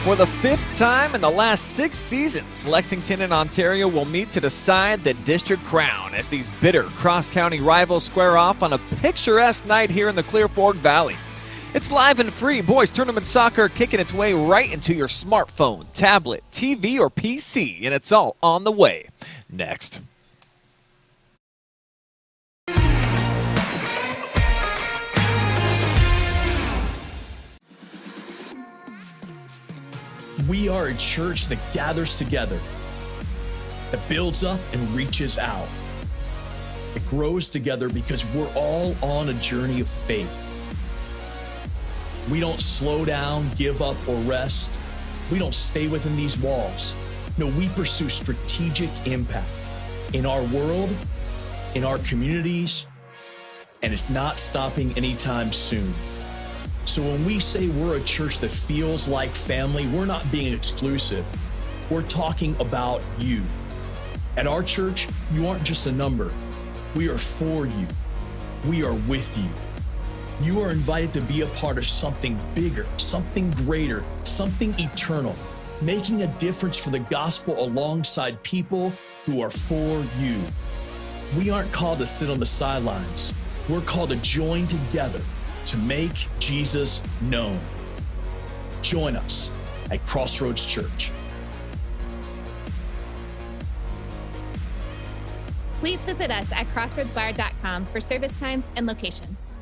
For the fifth time in the last 6 seasons, Lexington and Ontario will meet to decide the district crown as these bitter cross-county rivals square off on a picturesque night here in the Clear Fork Valley. It's live and free boys tournament soccer kicking its way right into your smartphone, tablet, TV, or PC, and it's all on the way. Next. We are a church that gathers together, that builds up and reaches out. It grows together because we're all on a journey of faith. We don't slow down, give up, or rest. We don't stay within these walls. No, we pursue strategic impact in our world, in our communities, and it's not stopping anytime soon. So when we say we're a church that feels like family, we're not being exclusive. We're talking about you. At our church, you aren't just a number. We are for you. We are with you. You are invited to be a part of something bigger, something greater, something eternal, making a difference for the gospel alongside people who are for you. We aren't called to sit on the sidelines. We're called to join together to make Jesus known. Join us at Crossroads Church. Please visit us at crossroadswire.com for service times and locations.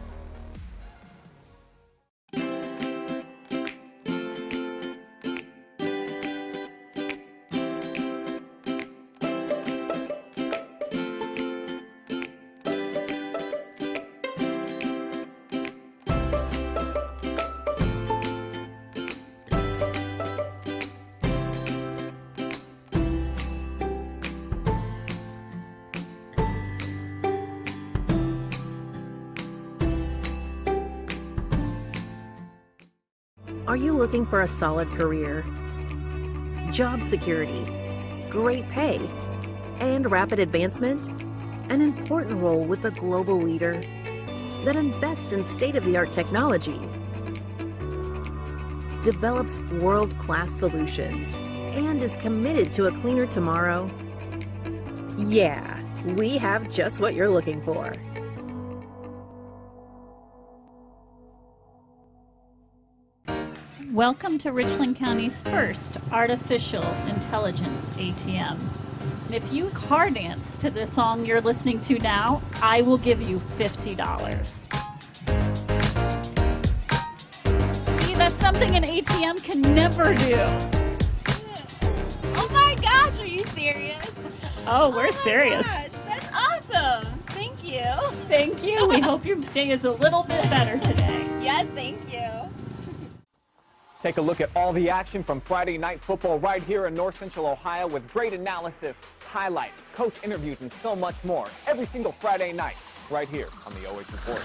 Are you looking for a solid career, job security, great pay, and rapid advancement? An important role with a global leader that invests in state-of-the-art technology, develops world-class solutions, and is committed to a cleaner tomorrow? Yeah, we have just what you're looking for. Welcome to Richland County's first artificial intelligence ATM. If you car dance to the song you're listening to now, I will give you $50. See, that's something an ATM can never do. Oh my gosh, are you serious? Oh, we're serious. Gosh, that's awesome. Thank you. Thank you. We hope your day is a little bit better today. Yes, thank you. Take a look at all the action from Friday Night Football right here in North Central Ohio with great analysis, highlights, coach interviews, and so much more every single Friday night right here on the OH Report.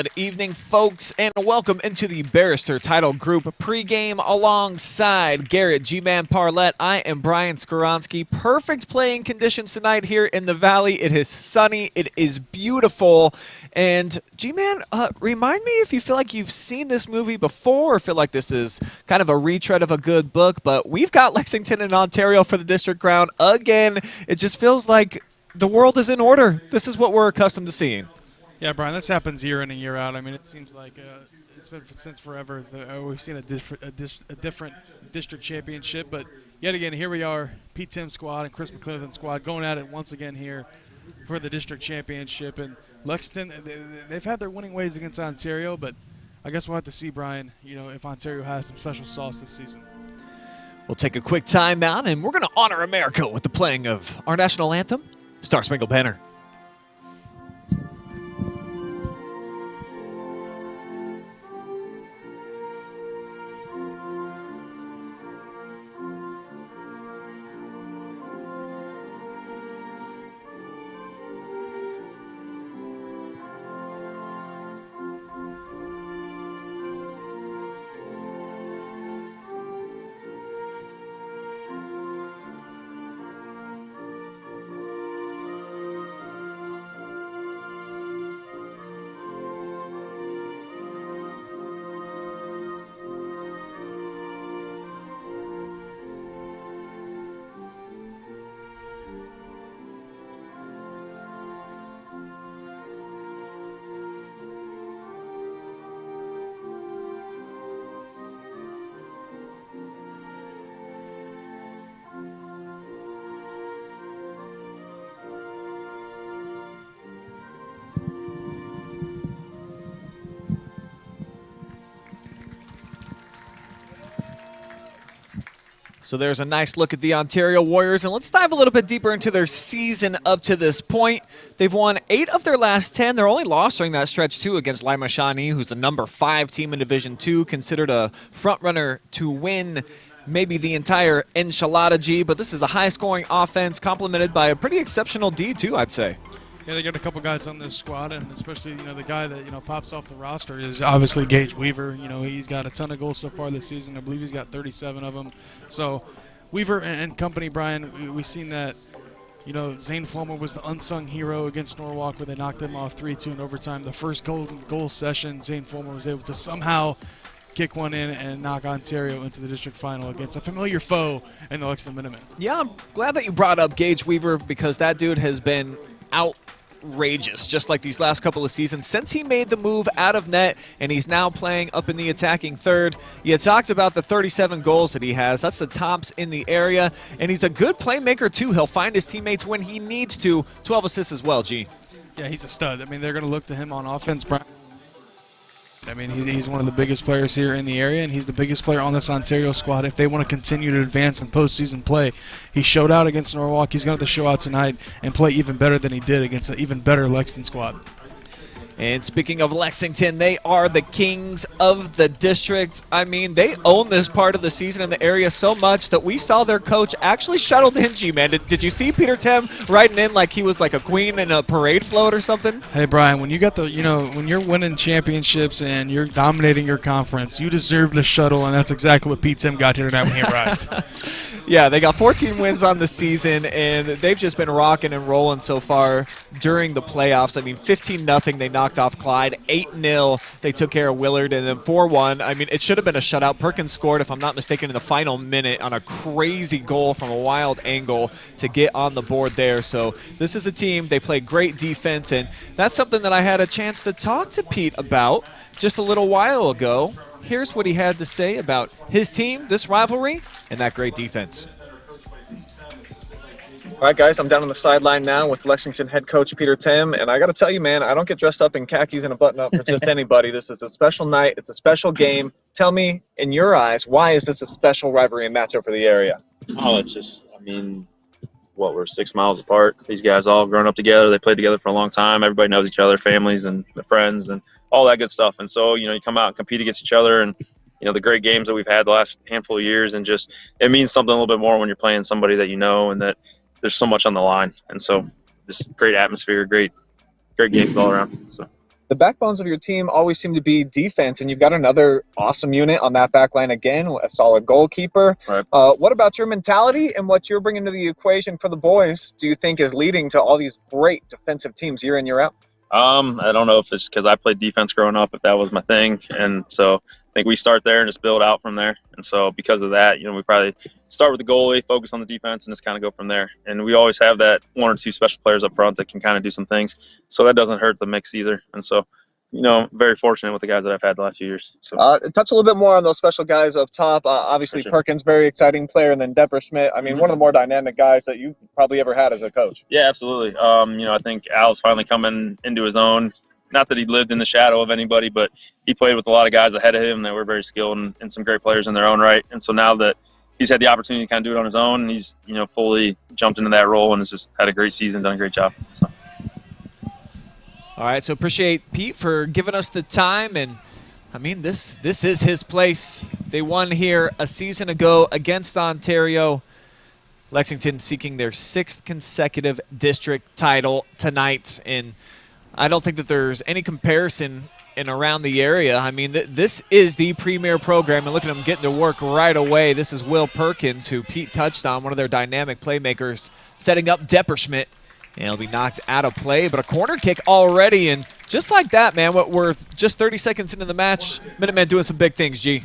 Good evening, folks, and welcome into the Barrister title group pregame alongside Garret G-Man Parlett. I am Brian Skowronski. Perfect playing conditions tonight here in the Valley. It is sunny. It is beautiful. And G-Man, remind me if you feel like you've seen this movie before or feel like this is kind of a retread of a good book, but we've got Lexington and Ontario for the district crown again. It just feels like the world is in order. This is what we're accustomed to seeing. Yeah, Brian, this happens year in and year out. I mean, it seems like it's been since forever. We've seen a different district championship, but yet again, here we are, Pete Tim's squad and Chris McClellan's squad going at it once again here for the district championship. And Lexington, they've had their winning ways against Ontario, but I guess we'll have to see, Brian, if Ontario has some special sauce this season. We'll take a quick time out, and we're going to honor America with the playing of our national anthem, Star Spangled Banner. So there's a nice look at the Ontario Warriors, and let's dive a little bit deeper into their season up to this point. They've won 8 of their last 10. Their only loss during that stretch, too, against Lima Shawnee, who's the number 5 team in Division II, considered a front-runner to win maybe the entire enchilada G, but this is a high-scoring offense complemented by a pretty exceptional D, too, I'd say. Yeah, they got a couple guys on this squad, and especially, the guy that, pops off the roster is obviously Gage Weaver. He's got a ton of goals so far this season. I believe he's got 37 of them. So Weaver and company, Brian, we've seen that, Zane Fulmer was the unsung hero against Norwalk where they knocked them off 3-2 in overtime. The first goal session, Zane Fulmer was able to somehow kick one in and knock Ontario into the district final against a familiar foe in the Lexington Minutemen. Yeah, I'm glad that you brought up Gage Weaver because that dude has been outrageous, just like these last couple of seasons since he made the move out of net, and he's now playing up in the attacking third. You talked about the 37 goals that he has. That's the tops in the area, and he's a good playmaker too. He'll find his teammates when he needs to. 12 assists as well, G. Yeah, he's a stud. I mean, they're going to look to him on offense, Brian. I mean, he's one of the biggest players here in the area, and he's the biggest player on this Ontario squad. If they want to continue to advance in postseason play, he showed out against Norwalk. He's going to have to show out tonight and play even better than he did against an even better Lexington squad. And speaking of Lexington, they are the kings of the district. I mean, they own this part of the season in the area so much that we saw their coach actually shuttled in, G-Man. Did you see Peter Tim riding in like he was like a queen in a parade float or something? Hey, Brian, when you got the, when you're winning championships and you're dominating your conference, you deserve the shuttle, and that's exactly what Pete Tim got here tonight when he arrived. Yeah, they got 14 wins on the season, and they've just been rocking and rolling so far during the playoffs. I mean, 15-0, they knocked off Clyde. 8-0, they took care of Willard, and then 4-1. I mean, it should have been a shutout. Perkins scored, if I'm not mistaken, in the final minute on a crazy goal from a wild angle to get on the board there. So this is a team. They play great defense, and that's something that I had a chance to talk to Pete about just a little while ago. Here's what he had to say about his team, this rivalry, and that great defense. All right, guys, I'm down on the sideline now with Lexington head coach Peter Tim, and I got to tell you, man, I don't get dressed up in khakis and a button-up for just anybody. This is a special night. It's a special game. Tell me, in your eyes, why is this a special rivalry and matchup for the area? Oh, it's just, we're 6 miles apart. These guys all grown up together. They played together for a long time. Everybody knows each other, families and their friends and all that good stuff. And so, you come out and compete against each other and, the great games that we've had the last handful of years, and just it means something a little bit more when you're playing somebody that you know and that there's so much on the line. And so this great atmosphere, great games all around. So the backbones of your team always seem to be defense, and you've got another awesome unit on that back line again, a solid goalkeeper. Right. What about your mentality and what you're bringing to the equation for the boys do you think is leading to all these great defensive teams year in, year out? I don't know if it's because I played defense growing up, if that was my thing. And so I think we start there and just build out from there. And so because of that, we probably start with the goalie, focus on the defense, and just kind of go from there. And we always have that one or two special players up front that can kind of do some things. So that doesn't hurt the mix either. And so, very fortunate with the guys that I've had the last few years. So. Touch a little bit more on those special guys up top. Obviously, Sure. Perkins, very exciting player, and then Depperschmidt. I mean, one of the more dynamic guys that you probably ever had as a coach. Yeah, absolutely. I think Al's finally coming into his own. Not that he lived in the shadow of anybody, but he played with a lot of guys ahead of him that were very skilled and some great players in their own right. And so now that he's had the opportunity to kind of do it on his own, he's fully jumped into that role and has just had a great season, done a great job. So. All right, so appreciate Pete for giving us the time, and I mean this is his place. They won here a season ago against Ontario. Lexington seeking their 6th consecutive district title tonight, and I don't think that there's any comparison in around the area. I mean, this is the premier program, and look at them getting to work right away. This is Will Perkins, who Pete touched on, one of their dynamic playmakers, setting up Depperschmidt. And it'll be knocked out of play, but a corner kick already, and just like that, man, we're just 30 seconds into the match. Minutemen doing some big things, G.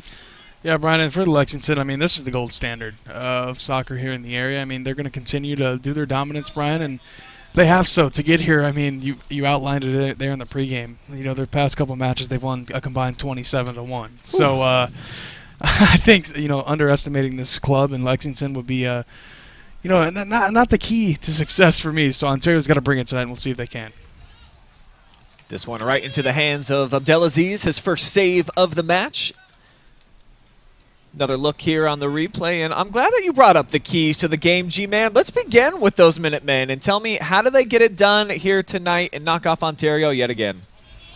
Yeah, Brian, and for Lexington, I mean, this is the gold standard of soccer here in the area. I mean, they're going to continue to do their dominance, Brian, and they have so. To get here, I mean, you outlined it there in the pregame. Their past couple matches, they've won a combined 27-1. So I think, underestimating this club in Lexington would be not the key to success for me. So Ontario's got to bring it tonight, and we'll see if they can. This one right into the hands of Abdelaziz, his first save of the match. Another look here on the replay, and I'm glad that you brought up the keys to the game, G-Man. Let's begin with those Minutemen, and tell me, how do they get it done here tonight and knock off Ontario yet again?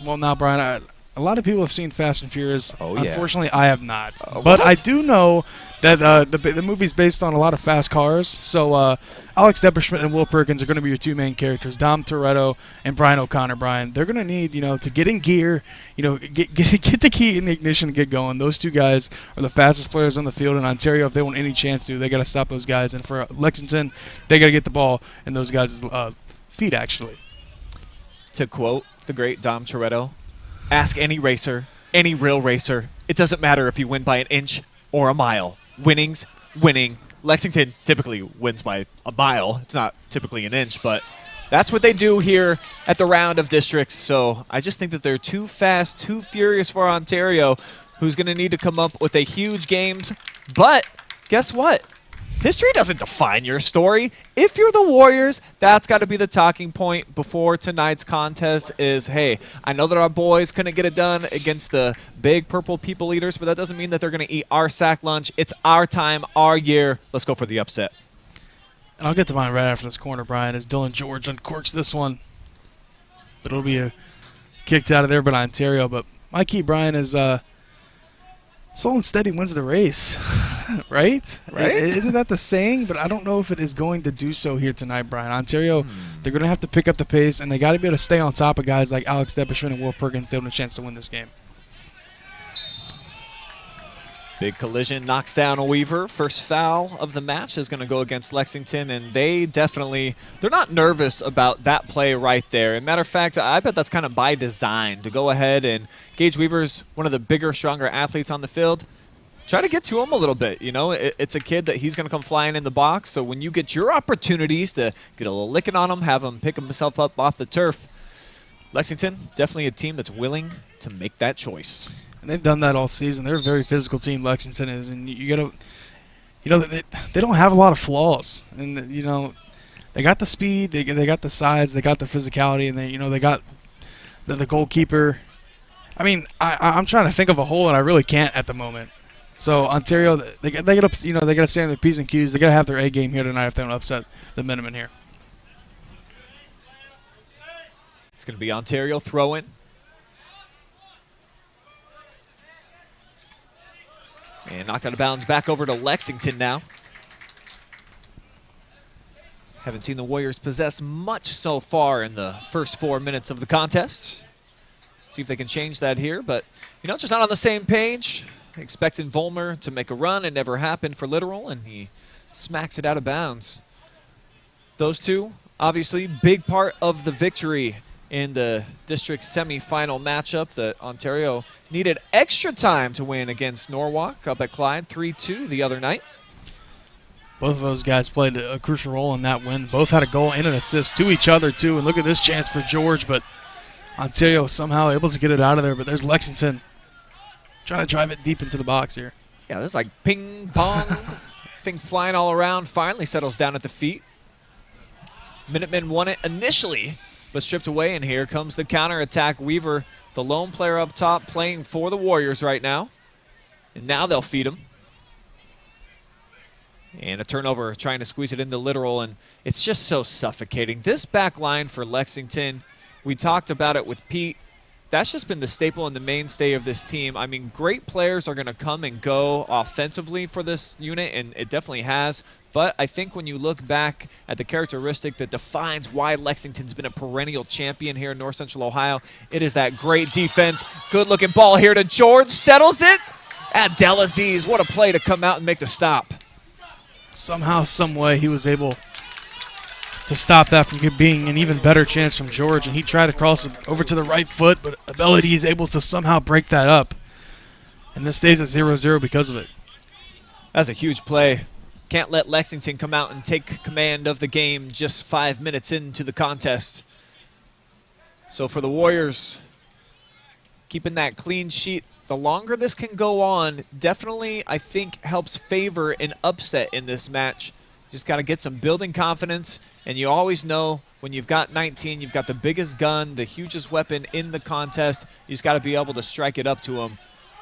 Well, now, Brian, a lot of people have seen Fast and Furious. Oh, yeah. Unfortunately, I have not. But I do know that the movie's based on a lot of fast cars. So Alex Depperschmidt and Will Perkins are going to be your two main characters, Dom Toretto and Brian O'Connor. Brian, they're going to need, to get in gear, get the key in the ignition and get going. Those two guys are the fastest players on the field in Ontario. If they want any chance to, they got to stop those guys. And for Lexington, they got to get the ball in those guys' feet, actually. To quote the great Dom Toretto, ask any racer, any real racer, it doesn't matter if you win by an inch or a mile. Winning's winning. Lexington typically wins by a mile. It's not typically an inch, but that's what they do here at the round of districts. So I just think that they're too fast, too furious for Ontario, who's going to need to come up with a huge game. But guess what? History doesn't define your story. If you're the Warriors, that's got to be the talking point before tonight's contest is, hey, I know that our boys couldn't get it done against the big purple people eaters, but that doesn't mean that they're going to eat our sack lunch. It's our time, our year. Let's go for the upset. And I'll get to mine right after this corner, Brian, as Dylan George uncorks this one. But it'll be kicked out of there by Ontario. But my key, Brian, is slow and steady wins the race, right? Isn't that the saying? But I don't know if it is going to do so here tonight, Brian. Ontario, they're going to have to pick up the pace, and they got to be able to stay on top of guys like Alex Depperschmidt and Will Perkins. They have a chance to win this game. Big collision knocks down a Weaver. First foul of the match is going to go against Lexington, and they're not nervous about that play right there. As a matter of fact, I bet that's kind of by design to go ahead, and Gage Weaver's one of the bigger, stronger athletes on the field. Try to get to him a little bit. It's a kid that he's going to come flying in the box, so when you get your opportunities to get a little licking on him, have him pick himself up off the turf, Lexington, definitely a team that's willing to make that choice. And they've done that all season. They're a very physical team, Lexington is, and you got to, they don't have a lot of flaws, and they got the speed, they got the size, they got the physicality, and they got the goalkeeper. I mean, I'm trying to think of a hole, and I really can't at the moment. So Ontario, they got to stay on their P's and Q's. They got to have their A game here tonight if they want to upset the Minutemen here. It's going to be Ontario throwing. And knocked out of bounds back over to Lexington now. Haven't seen the Warriors possess much so far in the first 4 minutes of the contest. See if they can change that here, but, just not on the same page. Expecting Vollmer to make a run. It never happened for Literal, and he smacks it out of bounds. Those two, obviously, big part of the victory in the district semifinal matchup that Ontario needed extra time to win against Norwalk up at Clyde 3-2 the other night. Both of those guys played a crucial role in that win. Both had a goal and an assist to each other, too. And look at this chance for George, but Ontario somehow able to get it out of there. But there's Lexington trying to drive it deep into the box here. Yeah, there's like ping pong thing flying all around. Finally settles down at the feet. Minutemen won it initially, but stripped away, and here comes the counterattack. Weaver, the lone player up top, playing for the Warriors right now. And now they'll feed him. And a turnover, trying to squeeze it into Literal, and it's just so suffocating. This back line for Lexington, we talked about it with Pete. That's just been the staple and the mainstay of this team. I mean, great players are going to come and go offensively for this unit, and it definitely has. But I think when you look back at the characteristic that defines why Lexington's been a perennial champion here in North Central Ohio, it is that great defense. Good-looking ball here to George. Settles it at Delaziz. What a play to come out and make the stop. Somehow, some way, he was able to stop that from being an even better chance from George, and he tried to cross it over to the right foot, but Ability is able to somehow break that up. And this stays at 0-0 because of it. That's a huge play. Can't let Lexington come out and take command of the game just 5 minutes into the contest. So for the Warriors, keeping that clean sheet, the longer this can go on, definitely, I think, helps favor an upset in this match. Just got to get some building confidence, and you always know when you've got 19, you've got the biggest gun, the hugest weapon in the contest. You just got to be able to strike it up to them,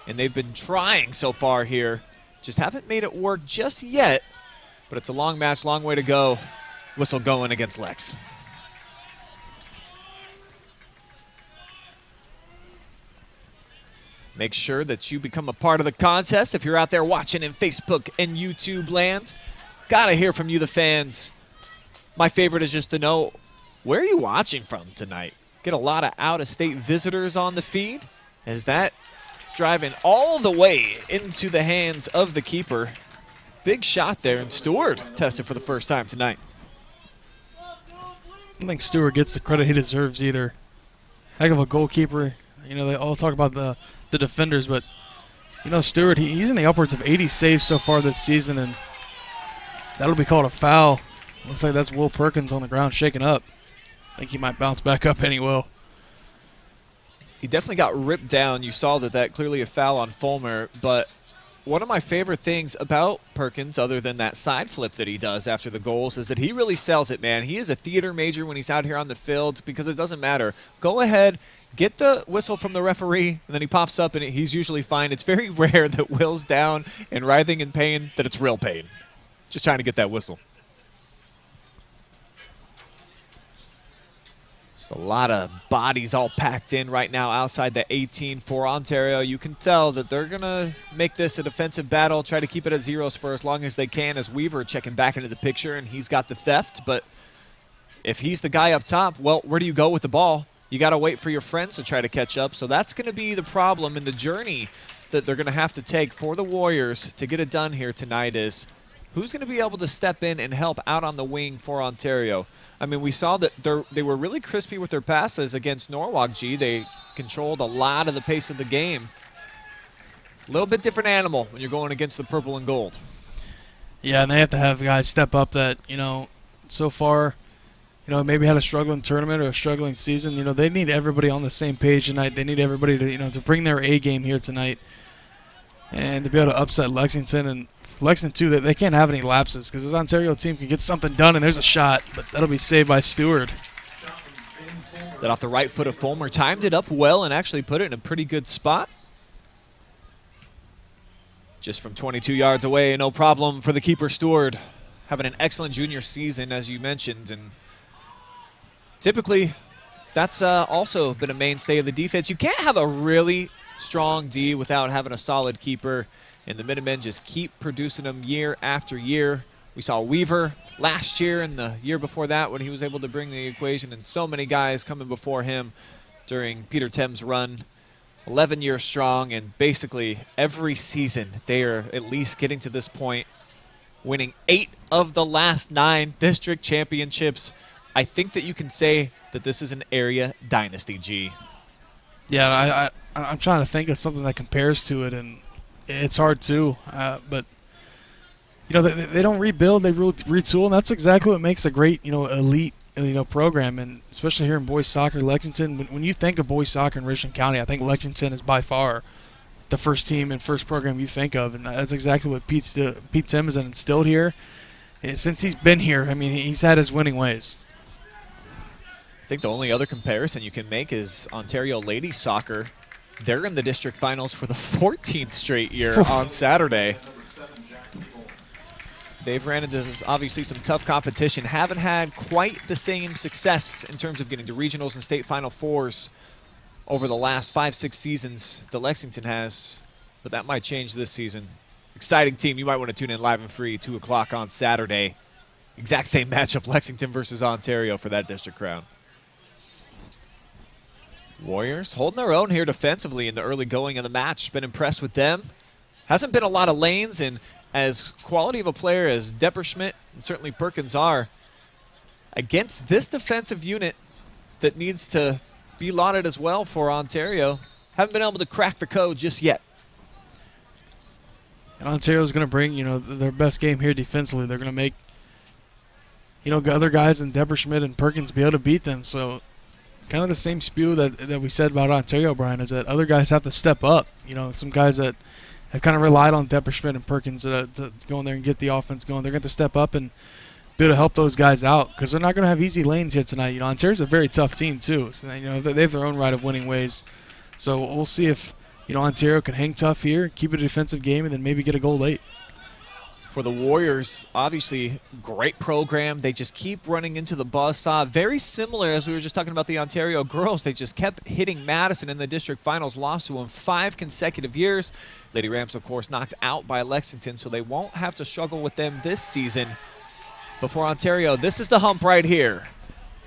and they've been trying so far here. Just haven't made it work just yet, but it's a long match, long way to go. Whistle going against Lex. Make sure that you become a part of the contest if you're out there watching in Facebook and YouTube land. Gotta hear from you, the fans. My favorite is just to know, where are you watching from tonight? Get a lot of out-of-state visitors on the feed. Is that driving all the way into the hands of the keeper? Big shot there, and Stewart tested for the first time tonight. I don't think Stewart gets the credit he deserves either. Heck of a goalkeeper. They all talk about the defenders, but, Stewart, he's in the upwards of 80 saves so far this season, and that'll be called a foul. Looks like that's Will Perkins on the ground shaking up. I think he might bounce back up, and he will. He definitely got ripped down. You saw that clearly a foul on Fulmer, but one of my favorite things about Perkins, other than that side flip that he does after the goals, is that he really sells it, man. He is a theater major when he's out here on the field because it doesn't matter. Go ahead, get the whistle from the referee, and then he pops up, and he's usually fine. It's very rare that Will's down and writhing in pain, that it's real pain. Just trying to get that whistle. Just a lot of bodies all packed in right now outside the 18 for Ontario. You can tell that they're going to make this a defensive battle, try to keep it at zeros for as long as they can, as Weaver checking back into the picture, and he's got the theft. But if he's the guy up top, well, where do you go with the ball? You got to wait for your friends to try to catch up. So that's going to be the problem in the journey that they're going to have to take for the Warriors to get it done here tonight is who's going to be able to step in and help out on the wing for Ontario. I mean, we saw that they were really crispy with their passes against Norwalk, G. They controlled a lot of the pace of the game. A little bit different animal when you're going against the purple and gold. Yeah, and they have to have guys step up that, so far, maybe had a struggling tournament or a struggling season. They need everybody on the same page tonight. They need everybody to, to bring their A game here tonight and to be able to upset Lexington. And Lexington, too, they can't have any lapses because this Ontario team can get something done, and there's a shot, but that'll be saved by Stewart. That off the right foot of Fulmer, timed it up well and actually put it in a pretty good spot. Just from 22 yards away, no problem for the keeper, Stewart. Having an excellent junior season, as you mentioned, and typically that's also been a mainstay of the defense. You can't have a really strong D without having a solid keeper. And the Minutemen just keep producing them year after year. We saw Weaver last year and the year before that when he was able to bring the equation, and so many guys coming before him during Peter Tem's run. 11 years strong, and basically every season they are at least getting to this point, winning 8 of the last 9 district championships. I think that you can say that this is an area dynasty, G. Yeah, I'm trying to think of something that compares to it, and it's hard too. But you know, they don't rebuild; they retool, and that's exactly what makes a great, elite, program. And especially here in boys soccer, Lexington. When you think of boys soccer in Richland County, I think Lexington is by far the first team and first program you think of, and that's exactly what Pete Tim has instilled here. And since he's been here, I mean, he's had his winning ways. I think the only other comparison you can make is Ontario ladies soccer. They're in the district finals for the 14th straight year on Saturday. They've ran into obviously some tough competition, haven't had quite the same success in terms of getting to regionals and state Final Fours over the last 5-6 seasons that Lexington has, but that might change this season. Exciting team. You might want to tune in live and free, 2 o'clock on Saturday. Exact same matchup, Lexington versus Ontario for that district crown. Warriors holding their own here defensively in the early going of the match. Been impressed with them. Hasn't been a lot of lanes, and as quality of a player as Depperschmidt and certainly Perkins are, against this defensive unit that needs to be lauded as well for Ontario, haven't been able to crack the code just yet. And Ontario's going to bring, their best game here defensively. They're going to make, other guys in Depperschmidt and Perkins be able to beat them. So kind of the same spew that we said about Ontario, Brian, is that other guys have to step up. Some guys that have kind of relied on Depperschmidt and Perkins to go in there and get the offense going. They're going to step up and be able to help those guys out because they're not going to have easy lanes here tonight. Ontario's a very tough team too. So, they have their own right of winning ways. So we'll see if Ontario can hang tough here, keep it a defensive game, and then maybe get a goal late. For the Warriors, obviously, great program. They just keep running into the buzzsaw. Very similar, as we were just talking about the Ontario girls. They just kept hitting Madison in the district finals, lost to them 5 consecutive years. Lady Rams, of course, knocked out by Lexington, so they won't have to struggle with them this season. But for Ontario, this is the hump right here.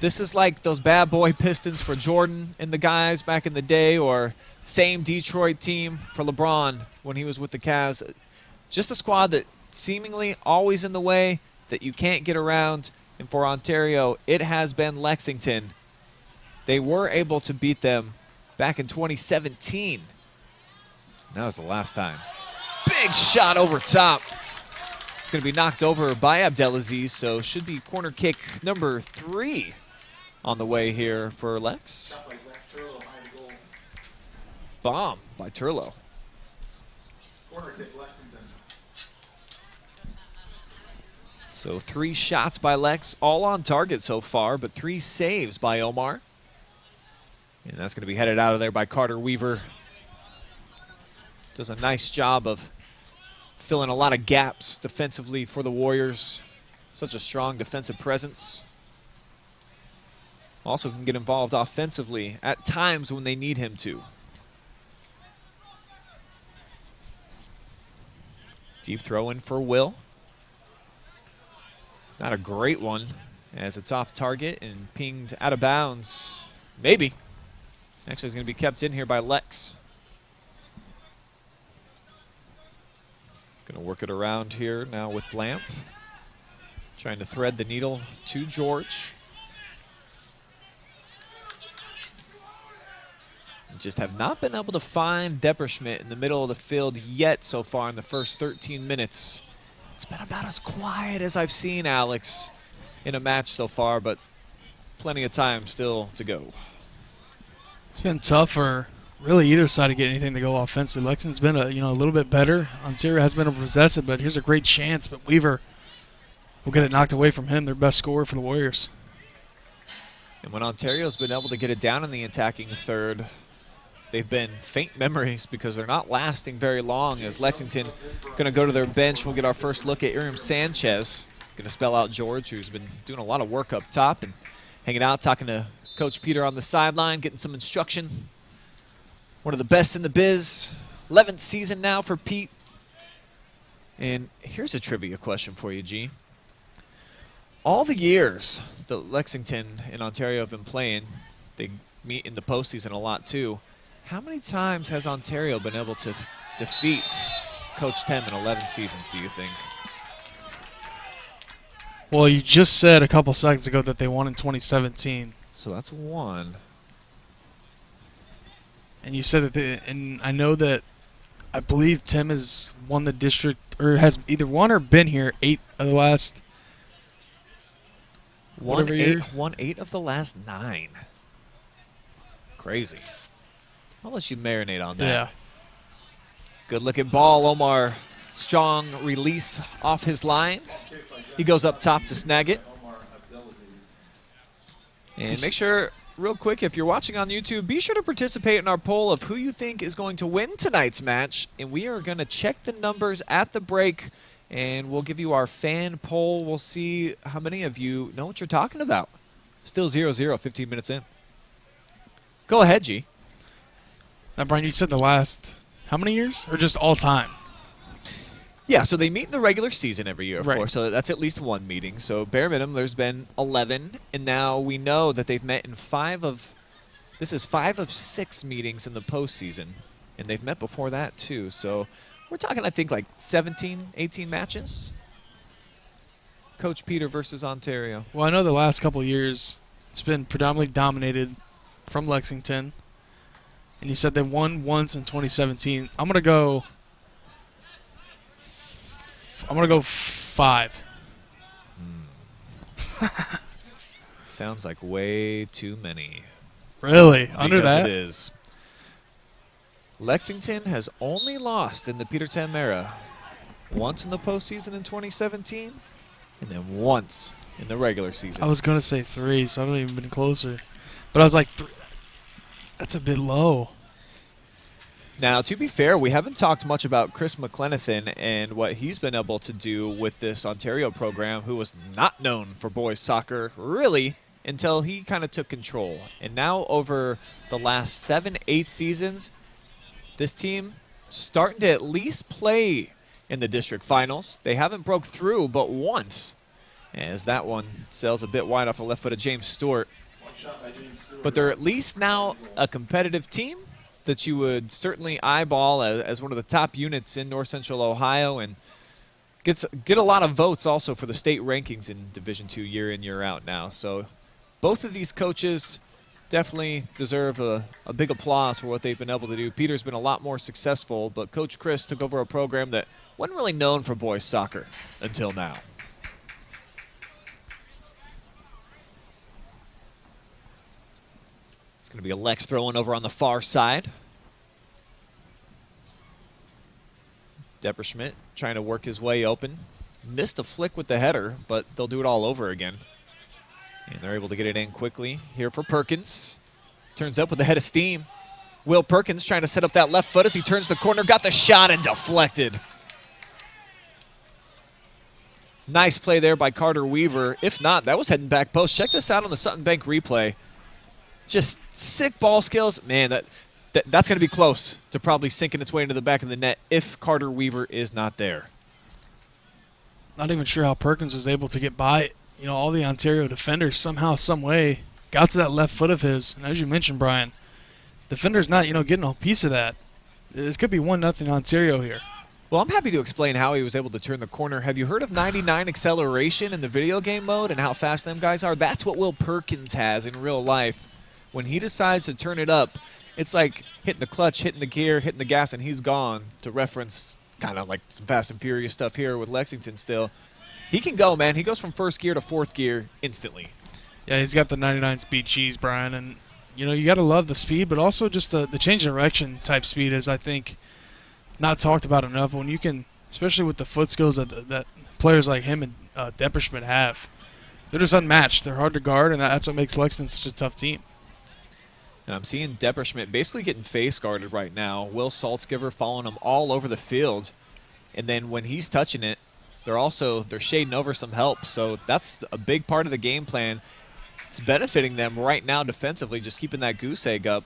This is like those bad boy Pistons for Jordan and the guys back in the day, or same Detroit team for LeBron when he was with the Cavs. Just a squad that seemingly always in the way, that you can't get around. And for Ontario, it has been Lexington. They were able to beat them back in 2017. That was the last time. Big shot over top. It's going to be knocked over by Abdelaziz, so should be corner kick number 3 on the way here for Lex. Bomb by Turlo. Corner kick Lexington. So 3 shots by Lex, all on target so far, but 3 saves by Omar. And that's going to be headed out of there by Carter Weaver. Does a nice job of filling a lot of gaps defensively for the Warriors. Such a strong defensive presence. Also can get involved offensively at times when they need him to. Deep throw in for Will. Not a great one, as it's off target and pinged out of bounds. Maybe. Actually, it's going to be kept in here by Lex. Going to work it around here now with Lamp. Trying to thread the needle to George. Just have not been able to find Depperschmidt in the middle of the field yet so far in the first 13 minutes. It's been about as quiet as I've seen Alex in a match so far, but plenty of time still to go. It's been tough for really either side to get anything to go offensively. Lexington's been a little bit better. Ontario has been able to possess it, but here's a great chance. But Weaver will get it knocked away from him, their best scorer for the Warriors. And when Ontario's been able to get it down in the attacking third, they've been faint memories because they're not lasting very long, as Lexington going to go to their bench. We'll get our first look at Iriam Sanchez. Going to spell out George, who's been doing a lot of work up top and hanging out, talking to Coach Peter on the sideline, getting some instruction. One of the best in the biz. 11th season now for Pete. And here's a trivia question for you, G. All the years that Lexington and Ontario have been playing, they meet in the postseason a lot too. How many times has Ontario been able to defeat Coach Tem in 11 seasons, do you think? Well, you just said a couple seconds ago that they won in 2017. So that's one. And you said that, and I know that I believe Tim has won the district, or has either won or been here 8 of the last Won 8 of the last 9. Crazy. I'll let you marinate on that. Yeah. Good looking ball. Omar, strong release off his line. He goes up top to snag it. And make sure, real quick, if you're watching on YouTube, be sure to participate in our poll of who you think is going to win tonight's match. And we are going to check the numbers at the break, and we'll give you our fan poll. We'll see how many of you know what you're talking about. Still 0-0, 15 minutes in. Go ahead, G. Now, Brian, you said the last, how many years? Or just all time? Yeah, so they meet in the regular season every year, of Right. course, so that's at least one meeting. So bare minimum, there's been 11, and now we know that they've met in 5 of 6 meetings in the postseason, and they've met before that too. So we're talking, I think, like 17, 18 matches. Coach Peter versus Ontario. Well, I know the last couple of years it's been predominantly dominated from Lexington, and you said they won once in 2017. I'm gonna go 5. Sounds like way too many. Really? Under Because that? it is. Lexington has only lost in the Peter Tem era once in the postseason in 2017, and then once in the regular season. I was gonna say 3, so I haven't even been closer. But I was like, that's a bit low. Now, to be fair, we haven't talked much about Chris McLenithan and what he's been able to do with this Ontario program, who was not known for boys soccer, really, until he kind of took control. And now over the last 7, 8 seasons, this team starting to at least play in the district finals. They haven't broke through but once, as that one sails a bit wide off the left foot of James Stewart. But they're at least now a competitive team that you would certainly eyeball as one of the top units in North Central Ohio, and get a lot of votes also for the state rankings in Division II year in, year out now. So both of these coaches definitely deserve a big applause for what they've been able to do. Peter's been a lot more successful, but Coach Chris took over a program that wasn't really known for boys soccer until now. It's going to be a Lex throwing over on the far side. Depperschmidt trying to work his way open. Missed the flick with the header, but they'll do it all over again. And they're able to get it in quickly here for Perkins. Turns up with the head of steam. Will Perkins trying to set up that left foot as he turns the corner. Got the shot and deflected. Nice play there by Carter Weaver. If not, that was heading back post. Check this out on the Sutton Bank replay. Just sick ball skills. Man, that's going to be close to probably sinking its way into the back of the net if Carter Weaver is not there. Not even sure how Perkins was able to get by, all the Ontario defenders somehow, some way, got to that left foot of his. And as you mentioned, Brian, defender's not, getting a piece of that. This could be 1-0 Ontario here. Well, I'm happy to explain how he was able to turn the corner. Have you heard of 99 acceleration in the video game mode and how fast them guys are? That's what Will Perkins has in real life. When he decides to turn it up, it's like hitting the clutch, hitting the gear, hitting the gas, and he's gone, to reference kind of like some Fast and Furious stuff here with Lexington still. He can go, man. He goes from first gear to fourth gear instantly. Yeah, he's got the 99 speed cheese, Brian. And, you got to love the speed, but also just the change of direction type speed is, I think, not talked about enough. When you can, especially with the foot skills that players like him and Depperschmidt have, they're just unmatched. They're hard to guard, and that's what makes Lexington such a tough team. And I'm seeing Depperschmidt basically getting face guarded right now. Will Saltzgiver following him all over the field. And then when he's touching it, they're shading over some help. So that's a big part of the game plan. It's benefiting them right now defensively, just keeping that goose egg up.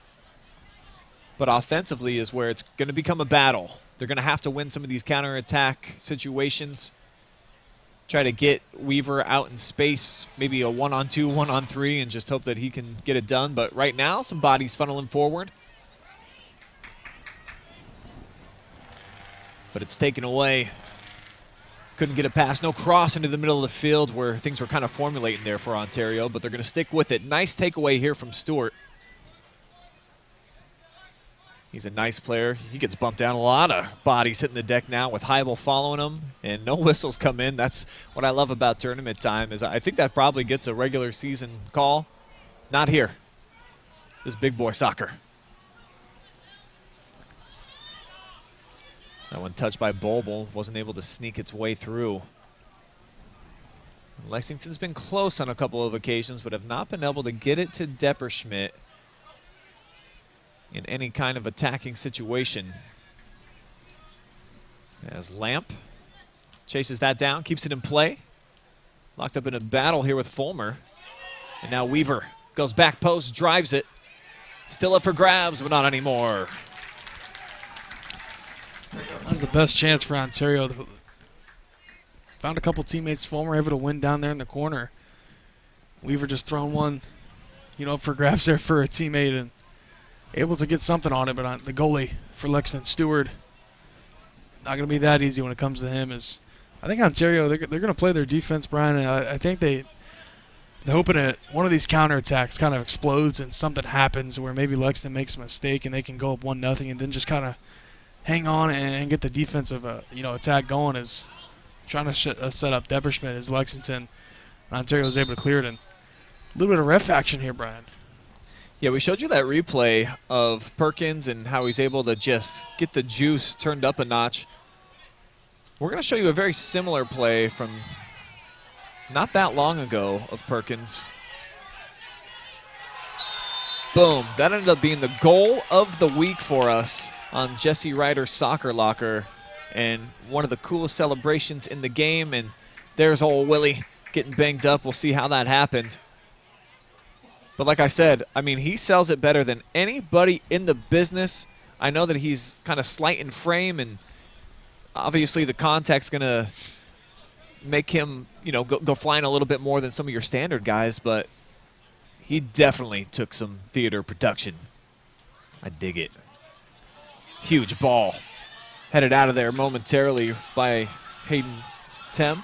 But offensively is where it's going to become a battle. They're going to have to win some of these counterattack situations. try to get Weaver out in space, maybe a 1-on-2, 1-on-3, and just hope that he can get it done. But right now, some bodies funneling forward. But it's taken away. Couldn't get a pass. No cross into the middle of the field where things were kind of formulating there for Ontario, but they're going to stick with it. Nice takeaway here from Stewart. He's a nice player. He gets bumped down. A lot of bodies hitting the deck now with Heibel following him, and no whistles come in. That's what I love about tournament time is I think that probably gets a regular season call. Not here. This big boy soccer. That one touched by Bolbel. Wasn't able to sneak its way through. Lexington's been close on a couple of occasions, but have not been able to get it to Depperschmidt in any kind of attacking situation. As Lamp chases that down, keeps it in play. Locked up in a battle here with Fulmer. And now Weaver goes back post, drives it. Still up for grabs, but not anymore. That was the best chance for Ontario. Found a couple teammates. Fulmer able to win down there in the corner. Weaver just throwing one, up for grabs there for a teammate and able to get something on it. But on the goalie for Lexington, Stewart, not going to be that easy when it comes to him. I think Ontario, they're going to play their defense, Brian. And I think they're hoping that one of these counterattacks kind of explodes and something happens where maybe Lexington makes a mistake and they can go up 1-0 and then just kind of hang on and get the defensive attack going. Is trying to set up Depperschmidt as Lexington. Ontario was able to clear it. And a little bit of ref action here, Brian. Yeah, we showed you that replay of Perkins and how he's able to just get the juice turned up a notch. We're going to show you a very similar play from not that long ago of Perkins. Boom. That ended up being the goal of the week for us on Jesse Ryder's Soccer Locker, and one of the coolest celebrations in the game. And there's old Willie getting banged up. We'll see how that happened. But like I said, I mean, he sells it better than anybody in the business. I know that he's kind of slight in frame, and obviously the contact's going to make him, go flying a little bit more than some of your standard guys, but he definitely took some theater production. I dig it. Huge ball. Headed out of there momentarily by Hayden Tem.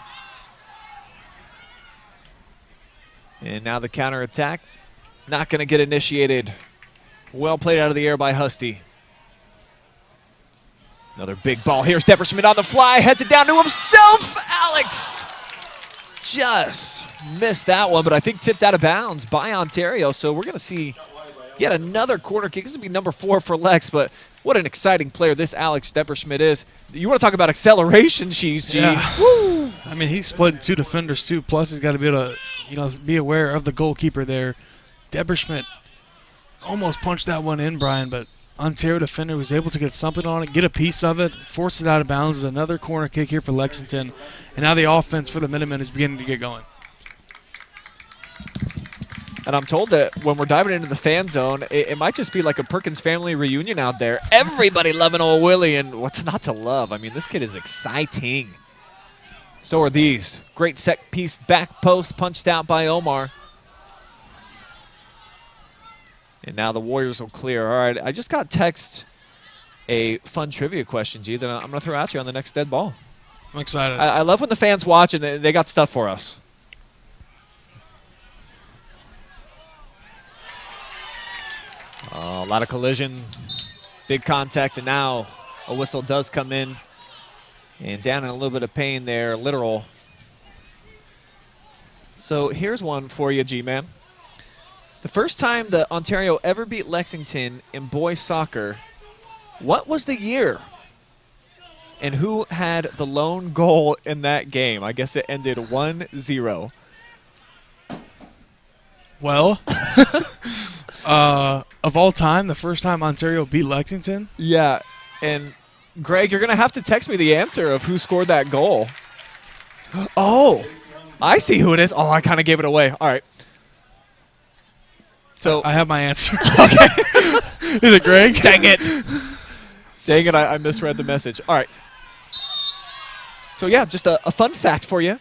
And now the counterattack. Not going to get initiated. Well played out of the air by Husty. Another big ball. Here's Depperschmidt on the fly. Heads it down to himself. Alex just missed that one, but I think tipped out of bounds by Ontario. So we're going to see yet another corner kick. This will be number 4 for Lex, but what an exciting player this Alex Depperschmidt is. You want to talk about acceleration, Cheese G. Yeah. Woo! I mean, he's splitting 2 defenders, too. Plus, he's got to be able to, be aware of the goalkeeper there. Depperschmidt almost punched that one in, Brian, but Ontario defender was able to get something on it, get a piece of it, force it out of bounds. Another corner kick here for Lexington. And now the offense for the Minutemen is beginning to get going. And I'm told that when we're diving into the fan zone, it might just be like a Perkins family reunion out there. Everybody loving old Willie, and what's not to love? I mean, this kid is exciting. So are these. Great set piece back post punched out by Omar. And now the Warriors will clear. All right, I just got text a fun trivia question, G, that I'm going to throw at you on the next dead ball. I'm excited. I love when the fans watch and they got stuff for us. A lot of collision, big contact, and now a whistle does come in. And down in a little bit of pain there, literal. So here's one for you, G-Man. The first time that Ontario ever beat Lexington in boys soccer, what was the year? And who had the lone goal in that game? I guess it ended 1-0. Well, of all time, the first time Ontario beat Lexington? Yeah, and Greg, you're going to have to text me the answer of who scored that goal. Oh, I see who it is. Oh, I kind of gave it away. All right. So I have my answer. Okay. Is it Greg? Dang it. Dang it, I misread the message. All right. So, yeah, just a fun fact for you.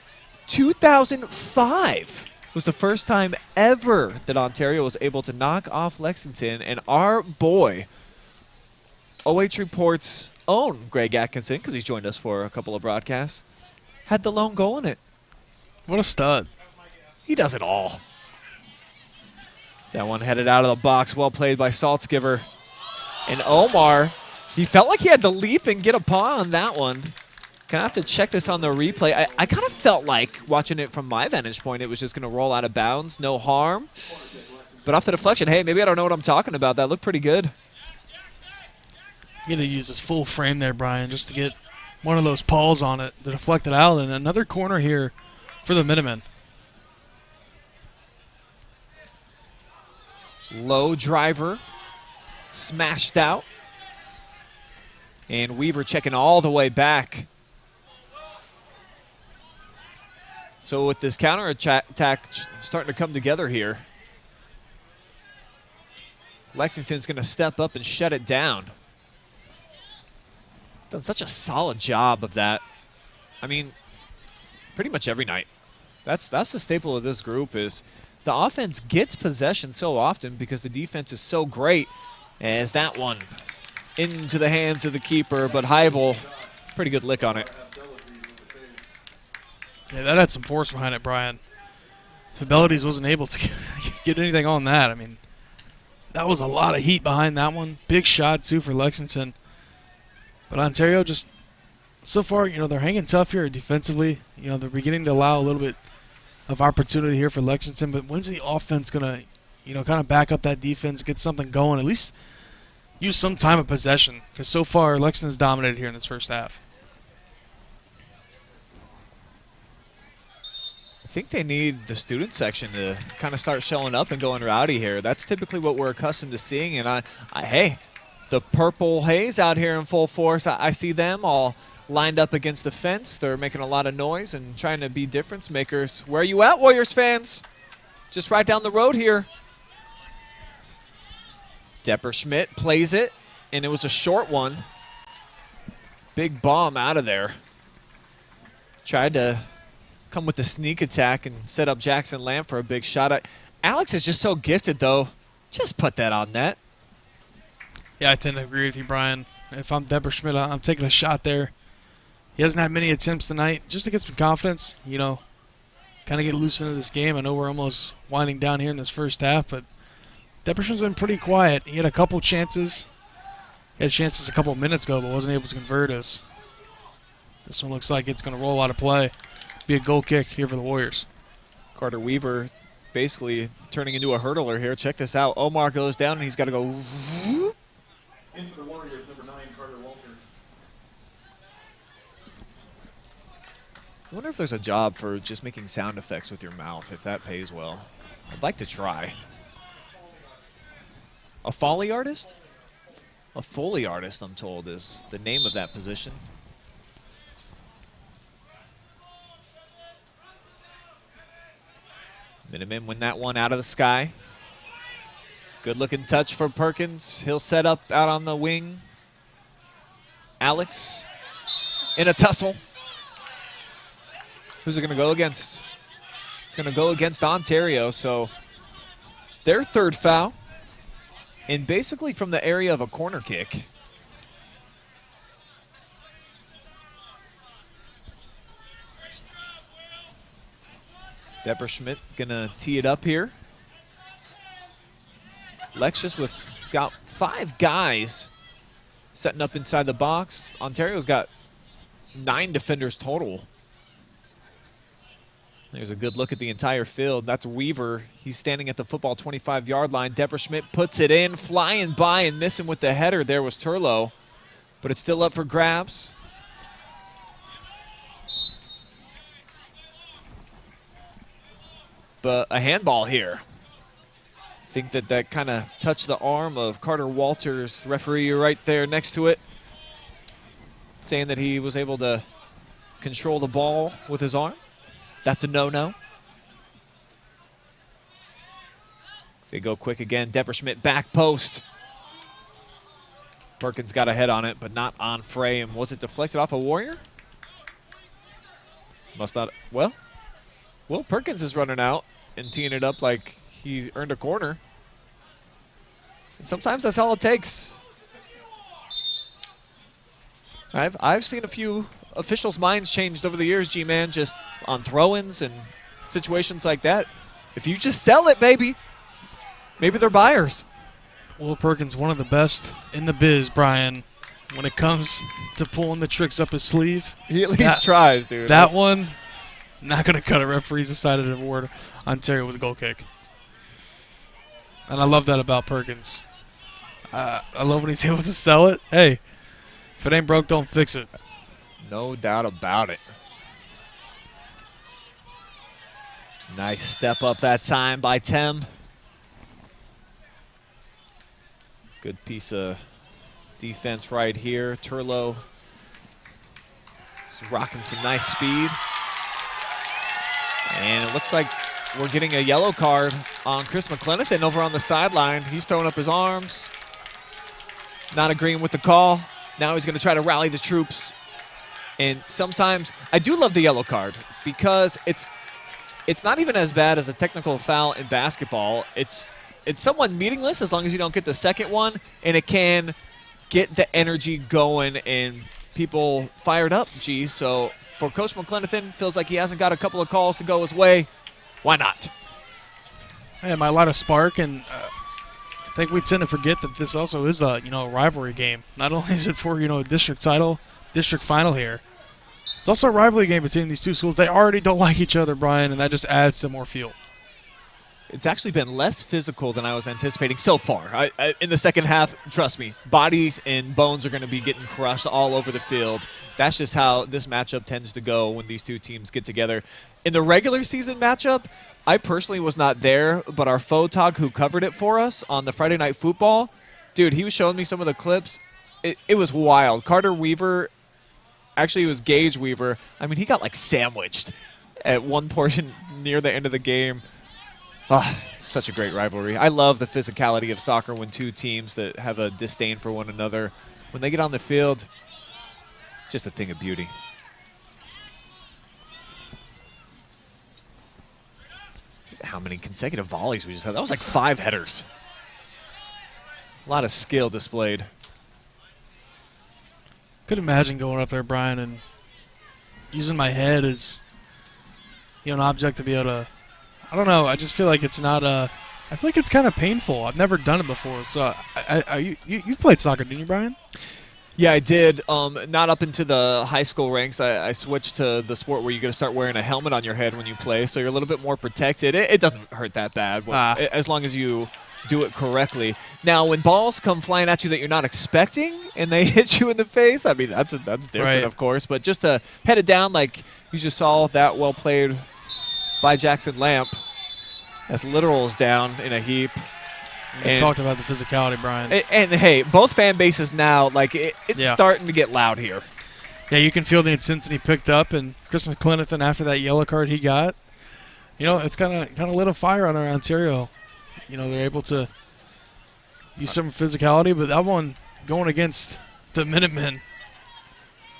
2005 was the first time ever that Ontario was able to knock off Lexington, and our boy, OH Report's own Greg Atkinson, because he's joined us for a couple of broadcasts, had the lone goal in it. What a stud. He does it all. That one headed out of the box, well played by Saltzgiver. And Omar, he felt like he had to leap and get a paw on that one. Gonna have to check this on the replay. I kind of felt like, watching it from my vantage point, it was just gonna roll out of bounds, no harm. But off the deflection, hey, maybe I don't know what I'm talking about. That looked pretty good. You got to use his full frame there, Brian, just to get one of those paws on it to deflect it out. And another corner here for the Minutemen. Low driver, smashed out. And Weaver checking all the way back. So with this counter-attack starting to come together here, Lexington's going to step up and shut it down. Done such a solid job of that. I mean, pretty much every night. That's the staple of this group is the offense gets possession so often because the defense is so great. As that one into the hands of the keeper, but Heibel, pretty good lick on it. Yeah, that had some force behind it, Brian. Fidelities wasn't able to get anything on that. I mean, that was a lot of heat behind that one. Big shot, too, for Lexington. But Ontario just, so far, they're hanging tough here defensively. They're beginning to allow a little bit of opportunity here for Lexington. But when's the offense going to, kind of back up that defense, get something going, at least use some time of possession? Because so far, Lexington's dominated here in this first half. I think they need the student section to kind of start showing up and going rowdy here. That's typically what we're accustomed to seeing. And hey, the Purple Haze out here in full force. I see them all lined up against the fence. They're making a lot of noise and trying to be difference makers. Where are you at, Warriors fans? Just right down the road here. Depperschmidt plays it, and it was a short one. Big bomb out of there. Tried to come with the sneak attack and set up Jackson Lamb for a big shot. Alex is just so gifted, though. Just put that on net. Yeah, I tend to agree with you, Brian. If I'm Depperschmidt, I'm taking a shot there. He hasn't had many attempts tonight. Just to get some confidence, kind of get loose into this game. I know we're almost winding down here in this first half, but Depperschmidt's been pretty quiet. He had a couple chances. He had chances a couple minutes ago, but wasn't able to convert us. This one looks like it's going to roll out of play. Be a goal kick here for the Warriors. Carter Weaver basically turning into a hurdler here. Check this out. Omar goes down, and he's got to go. In for the Warriors, number 9, Carter Walters. I wonder if there's a job for just making sound effects with your mouth, if that pays well. I'd like to try. A Foley artist? A Foley artist, I'm told, is the name of that position. Minutemen win that one out of the sky. Good looking touch for Perkins. He'll set up out on the wing. Alex in a tussle. Who's it going to go against? It's going to go against Ontario. So their third foul. And basically from the area of a corner kick. Depperschmidt gonna tee it up here. Lexus with got 5 guys setting up inside the box. Ontario's got 9 defenders total. There's a good look at the entire field. That's Weaver. He's standing at the football 25-yard line. Depperschmidt puts it in, flying by and missing with the header. There was Turlo, but it's still up for grabs. But a handball here. I think that kind of touched the arm of Carter Walters. Referee right there next to it, saying that he was able to control the ball with his arm. That's a no-no. They go quick again. Depperschmidt back post. Perkins got a head on it, but not on frame. Was it deflected off a Warrior? Must not. Well, Will Perkins is running out and teeing it up like he earned a corner. And sometimes that's all it takes. I've seen a few officials' minds changed over the years, G-Man, just on throw-ins and situations like that. If you just sell it, baby, maybe they're buyers. Will Perkins, one of the best in the biz, Brian, when it comes to pulling the tricks up his sleeve. He at least tries, dude. That one, not going to cut a referee's decided to award Ontario with a goal kick. And I love that about Perkins. I love when he's able to sell it. Hey, if it ain't broke, don't fix it. No doubt about it. Nice step up that time by Tem. Good piece of defense right here. Turlo is rocking some nice speed. And it looks like we're getting a yellow card on Chris McClenathan over on the sideline. He's throwing up his arms, not agreeing with the call. Now he's going to try to rally the troops. And sometimes I do love the yellow card because it's not even as bad as a technical foul in basketball. It's somewhat meaningless as long as you don't get the second one, and it can get the energy going and people fired up, G. So for Coach McClenathan, feels like he hasn't got a couple of calls to go his way. Why not? Hey, might light a spark, and I think we tend to forget that this also is a rivalry game. Not only is it for a district title, district final here, it's also a rivalry game between these two schools. They already don't like each other, Brian, and that just adds some more fuel. It's actually been less physical than I was anticipating so far. In the second half, trust me, bodies and bones are going to be getting crushed all over the field. That's just how this matchup tends to go when these two teams get together. In the regular season matchup, I personally was not there, but our photog who covered it for us on the Friday Night Football, dude, he was showing me some of the clips. It was wild. Carter Weaver, actually it was Gage Weaver. I mean, he got like sandwiched at one portion near the end of the game. Oh, it's such a great rivalry. I love the physicality of soccer when two teams that have a disdain for one another, when they get on the field, just a thing of beauty. How many consecutive volleys we just had. That was like 5 headers. A lot of skill displayed. Could imagine going up there, Brian, and using my head as an object to be able to, I don't know, I just feel like it's not I feel like it's kind of painful. I've never done it before. So you played soccer, didn't you, Brian? Yeah, I did. Not up into the high school ranks. I switched to the sport where you're going to start wearing a helmet on your head when you play, so you're a little bit more protected. It doesn't hurt that bad as long as you do it correctly. Now, when balls come flying at you that you're not expecting and they hit you in the face, I mean, that's different, right, of course. But just to head it down like you just saw that well played by Jackson Lamp, as literal is down in a heap. We talked about the physicality, Brian. And hey, both fan bases now, like it's starting to get loud here. Yeah, you can feel the intensity picked up, and Chris McClenathan, after that yellow card he got, it's kind of lit a fire on our Ontario. They're able to use some physicality, but that one going against the Minutemen.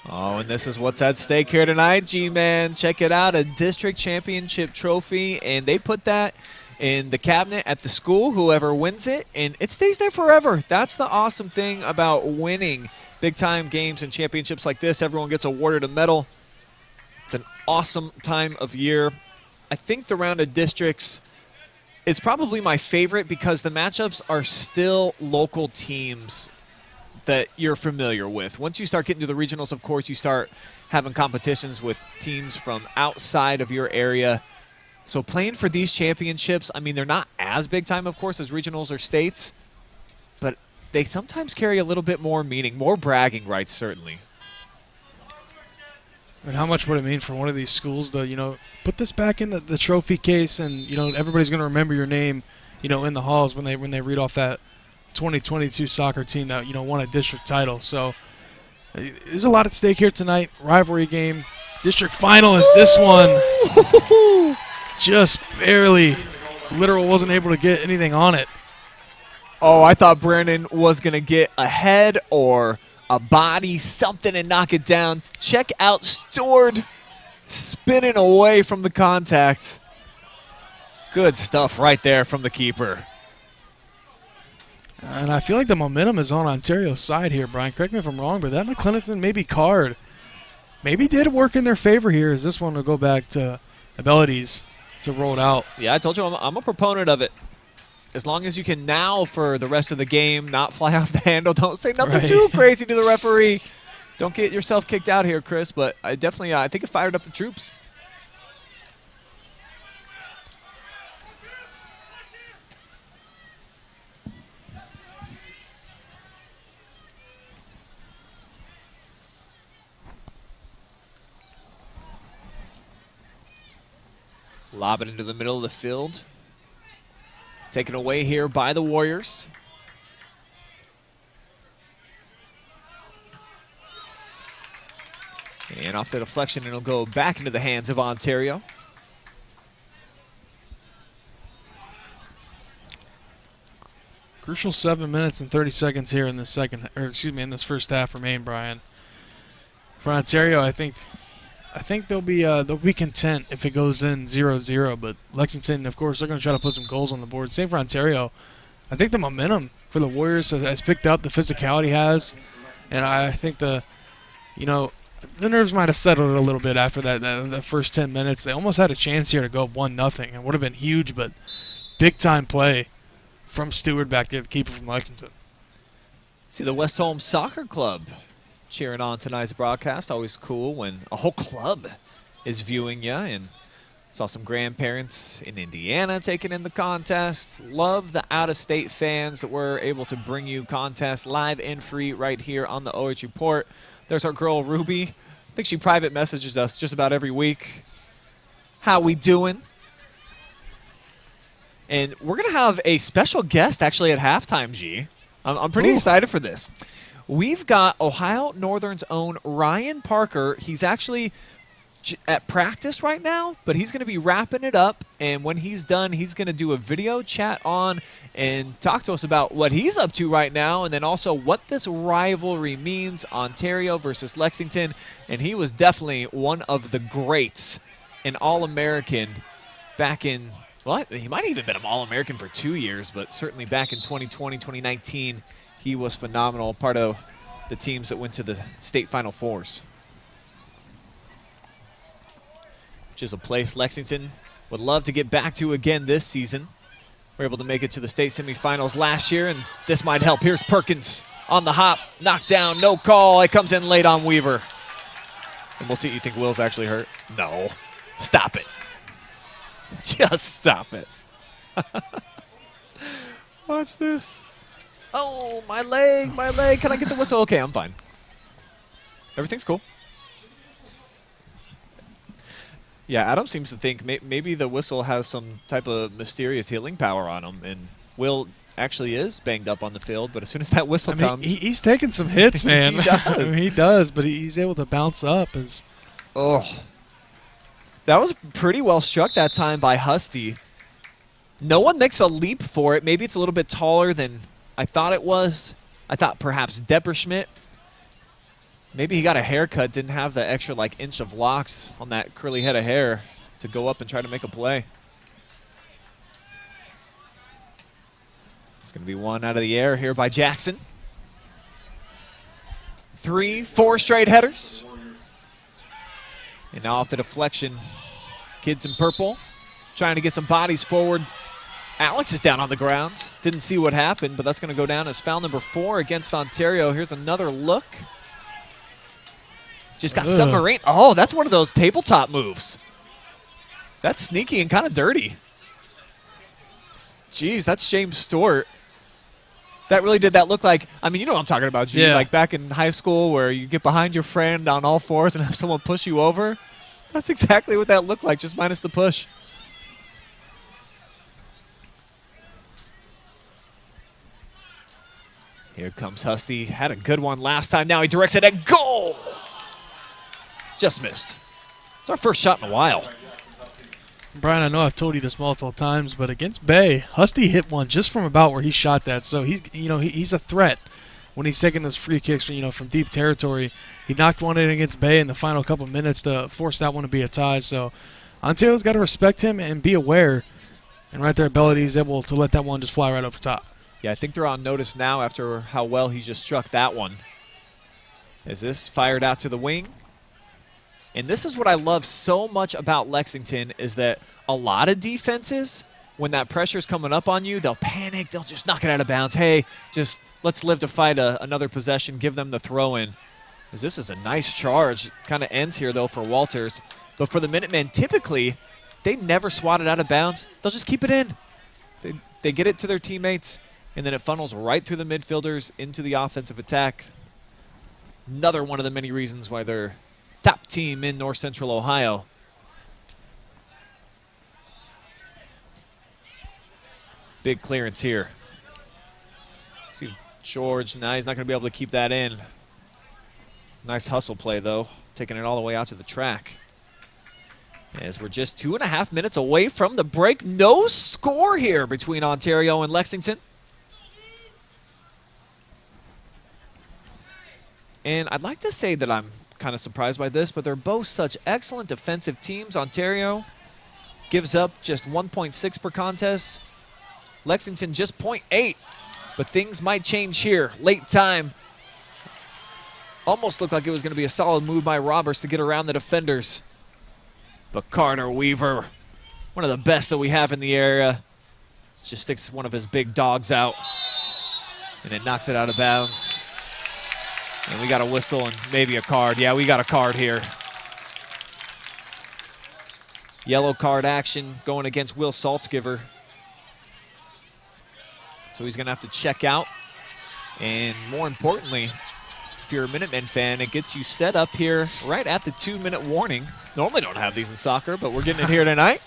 Oh, and this is what's at stake here tonight, G-Man. Check it out, a district championship trophy, and they put that in the cabinet at the school, whoever wins it, and it stays there forever. That's the awesome thing about winning big-time games and championships like this. Everyone gets awarded a medal. It's an awesome time of year. I think the round of districts is probably my favorite because the matchups are still local teams that you're familiar with. Once you start getting to the regionals, of course, you start having competitions with teams from outside of your area. So playing for these championships, I mean, they're not as big time, of course, as regionals or states, but they sometimes carry a little bit more meaning, more bragging rights, certainly. And how much would it mean for one of these schools to, put this back in the trophy case, and everybody's going to remember your name, in the halls when they read off that 2022 soccer team that won a district title. So there's a lot at stake here tonight. Rivalry game, district final is this one. Just barely, literal wasn't able to get anything on it. Oh, I thought Brandon was going to get a head or a body, something, and knock it down. Check out Stewart spinning away from the contact. Good stuff right there from the keeper. And I feel like the momentum is on Ontario's side here, Brian. Correct me if I'm wrong, but that McClenathan maybe card maybe did work in their favor here as this one will go back to abilities to roll it out. Yeah, I told you I'm a proponent of it. As long as you can now for the rest of the game not fly off the handle. Don't say nothing too crazy to the referee. Don't get yourself kicked out here, Chris, but I definitely I think it fired up the troops. Lob it into the middle of the field. Taken away here by the Warriors. And off the deflection, it'll go back into the hands of Ontario. Crucial 7 minutes and 30 seconds here in this in this first half remain, Brian. For Ontario, I think they'll be content if it goes in 0-0, but Lexington, of course, they're going to try to put some goals on the board. Same for Ontario. I think the momentum for the Warriors has picked up, the physicality has, and I think the nerves might have settled a little bit after that first 10 minutes. They almost had a chance here to go up 1-0. It would have been huge, but big-time play from Stewart back there, the keeper from Lexington. See the West Holmes Soccer Club cheering on tonight's broadcast. Always cool when a whole club is viewing you. And saw some grandparents in Indiana taking in the contest. Love the out-of-state fans that were able to bring you contests live and free right here on the OH Report. There's our girl Ruby. I think she private messages us just about every week. How we doing? And we're going to have a special guest actually at halftime, G. I'm pretty excited for this. We've got Ohio Northern's own Ryan Parker. He's actually at practice right now, but he's going to be wrapping it up. And when he's done, he's going to do a video chat on and talk to us about what he's up to right now, and then also what this rivalry means, Ontario versus Lexington. And he was definitely one of the greats, an All-American back in, well, he might have even been an All-American for 2 years, but certainly back in 2020, 2019, he was phenomenal, part of the teams that went to the state Final Fours. Which is a place Lexington would love to get back to again this season. We're able to make it to the state semifinals last year, and this might help. Here's Perkins on the hop, knocked down, no call. It comes in late on Weaver. And we'll see. You think Will's actually hurt? No. Stop it. Just stop it. Watch this. Oh, my leg, my leg. Can I get the whistle? Okay, I'm fine. Everything's cool. Yeah, Adam seems to think maybe the whistle has some type of mysterious healing power on him, and Will actually is banged up on the field, but as soon as that whistle comes... He's taking some hits, man. He does. He does, but he's able to bounce up. That was pretty well struck that time by Husty. No one makes a leap for it. Maybe it's a little bit taller than I thought it was. I thought perhaps Depperschmidt. Maybe he got a haircut, didn't have the extra inch of locks on that curly head of hair to go up and try to make a play. It's going to be one out of the air here by Jackson. 3, 4 straight headers. And now off the deflection, kids in purple trying to get some bodies forward. Alex is down on the ground. Didn't see what happened, but that's going to go down as foul number 4 against Ontario. Here's another look. Just got submarine. Oh, that's one of those tabletop moves. That's sneaky and kind of dirty. Jeez, that's James Stewart. That really did that look like, I mean, you know what I'm talking about, G. Yeah. Like back in high school where you get behind your friend on all fours and have someone push you over. That's exactly what that looked like, just minus the push. Here comes Husty. Had a good one last time. Now he directs it at goal. Just missed. It's our first shot in a while. Brian, I know I've told you this multiple times, but against Bay, Husty hit one just from about where he shot that. So he's a threat when he's taking those free kicks, from deep territory. He knocked one in against Bay in the final couple minutes to force that one to be a tie. So Ontario's got to respect him and be aware. And right there, Bellady is able to let that one just fly right over top. Yeah, I think they're on notice now after how well he just struck that one. Is this fired out to the wing? And this is what I love so much about Lexington is that a lot of defenses, when that pressure's coming up on you, they'll panic. They'll just knock it out of bounds. Hey, just let's live to fight another possession. Give them the throw-in. This is a nice charge. Kind of ends here, though, for Walters. But for the Minutemen, typically, they never swat it out of bounds. They'll just keep it in. They get it to their teammates, and then it funnels right through the midfielders into the offensive attack. Another one of the many reasons why they're top team in North Central Ohio. Big clearance here. See George, now he's not going to be able to keep that in. Nice hustle play, though, taking it all the way out to the track. As we're just 2.5 minutes away from the break. No score here between Ontario and Lexington. And I'd like to say that I'm kind of surprised by this, but they're both such excellent defensive teams. Ontario gives up just 1.6 per contest. Lexington just 0.8, but things might change here. Late time. Almost looked like it was going to be a solid move by Roberts to get around the defenders. But Carter Weaver, one of the best that we have in the area, just sticks one of his big dogs out, and it knocks it out of bounds. And we got a whistle and maybe a card. Yeah, we got a card here. Yellow card action going against Will Saltzgiver. So he's going to have to check out. And more importantly, if you're a Minutemen fan, it gets you set up here right at the 2-minute warning. Normally don't have these in soccer, but we're getting it here tonight.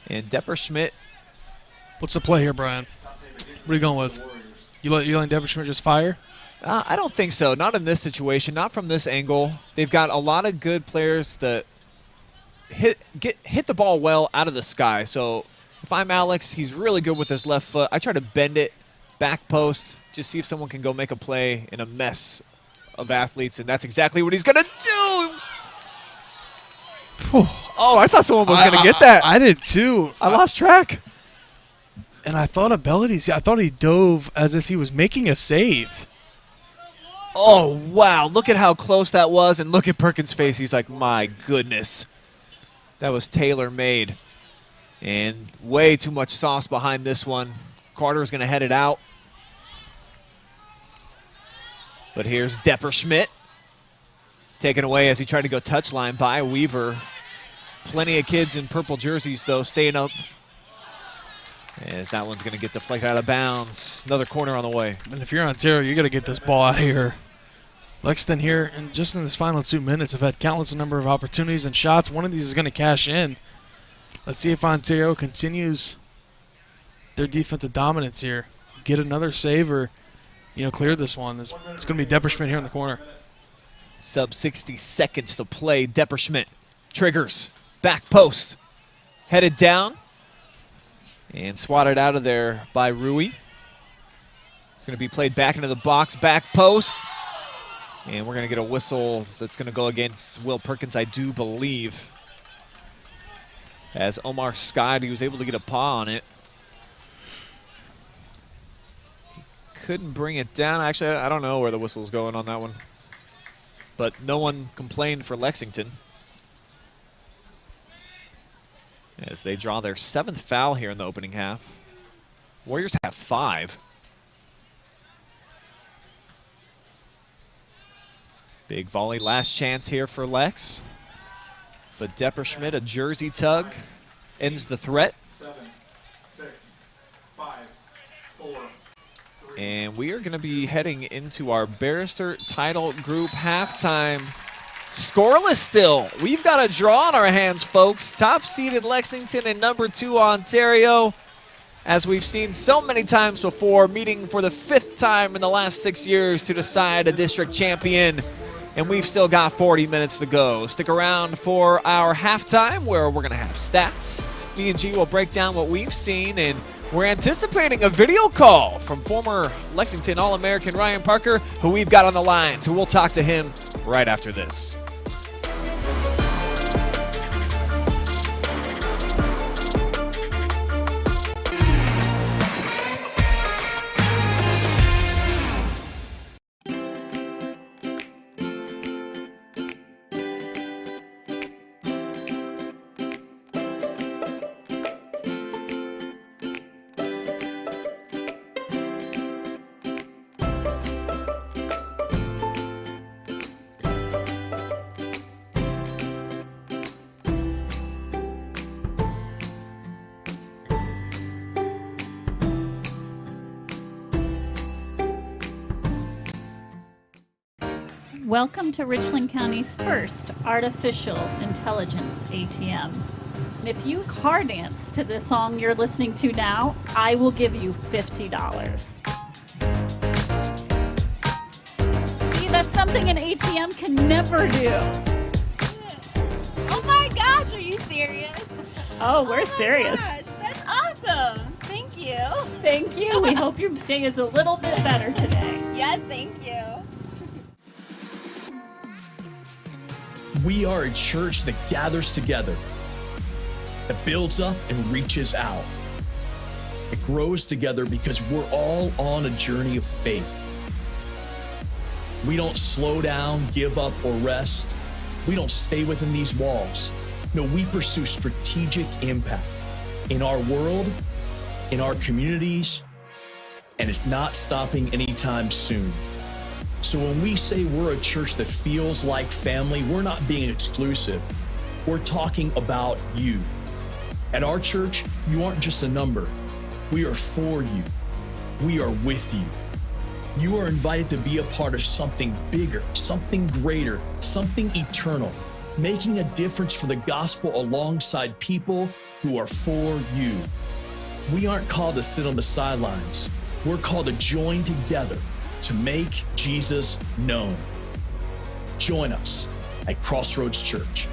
And Depperschmidt. What's the play here, Brian? What are you going with? You letting Depperschmidt just fire? I don't think so. Not in this situation. Not from this angle. They've got a lot of good players that hit the ball well out of the sky. So if I'm Alex, he's really good with his left foot. I try to bend it back post, just see if someone can go make a play in a mess of athletes, and that's exactly what he's going to do. Oh, I thought someone was going to get that. I did too. I lost track. And I thought I thought he dove as if he was making a save. Oh, wow. Look at how close that was, and look at Perkins' face. He's like, my goodness. That was tailor-made. And way too much sauce behind this one. Carter's going to head it out. But here's Depperschmidt. Taken away as he tried to go touchline by Weaver. Plenty of kids in purple jerseys, though, staying up. As that one's going to get deflected out of bounds. Another corner on the way. And if you're Ontario, you got to get this ball out of here. Lexington here, and just in this final 2 minutes, have had countless number of opportunities and shots. One of these is going to cash in. Let's see if Ontario continues their defensive dominance here. Get another save or, clear this one. It's going to be Depperschmidt here in the corner. Sub 60 seconds to play. Depperschmidt triggers. Back post. Headed down. And swatted out of there by Rui. It's going to be played back into the box, back post. And we're going to get a whistle that's going to go against Will Perkins, I do believe. As Omar skied, he was able to get a paw on it. He couldn't bring it down. Actually, I don't know where the whistle's going on that one. But no one complained for Lexington. As they draw their 7th foul here in the opening half. Warriors have 5. Big volley, last chance here for Lex. But Depperschmidt, a jersey tug, ends the threat. 7, 6, 5, 4, 3. And we are going to be heading into our Barrister title group halftime. Scoreless still. We've got a draw on our hands, folks. Top-seeded Lexington and number 2 Ontario. As we've seen so many times before, meeting for the 5th time in the last 6 years to decide a district champion. And we've still got 40 minutes to go. Stick around for our halftime where we're going to have stats. B&G will break down what we've seen and We're anticipating a video call from former Lexington All-American Ryan Parker, who we've got on the line, so we'll talk to him right after this. Welcome to Richland County's first artificial intelligence ATM. And if you car dance to the song you're listening to now, I will give you $50. See, that's something an ATM can never do. Oh my gosh, are you serious? Oh, we're serious. Gosh, that's awesome. Thank you. Thank you. We hope your day is a little bit better today. Yes, thank you. We are a church that gathers together, that builds up and reaches out. It grows together because we're all on a journey of faith. We don't slow down, give up, or rest. We don't stay within these walls. No, we pursue strategic impact in our world, in our communities, and it's not stopping anytime soon. So when we say we're a church that feels like family, we're not being exclusive. We're talking about you. At our church, you aren't just a number. We are for you. We are with you. You are invited to be a part of something bigger, something greater, something eternal, making a difference for the gospel alongside people who are for you. We aren't called to sit on the sidelines. We're called to join together to make Jesus known. Join us at Crossroads Church.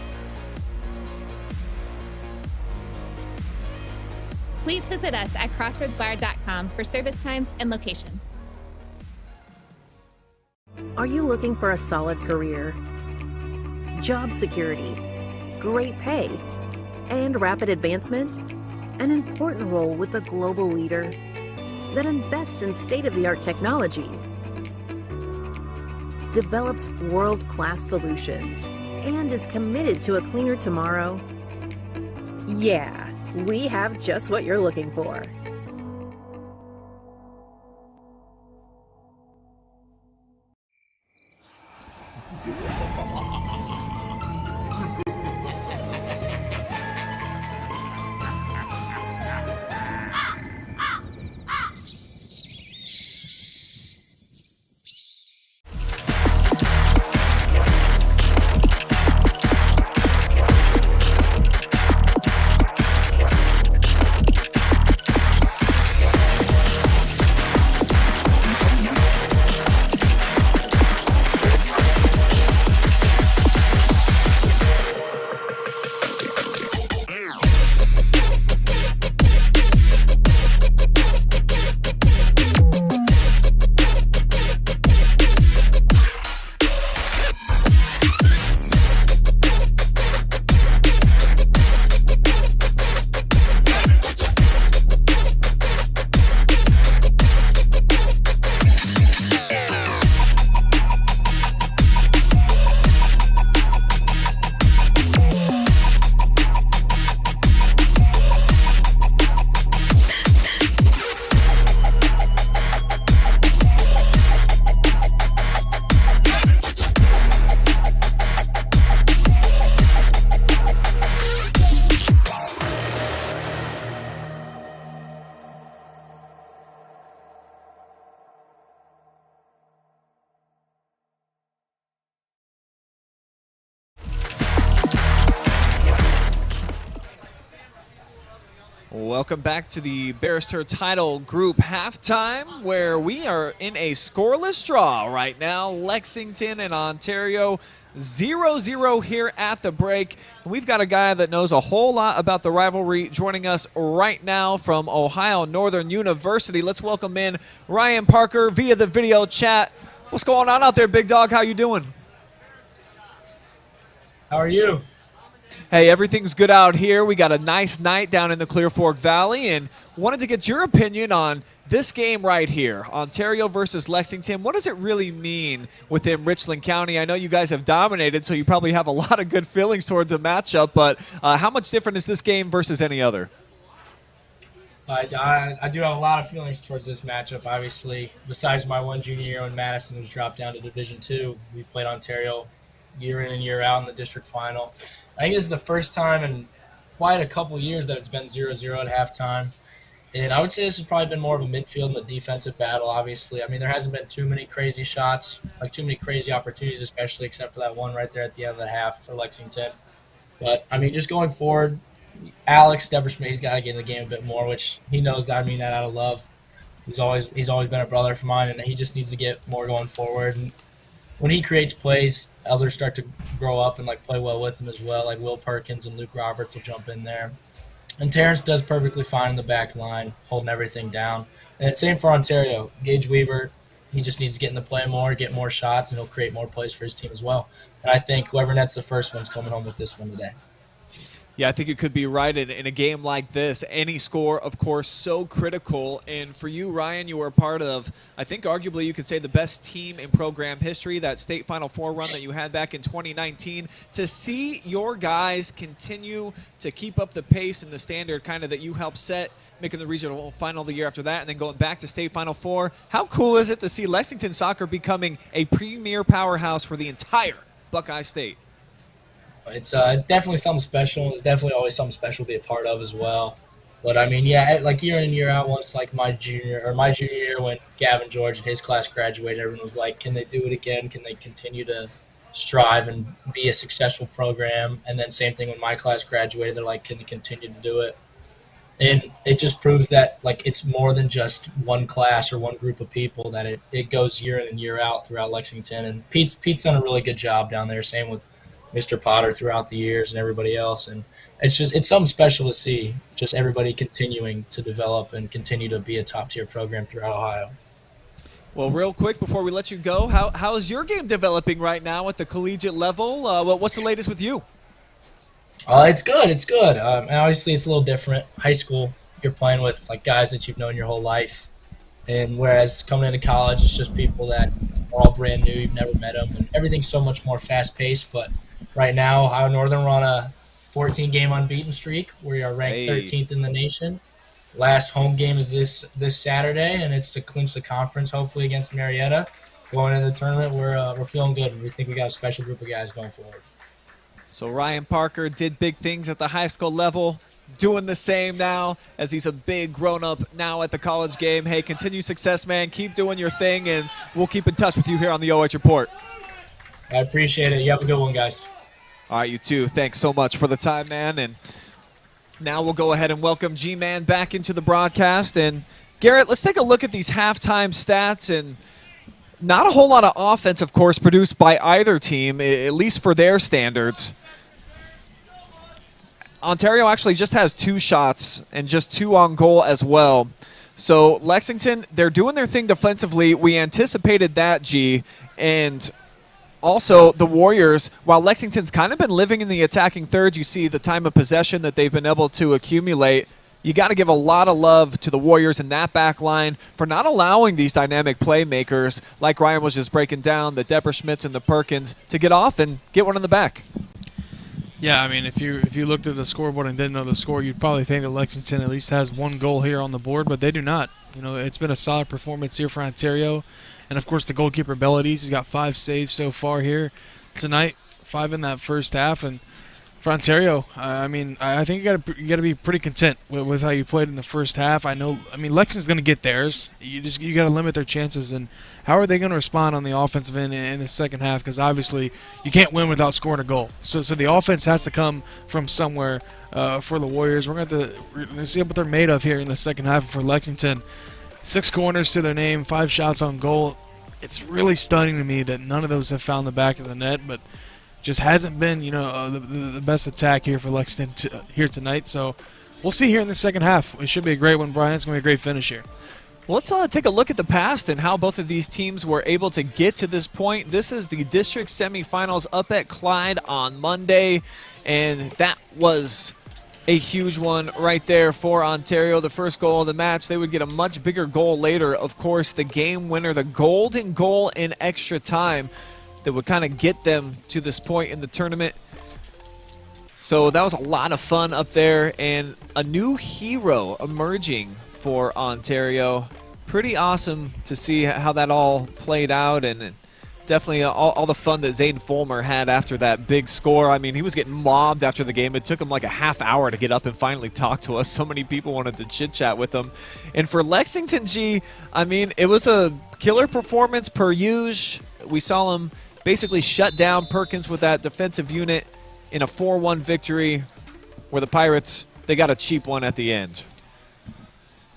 Please visit us at crossroadswire.com for service times and locations. Are you looking for a solid career, job security, great pay, and rapid advancement? An important role with a global leader that invests in state-of-the-art technology, develops world-class solutions, and is committed to a cleaner tomorrow? Yeah, we have just what you're looking for. Welcome back to the Barrister Title Group halftime, where we are in a scoreless draw right now. Lexington and Ontario 0-0 here at the break. And we've got a guy that knows a whole lot about the rivalry joining us right now from Ohio Northern University. Let's welcome in Ryan Parker via the video chat. What's going on out there, big dog? How you doing? How are you? Hey, everything's good out here. We got a nice night down in the Clear Fork Valley, and wanted to get your opinion on this game right here, Ontario versus Lexington. What does it really mean within Richland County? I know you guys have dominated, so you probably have a lot of good feelings toward the matchup, but how much different is this game versus any other? I do have a lot of feelings towards this matchup, obviously. Besides my one junior year when Madison was dropped down to Division II, we played Ontario year in and year out in the district final. I think this is the first time in quite a couple years that it's been 0-0 at halftime. And I would say this has probably been more of a midfield and the defensive battle, obviously. I mean, there hasn't been too many crazy shots, like too many crazy opportunities, especially except for that one right there at the end of the half for Lexington. But, I mean, just going forward, Alex Depperschmidt, he's got to get in the game a bit more, which he knows that I mean that out of love. He's always been a brother of mine, and he just needs to get more going forward. And when he creates plays, others start to grow up and play well with him as well. Like Will Perkins and Luke Roberts will jump in there. And Terrence does perfectly fine in the back line, holding everything down. And same for Ontario. Gage Weaver, he just needs to get in the play more, get more shots, and he'll create more plays for his team as well. And I think whoever nets the first one's coming home with this one today. Yeah, I think you could be right in a game like this. Any score, of course, so critical. And for you, Ryan, you were a part of, I think arguably you could say, the best team in program history, that state Final Four run that you had back in 2019. To see your guys continue to keep up the pace and the standard kind of that you helped set, making the regional final the year after that, and then going back to state Final Four, how cool is it to see Lexington soccer becoming a premier powerhouse for the entire Buckeye State? It's definitely something special. It's definitely always something special to be a part of as well. But, I mean, yeah, like year in and year out, once like my junior year when Gavin George and his class graduated, everyone was like, can they do it again? Can they continue to strive and be a successful program? And then same thing when my class graduated, they're like, can they continue to do it? And it just proves that, like, it's more than just one class or one group of people, that it goes year in and year out throughout Lexington. And Pete's done a really good job down there, same with Mr. Potter throughout the years and everybody else. And it's something special to see, just everybody continuing to develop and continue to be a top-tier program throughout Ohio. Well, real quick before we let you go, how is your game developing right now at the collegiate level? What's the latest with you? It's good. It's good. And obviously, it's a little different. High school, you're playing with like guys that you've known your whole life. And whereas coming into college, it's just people that are all brand new. You've never met them. And everything's so much more fast-paced. But right now, Ohio Northern, we're on a 14-game unbeaten streak. We are ranked 13th in the nation. Last home game is this Saturday, and it's to clinch the conference, hopefully, against Marietta. Going into the tournament, we're feeling good. We think we got a special group of guys going forward. So Ryan Parker did big things at the high school level, doing the same now as he's a big grown-up now at the college game. Hey, continue success, man. Keep doing your thing, and we'll keep in touch with you here on the OH Report. I appreciate it. You have a good one, guys. All right, you too. Thanks so much for the time, man. And now we'll go ahead and welcome G-Man back into the broadcast. And Garrett, let's take a look at these halftime stats. And not a whole lot of offense, of course, produced by either team, at least for their standards. Ontario actually just has 2 shots and just 2 on goal as well. So Lexington, they're doing their thing defensively. We anticipated that, G. And also, the Warriors, while Lexington's kind of been living in the attacking third, you see the time of possession that they've been able to accumulate. You got to give a lot of love to the Warriors in that back line for not allowing these dynamic playmakers, like Ryan was just breaking down, the Depperschmidts and the Perkins, to get off and get one in the back. Yeah, I mean, if you looked at the scoreboard and didn't know the score, you'd probably think that Lexington at least has 1 goal here on the board, but they do not. You know, it's been a solid performance here for Ontario. And, of course, the goalkeeper, Bellides, he's got 5 saves so far here tonight, 5 in that first half. And For Ontario, I mean, I think you got to be pretty content with how you played in the first half. I mean, Lexington's going to get theirs. You got to limit their chances. And how are they going to respond on the offensive end in the second half? Because obviously you can't win without scoring a goal. So the offense has to come from somewhere for the Warriors. We're going to see what they're made of here in the second half for Lexington. 6 corners to their name, 5 shots on goal. It's really stunning to me that none of those have found the back of the net, but just hasn't been, the best attack here for Lexington here tonight. So we'll see here in the second half. It should be a great one, Brian. It's going to be a great finish here. Well, let's take a look at the past and how both of these teams were able to get to this point. This is the district semifinals up at Clyde on Monday, and that was a huge one right there for Ontario. The first goal of the match, they would get a much bigger goal later. Of course, the game winner, the golden goal in extra time, that would kind of get them to this point in the tournament. So that was a lot of fun up there, and a new hero emerging for Ontario. Pretty awesome to see how that all played out, and definitely all the fun that Zayden Fulmer had after that big score. I mean, he was getting mobbed after the game. It took him like a half hour to get up and finally talk to us. So many people wanted to chit-chat with him. And for Lexington, I mean, it was a killer performance per usual. We saw him basically shut down Perkins with that defensive unit in a 4-1 victory, where the Pirates, they got a cheap one at the end.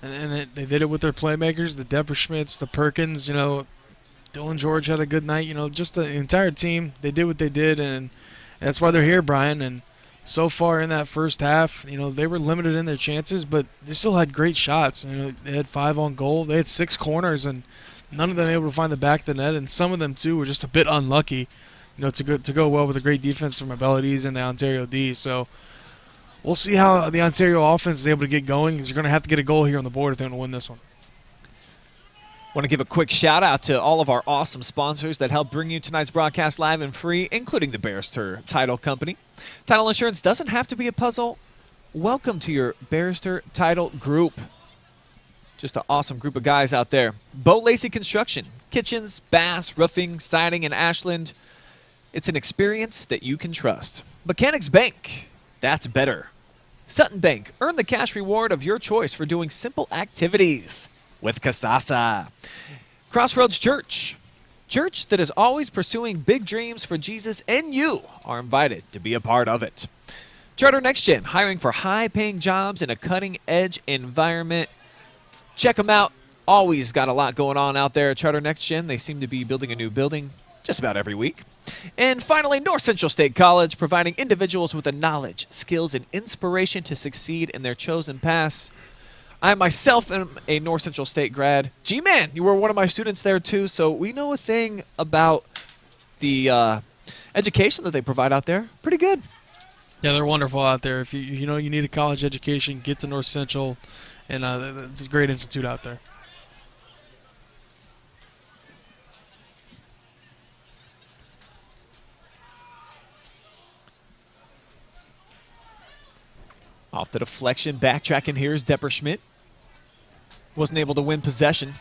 And they did it with their playmakers, the Depperschmidts, the Perkins, Dylan George had a good night. Just the entire team, they did what they did, and that's why they're here, Brian. And so far in that first half, they were limited in their chances, but they still had great shots. They had 5 on goal. They had 6 corners, and none of them able to find the back of the net, and some of them, too, were just a bit unlucky, to go well with a great defense from Abelides and the Ontario D. So we'll see how the Ontario offense is able to get going, because you're going to have to get a goal here on the board if they're going to win this one. Want to give a quick shout-out to all of our awesome sponsors that help bring you tonight's broadcast live and free, including the Barrister Title Company. Title insurance doesn't have to be a puzzle. Welcome to your Barrister Title Group. Just an awesome group of guys out there. Lacey Construction, kitchens, baths, roofing, siding, and Ashland. It's an experience that you can trust. Mechanics Bank, that's better. Sutton Bank, earn the cash reward of your choice for doing simple activities with Kasasa. Crossroads Church, church that is always pursuing big dreams for Jesus, and you are invited to be a part of it. Charter NextGen, hiring for high-paying jobs in a cutting-edge environment. Check them out. Always got a lot going on out there at Charter NextGen. They seem to be building a new building just about every week. And finally, North Central State College, providing individuals with the knowledge, skills, and inspiration to succeed in their chosen paths. I myself am a North Central State grad. G-Man, you were one of my students there too, so we know a thing about the education that they provide out there. Pretty good. Yeah, they're wonderful out there. If you need a college education, get to North Central. And it's a great institute out there. Off the deflection, backtracking here is Depperschmidt. Wasn't able to win possession.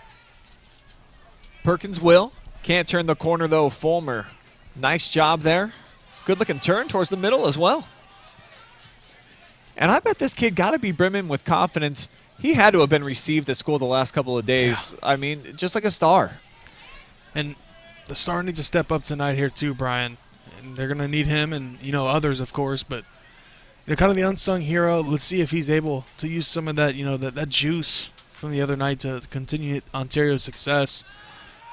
Perkins will. Can't turn the corner, though. Fulmer, nice job there. Good-looking turn towards the middle as well. And I bet this kid got to be brimming with confidence. He had to have been received at school the last couple of days. Yeah. I mean, just like a star. And the star needs to step up tonight here too, Brian. And they're going to need him and, others, of course. But, kind of the unsung hero. Let's see if he's able to use some of that, that juice from the other night to continue Ontario's success.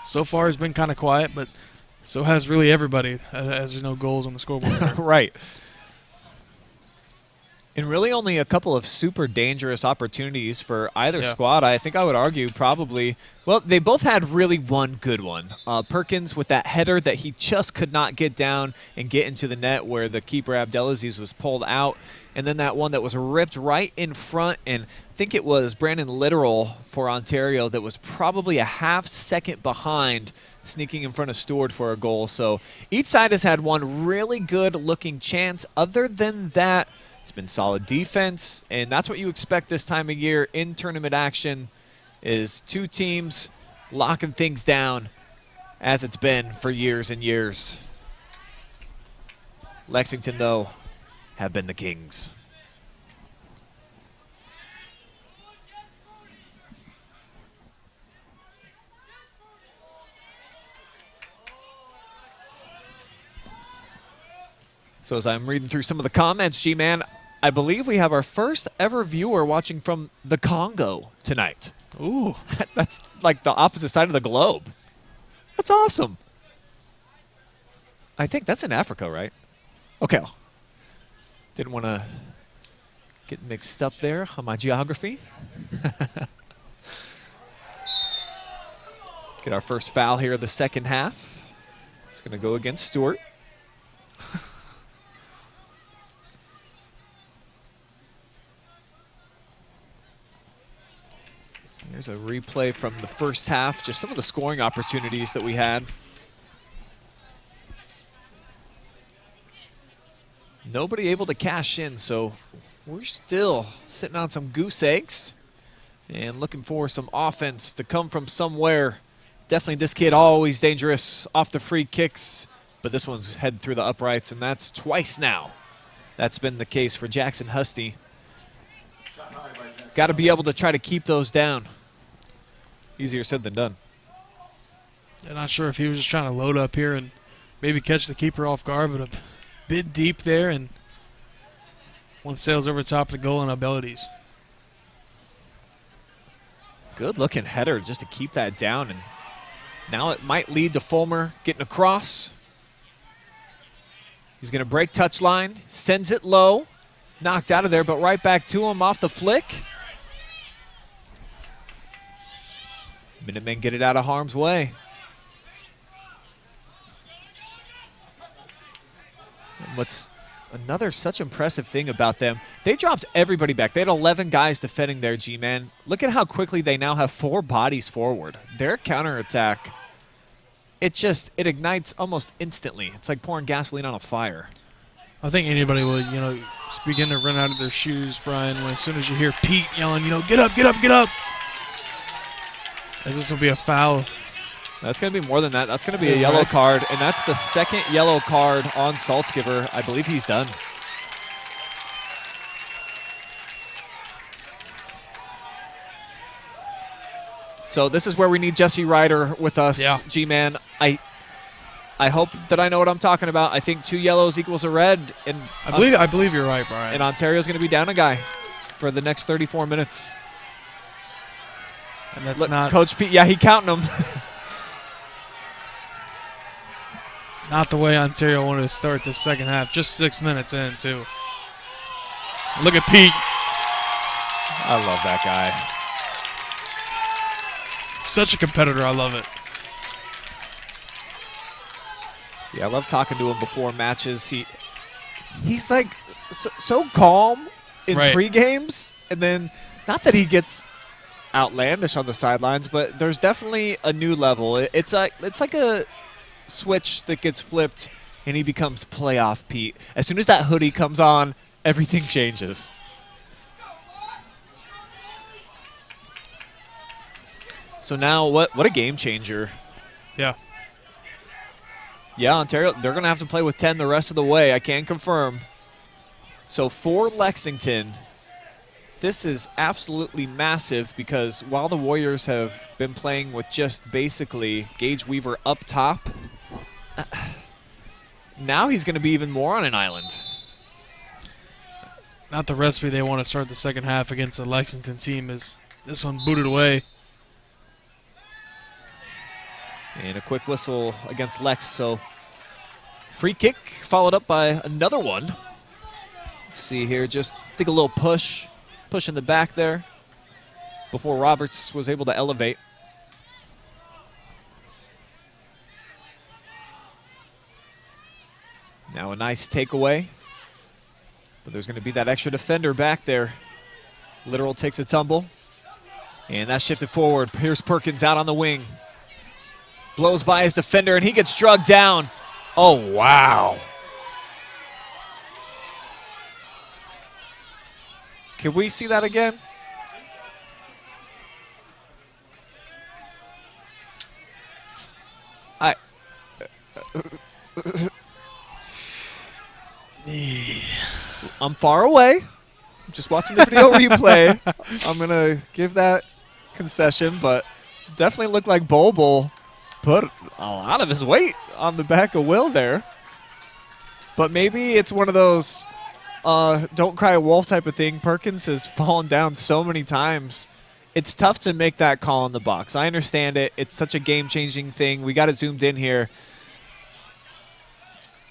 So far, it's been kind of quiet, but so has really everybody, as there's no goals on the scoreboard. Right. And really only a couple of super dangerous opportunities for either squad. I think I would argue probably, well, they both had really one good one. Perkins with that header that he just could not get down and get into the net where the keeper Abdelaziz was pulled out. And then that one that was ripped right in front, and I think it was Brandon Littoral for Ontario that was probably a half second behind, sneaking in front of Stewart for a goal. So each side has had one really good looking chance. Other than that, it's been solid defense, and that's what you expect this time of year in tournament action, is two teams locking things down as it's been for years and years. Lexington, though, have been the Kings. So as I'm reading through some of the comments, G-Man, I believe we have our first ever viewer watching from the Congo tonight. Ooh, that's like the opposite side of the globe. That's awesome. I think that's in Africa, right? Okay. Didn't want to get mixed up there on my geography. Get our first foul here of the second half. It's going to go against Stewart. Here's a replay from the first half, just some of the scoring opportunities that we had. Nobody able to cash in, so we're still sitting on some goose eggs and looking for some offense to come from somewhere. Definitely this kid always dangerous off the free kicks, but this one's headed through the uprights, and that's twice now. That's been the case for Jackson Husty. Got to be able to try to keep those down. Easier said than done. I'm not sure if he was just trying to load up here and maybe catch the keeper off guard, but a bit deep there, and one sails over top of the goal on abilities. Good looking header just to keep that down, and now it might lead to Fulmer getting across. He's going to break touchline, sends it low, knocked out of there, but right back to him off the flick. Minutemen get it out of harm's way. And what's another such impressive thing about them, they dropped everybody back. They had 11 guys defending their G-man. Look at how quickly they now have 4 bodies forward. Their counterattack, it ignites almost instantly. It's like pouring gasoline on a fire. I think anybody will, just begin to run out of their shoes, Brian, as soon as you hear Pete yelling, get up, get up, get up. As this will be a foul. That's going to be more than that. That's going to be a yellow card, and that's the second yellow card on Saltzgiver. I believe he's done. So this is where we need Jesse Ryder with us, G-Man. I hope that I know what I'm talking about. I think 2 yellows equals a red. And I believe you're right, Brian. And Ontario's going to be down a guy for the next 34 minutes. And that's not Coach Pete. Yeah, he counting them. Not the way Ontario wanted to start this second half. Just 6 minutes in, too. Look at Pete. I love that guy. Such a competitor. I love it. Yeah, I love talking to him before matches. He's like so calm in pre-games, and then not that he gets outlandish on the sidelines, but there's definitely a new level. It's like a switch that gets flipped, and he becomes playoff Pete. As soon as that hoodie comes on, everything changes. So now, what a game changer. Yeah. Yeah, Ontario, they're going to have to play with 10 the rest of the way. I can confirm. So for Lexington, this is absolutely massive because while the Warriors have been playing with just basically Gage Weaver up top, now he's going to be even more on an island. Not the recipe they want to start the second half against the Lexington team is this one booted away. And a quick whistle against Lex, so free kick followed up by another one. Let's see here, just think a little push in the back there before Roberts was able to elevate. Now a nice takeaway, but there's going to be that extra defender back there. Literal takes a tumble, and that's shifted forward. Here's Perkins out on the wing. Blows by his defender, and he gets drugged down. Oh, wow. Can we see that again? I'm far away. I'm just watching the video replay. I'm going to give that concession, but definitely looked like Boble put a lot of his weight on the back of Will there. But maybe it's one of those don't cry wolf type of thing. Perkins has fallen down so many times. It's tough to make that call in the box. I understand it. It's such a game-changing thing. We got it zoomed in here.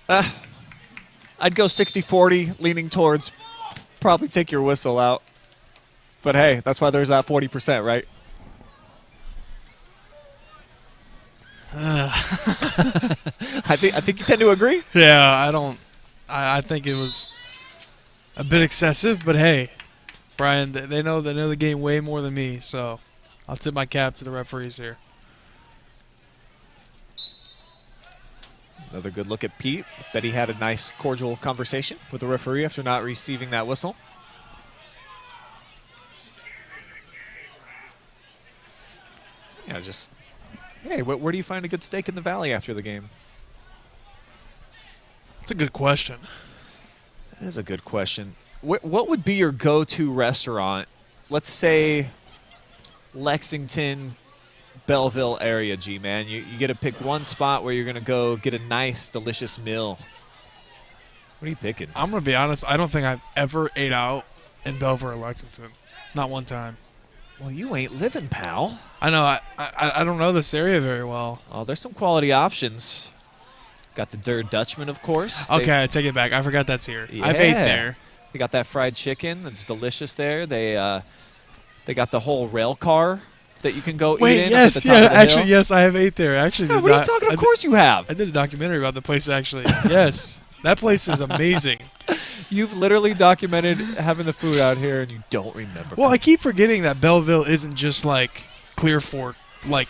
I'd go 60-40, leaning towards probably take your whistle out. But, hey, that's why there's that 40%, right? I think you tend to agree. Yeah, I think it was a bit excessive, but hey, Brian, they know the game way more than me, so I'll tip my cap to the referees here. Another good look at Pete. Bet he had a nice, cordial conversation with the referee after not receiving that whistle. Yeah, just, hey, where do you find a good steak in the Valley after the game? That's a good question. That is a good question. What would be your go-to restaurant? Let's say Lexington, Belleville area, G-Man. You get to pick one spot where you're going to go get a nice, delicious meal. What are you picking? I'm going to be honest. I don't think I've ever ate out in Belleville or Lexington. Not one time. Well, you ain't living, pal. I know. I don't know this area very well. Oh, there's some quality options. Got the Der Dutchman, of course. Okay, I take it back. I forgot that's here. Yeah. I've ate there. They got that fried chicken. It's delicious there. They got the whole rail car that you can go eat in. Yes, at the top of the actually, hill. yes, I have ate there. Actually, Yeah, what are you talking? Of course you have. I did a documentary about the place, actually. Yes, that place is amazing. You've literally documented having the food out here, and you don't remember. Well, I keep forgetting that Belleville isn't just like Clear Fork like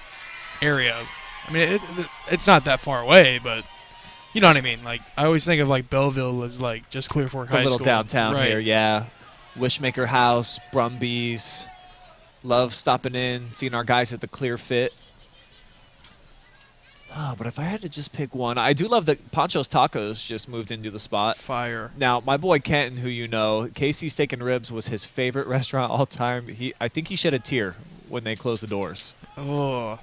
area. I mean, it's not that far away, but you know what I mean. Like I always think of like Belleville as like just Clear Fork High the little School. downtown Right. here, yeah. Wishmaker House, Brumbies. Love stopping in, seeing our guys at the Clear Fit. Oh, but if I had to just pick one, I do love that Pancho's Tacos just moved into the spot. Fire. Now, my boy Kenton, who you know, Casey's Steak and Ribs was his favorite restaurant all time. I think he shed a tear when they closed the doors. Oh.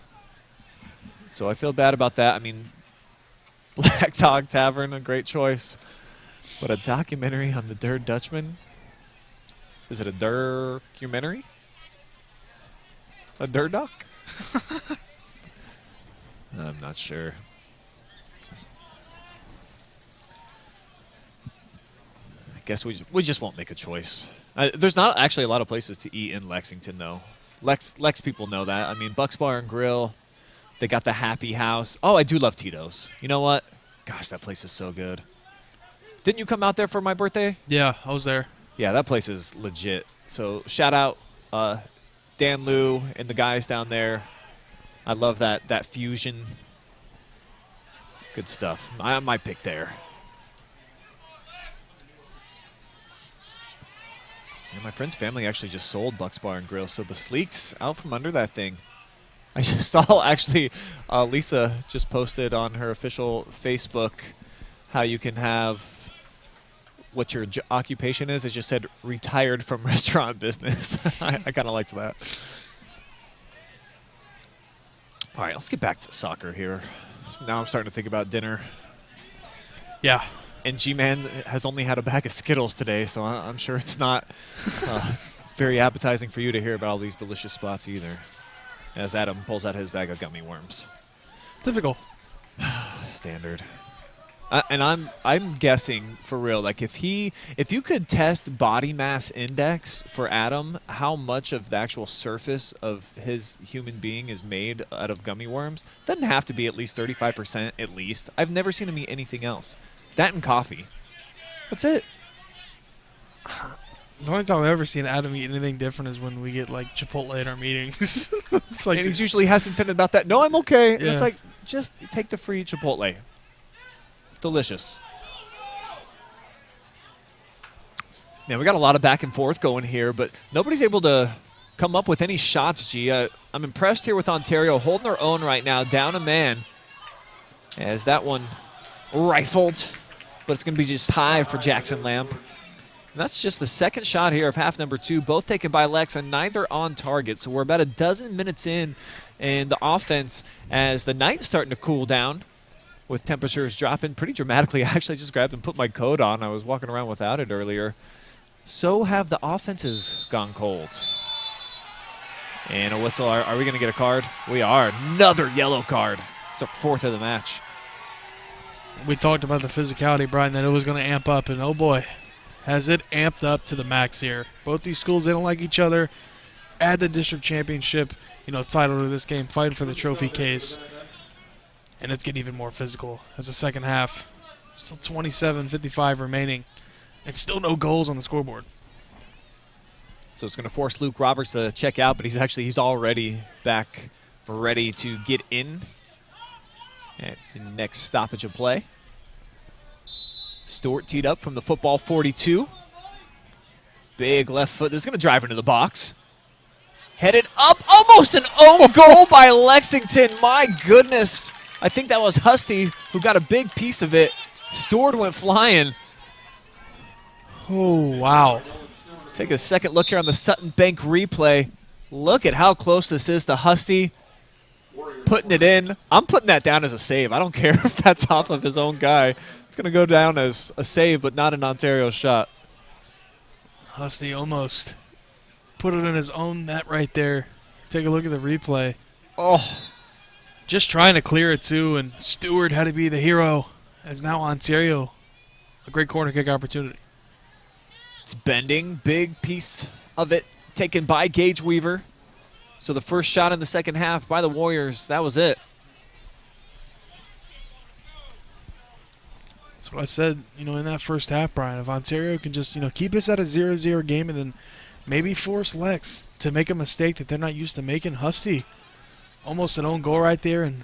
So I feel bad about that. I mean, Black Dog Tavern, a great choice. But a documentary on the Der Dutchman? Is it a documentary? A Der Doc? I'm not sure. I guess we just won't make a choice. There's not actually a lot of places to eat in Lexington, though. Lex people know that. I mean, Buck's Bar and Grill. They got the Happy House. Oh, I do love Tito's. You know what? Gosh, that place is so good. Didn't you come out there for my birthday? Yeah, I was there. Yeah, that place is legit. So shout out Dan Liu and the guys down there. I love that fusion. Good stuff. I might pick there. Yeah, my friend's family actually just sold Buck's Bar and Grill, so the sleek's out from under that thing. I just saw, actually, Lisa just posted on her official Facebook how you can have what your occupation is. It just said retired from restaurant business. I kind of liked that. All right, let's get back to soccer here. So now I'm starting to think about dinner. Yeah. And G-Man has only had a bag of Skittles today, so I'm sure it's not very appetizing for you to hear about all these delicious spots either. As Adam pulls out his bag of gummy worms. Typical. Standard. And I'm guessing for real, like if you could test body mass index for Adam, how much of the actual surface of his human being is made out of gummy worms, doesn't have to be at least 35% at least. I've never seen him eat anything else. That and coffee. That's it. The only time I've ever seen Adam eat anything different is when we get like Chipotle at our meetings. It's like, and he's usually hesitant about that. No, I'm okay. Yeah. And it's like, just take the free Chipotle. Delicious. Man, we got a lot of back and forth going here, but nobody's able to come up with any shots, G. I'm impressed here with Ontario holding their own right now, down a man. As that one rifled but it's going to be just high for Jackson Lamb. And that's just the second shot here of half number 2, both taken by Lex and neither on target. So we're about a dozen minutes in, and the offense, as the night's starting to cool down, with temperatures dropping pretty dramatically. I actually just grabbed and put my coat on. I was walking around without it earlier. So have the offenses gone cold. And a whistle. Are we going to get a card? We are. Another yellow card. It's the 4th of the match. We talked about the physicality, Brian, that it was going to amp up, and oh boy, has it amped up to the max here. Both these schools, they don't like each other. Add the district championship, title to this game, fighting for the trophy case. And it's getting even more physical as the second half. Still 27-55 remaining. And still no goals on the scoreboard. So it's going to force Luke Roberts to check out, but he's already back ready to get in at the next stoppage of play. Stewart teed up from the football 42. Big left foot. This is going to drive into the box. Headed up. Almost an own goal by Lexington. My goodness. I think that was Husty who got a big piece of it. Stewart went flying. Oh, wow. Take a second look here on the Sutton Bank replay. Look at how close this is to Husty putting it in. I'm putting that down as a save. I don't care if that's off of his own guy. It's going to go down as a save, but not an Ontario shot. Husty almost put it in his own net right there. Take a look at the replay. Oh. Just trying to clear it, too, and Stewart had to be the hero, as now Ontario, a great corner kick opportunity. It's bending, big piece of it taken by Gage Weaver. So the first shot in the second half by the Warriors, that was it. That's what I said, in that first half, Brian. If Ontario can just, keep us at a 0-0 game and then maybe force Lex to make a mistake that they're not used to making. Husty, almost an own goal right there, and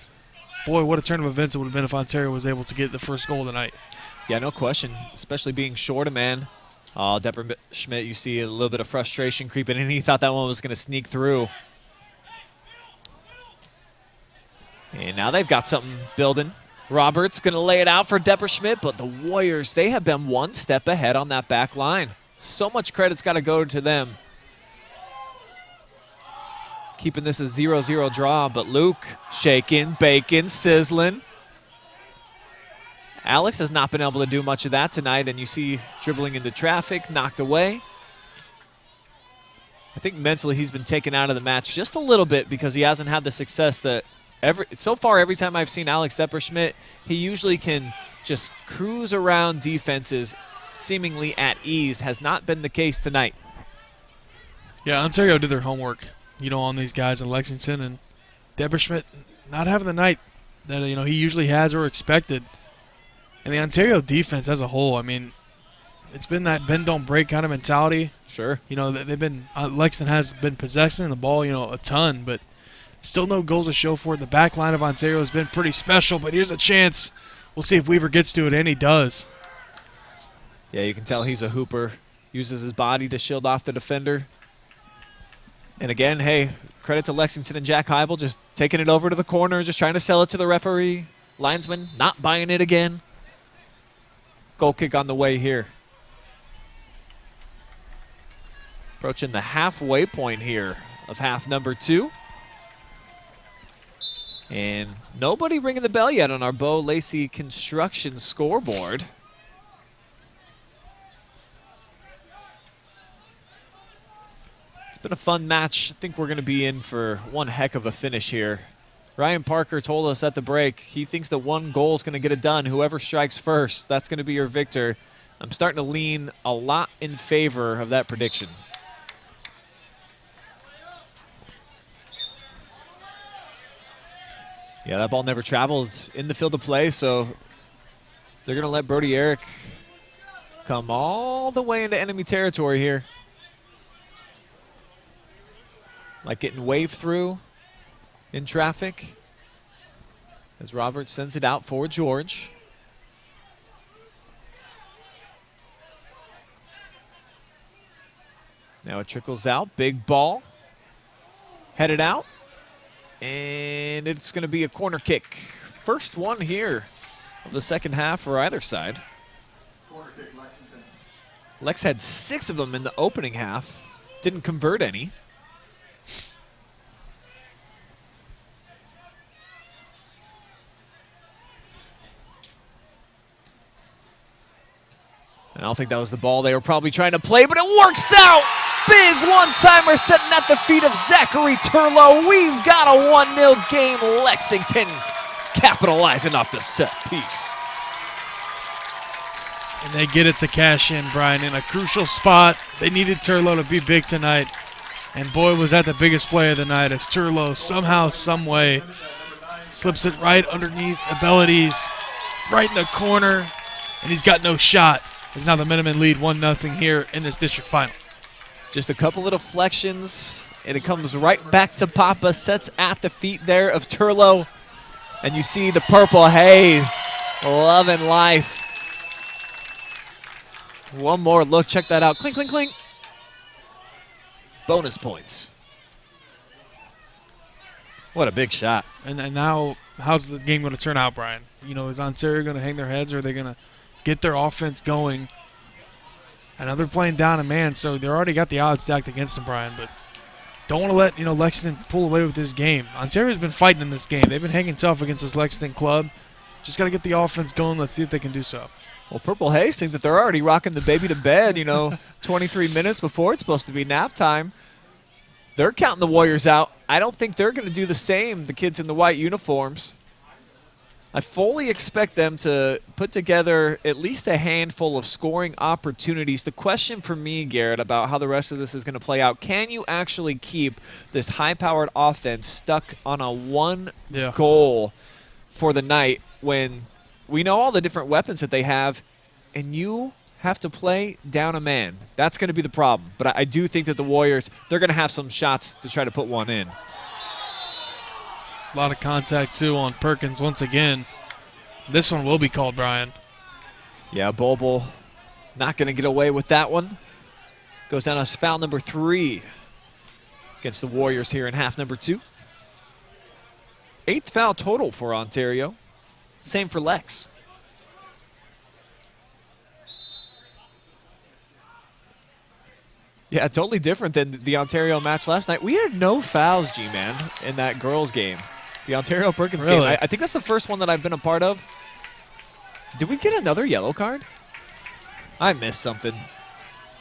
boy, what a turn of events it would have been if Ontario was able to get the first goal tonight. Yeah, no question, especially being short a man. Depperschmidt, you see a little bit of frustration creeping in. He thought that one was going to sneak through. And now they've got something building. Roberts going to lay it out for Depperschmidt, but the Warriors, they have been one step ahead on that back line. So much credit's got to go to them. Keeping this a 0-0 draw, but Luke shaking, baking, sizzling. Alex has not been able to do much of that tonight, and you see dribbling into traffic, knocked away. I think mentally he's been taken out of the match just a little bit because he hasn't had the success that so far every time I've seen Alex Depperschmidt, he usually can just cruise around defenses seemingly at ease. Has not been the case tonight. Yeah, Ontario did their homework, on these guys in Lexington, and Depperschmidt not having the night that, he usually has or expected. And the Ontario defense as a whole, it's been that bend don't break kind of mentality. Sure. They've been Lexington has been possessing the ball, a ton, but still no goals to show for it. The back line of Ontario has been pretty special, but here's a chance. We'll see if Weaver gets to it, and he does. Yeah, you can tell he's a hooper. Uses his body to shield off the defender. And again, hey, credit to Lexington and Jack Heibel just taking it over to the corner, just trying to sell it to the referee. Linesman not buying it again. Goal kick on the way here. Approaching the halfway point here of half number 2. And nobody ringing the bell yet on our Bo Lacey Construction scoreboard. It's been a fun match. I think we're going to be in for one heck of a finish here. Ryan Parker told us at the break he thinks that one goal is going to get it done. Whoever strikes first, that's going to be your victor. I'm starting to lean a lot in favor of that prediction. Yeah, that ball never travels in the field of play, so they're going to let Brody Eric come all the way into enemy territory here. Like getting waved through in traffic as Roberts sends it out for George. Now it trickles out. Big ball. Headed out. And it's going to be a corner kick. First one here of the second half for either side. Lex had 6 of them in the opening half. Didn't convert any. I don't think that was the ball they were probably trying to play, but it works out! Big one-timer sitting at the feet of Zachary Turlow. We've got a 1-0 game. Lexington capitalizing off the set piece. And they get it to cash in, Brian, in a crucial spot. They needed Turlow to be big tonight. And boy, was that the biggest play of the night as Turlow somehow, some way, slips it right underneath Abilities, right in the corner, and he's got no shot. As now the Minutemen lead 1-0 here in this district final. Just a couple of deflections, and it comes right back to Papa, sets at the feet there of Turlow. And you see the purple haze, loving life. One more look, check that out. Clink, clink, clink. Bonus points. What a big shot. And now, how's the game going to turn out, Brian? You know, is Ontario going to hang their heads, or are they going to get their offense going? I know they're playing down a man, so they already got the odds stacked against them, Brian, but don't want to let, Lexington pull away with this game. Ontario's been fighting in this game. They've been hanging tough against this Lexington club. Just got to get the offense going. Let's see if they can do so. Well, Purple Haze think that they're already rocking the baby to bed, 23 minutes before it's supposed to be nap time. They're counting the Warriors out. I don't think they're going to do the same, the kids in the white uniforms. I fully expect them to put together at least a handful of scoring opportunities. The question for me, Garrett, about how the rest of this is going to play out, can you actually keep this high-powered offense stuck on a one goal for the night when we know all the different weapons that they have, and you have to play down a man? That's going to be the problem. But I do think that the Warriors, they're going to have some shots to try to put one in. A lot of contact, too, on Perkins once again. This one will be called, Brian. Yeah, Boble not going to get away with that one. Goes down as foul number 3 against the Warriors here in half number 2. 8th foul total for Ontario. Same for Lex. Yeah, totally different than the Ontario match last night. We had no fouls, G-Man, in that girls' game. The Ontario-Perkins game. I think that's the first one that I've been a part of. Did we get another yellow card? I missed something.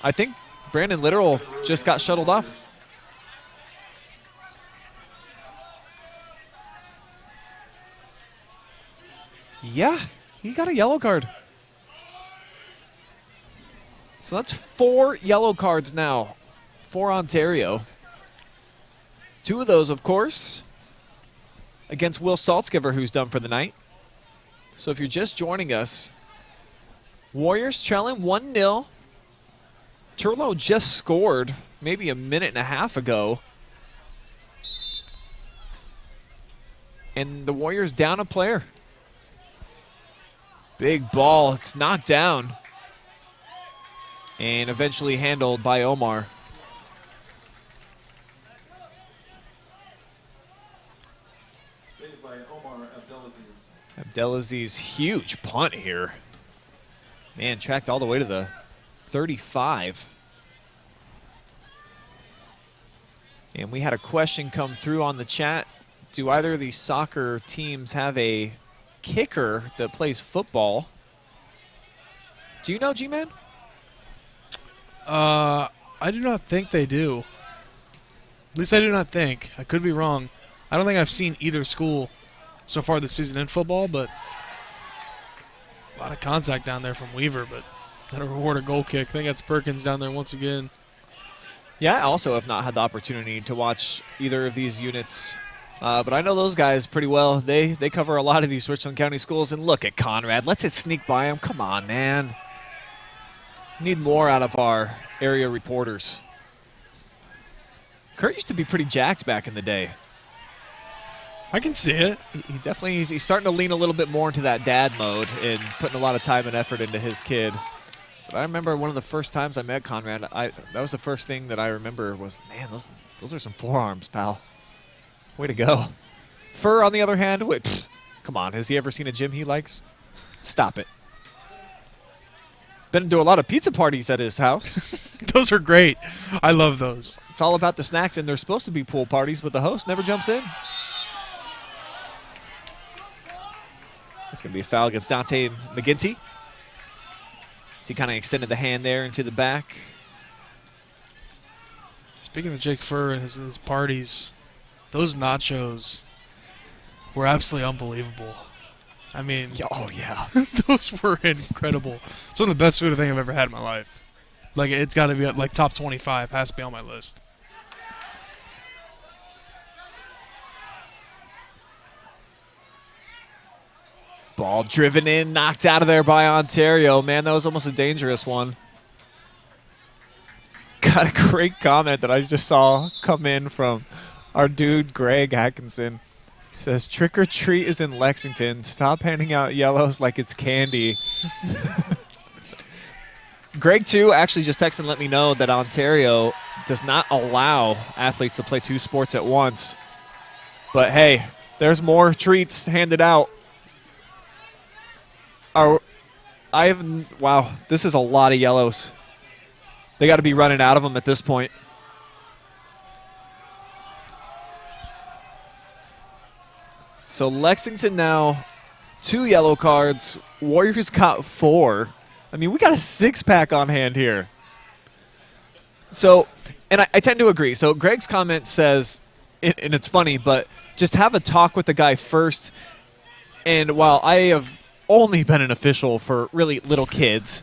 I think Brandon Literal just got shuttled off. Yeah, he got a yellow card. So that's 4 yellow cards now for Ontario. 2 of those, of course, against Will Saltzgiver, who's done for the night. So if you're just joining us, Warriors trailing 1-0. Turlow just scored maybe a minute and a half ago. And the Warriors down a player. Big ball. It's knocked down. And eventually handled by Omar. Abdelaziz, huge punt here. Man, tracked all the way to the 35. And we had a question come through on the chat. Do either of these soccer teams have a kicker that plays football? Do you know, G-Man? I do not think they do. At least I do not think. I could be wrong. I don't think I've seen either school so far this season in football, but a lot of contact down there from Weaver, but that'll reward a goal kick. I think that's Perkins down there once again. Yeah, I also have not had the opportunity to watch either of these units, but I know those guys pretty well. They cover a lot of these Richland County schools, and look at Conrad. Let's it sneak by him. Come on, man. Need more out of our area reporters. Kurt used to be pretty jacked back in the day. I can see it. He definitely, he's starting to lean a little bit more into that dad mode and putting a lot of time and effort into his kid. But I remember one of the first times I met Conrad, that was the first thing that I remember was, man, those are some forearms, pal. Way to go. Fur, on the other hand, come on, has he ever seen a gym he likes? Stop it. Been to a lot of pizza parties at his house. Those are great. I love those. It's all about the snacks, and they're supposed to be pool parties, but the host never jumps in. It's going to be a foul against Dante McGinty. So he kind of extended the hand there into the back. Speaking of Jake Furr and his parties, those nachos were absolutely unbelievable. I mean, oh yeah, those were incredible. Some of the best food I think I've ever had in my life. Like, it's got to be like top 25, has to be on my list. Ball driven in, knocked out of there by Ontario. Man, that was almost a dangerous one. Got a great comment that I just saw come in from our dude Greg Atkinson. He says, trick or treat is in Lexington. Stop handing out yellows like it's candy. Greg, too, actually just texted and let me know that Ontario does not allow athletes to play 2 sports at once. But, hey, there's more treats handed out. Wow, this is a lot of yellows. They got to be running out of them at this point. So Lexington now 2 yellow cards. Warriors got 4. I mean, we got a 6-pack on hand here. So, and I tend to agree. So Greg's comment says, and it's funny, but just have a talk with the guy first. And while I have only been an official for really little kids,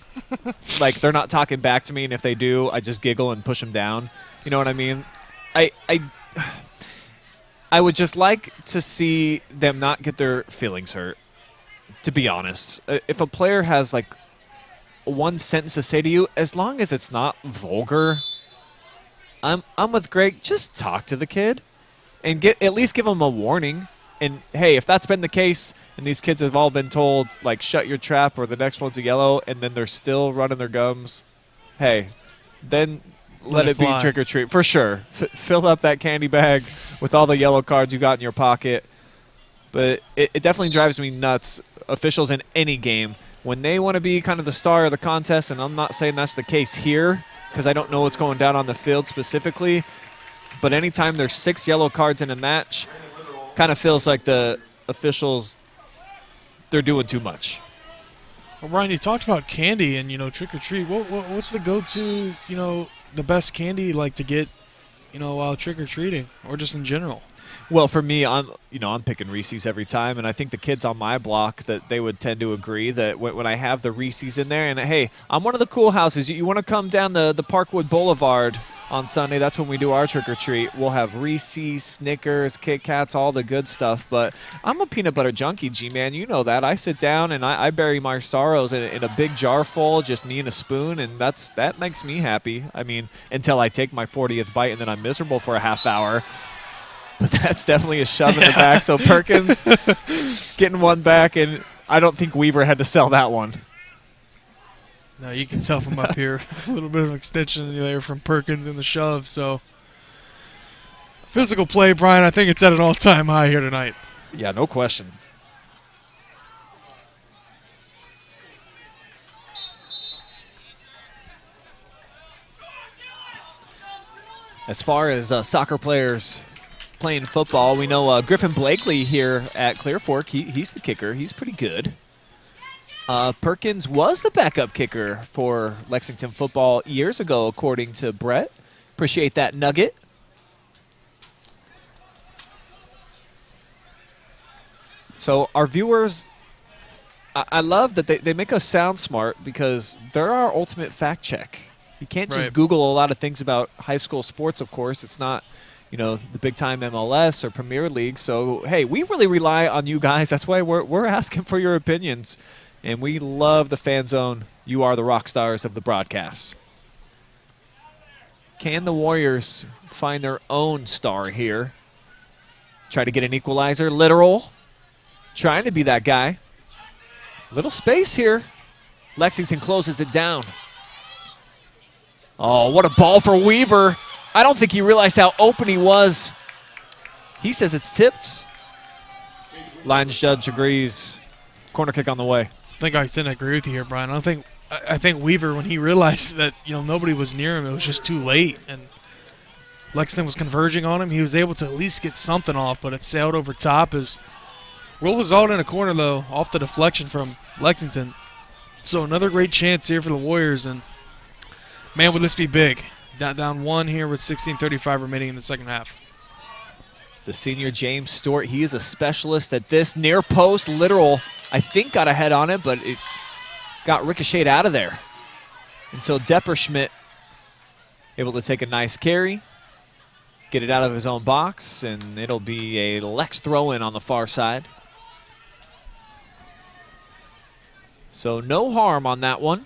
like they're not talking back to me, and if they do, I just giggle and push them down. You know what I mean? I would just like to see them not get their feelings hurt, to be honest. If a player has like one sentence to say to you, as long as it's not vulgar, I'm with Greg. Just talk to the kid and at least give him a warning. And, hey, if that's been the case and these kids have all been told, like, shut your trap or the next one's a yellow, and then they're still running their gums, hey, then let it be trick or treat. For sure. Fill up that candy bag with all the yellow cards you got in your pocket. But it definitely drives me nuts, officials in any game, when they want to be kind of the star of the contest, and I'm not saying that's the case here because I don't know what's going down on the field specifically, but anytime there's 6 yellow cards in a match, kind of feels like the officials, they're doing too much. Well, Brian, you talked about candy and, trick or treat. What's the go-to, the best candy like to get, while trick or treating or just in general? Well, for me, I'm picking Reese's every time, and I think the kids on my block that they would tend to agree that when I have the Reese's in there, and hey, I'm one of the cool houses. You want to come down the Parkwood Boulevard on Sunday? That's when we do our trick or treat. We'll have Reese's, Snickers, Kit Kats, all the good stuff. But I'm a peanut butter junkie, G-man. You know that. I sit down and I bury my sorrows in a big jar full, just me and a spoon, and that makes me happy. I mean, until I take my 40th bite and then I'm miserable for a half hour. But that's definitely a shove in the back. So Perkins getting one back, and I don't think Weaver had to sell that one. No, you can tell from up here. A little bit of an extension there from Perkins in the shove. So physical play, Brian, I think it's at an all-time high here tonight. Yeah, no question. As far as soccer players playing football, we know Griffin Blakely here at Clear Fork. He's the kicker. He's pretty good. Perkins was the backup kicker for Lexington football years ago, according to Brett. Appreciate that nugget. So our viewers, I love that they make us sound smart because they're our ultimate fact check. You can't just Google a lot of things about high school sports, of course. It's not, the big-time MLS or Premier League. So, hey, we really rely on you guys. That's why we're asking for your opinions. And we love the Fan Zone. You are the rock stars of the broadcast. Can the Warriors find their own star here? Try to get an equalizer. Literal. Trying to be that guy. Little space here. Lexington closes it down. Oh, what a ball for Weaver. I don't think he realized how open he was. He says it's tipped. Lines judge agrees. Corner kick on the way. I think I tend to agree with you here, Brian. I don't think I think Weaver, when he realized that nobody was near him, it was just too late, and Lexington was converging on him. He was able to at least get something off, but it sailed over top. As Will was all in a corner though, off the deflection from Lexington. So another great chance here for the Warriors, and man, would this be big. Down one here with 16:35 remaining in the second half. The senior James Stewart, he is a specialist at this. Near post, literal, I think got a head on it, but it got ricocheted out of there. And so Depperschmidt able to take a nice carry, get it out of his own box, and it'll be a Lex throw-in on the far side. So no harm on that one.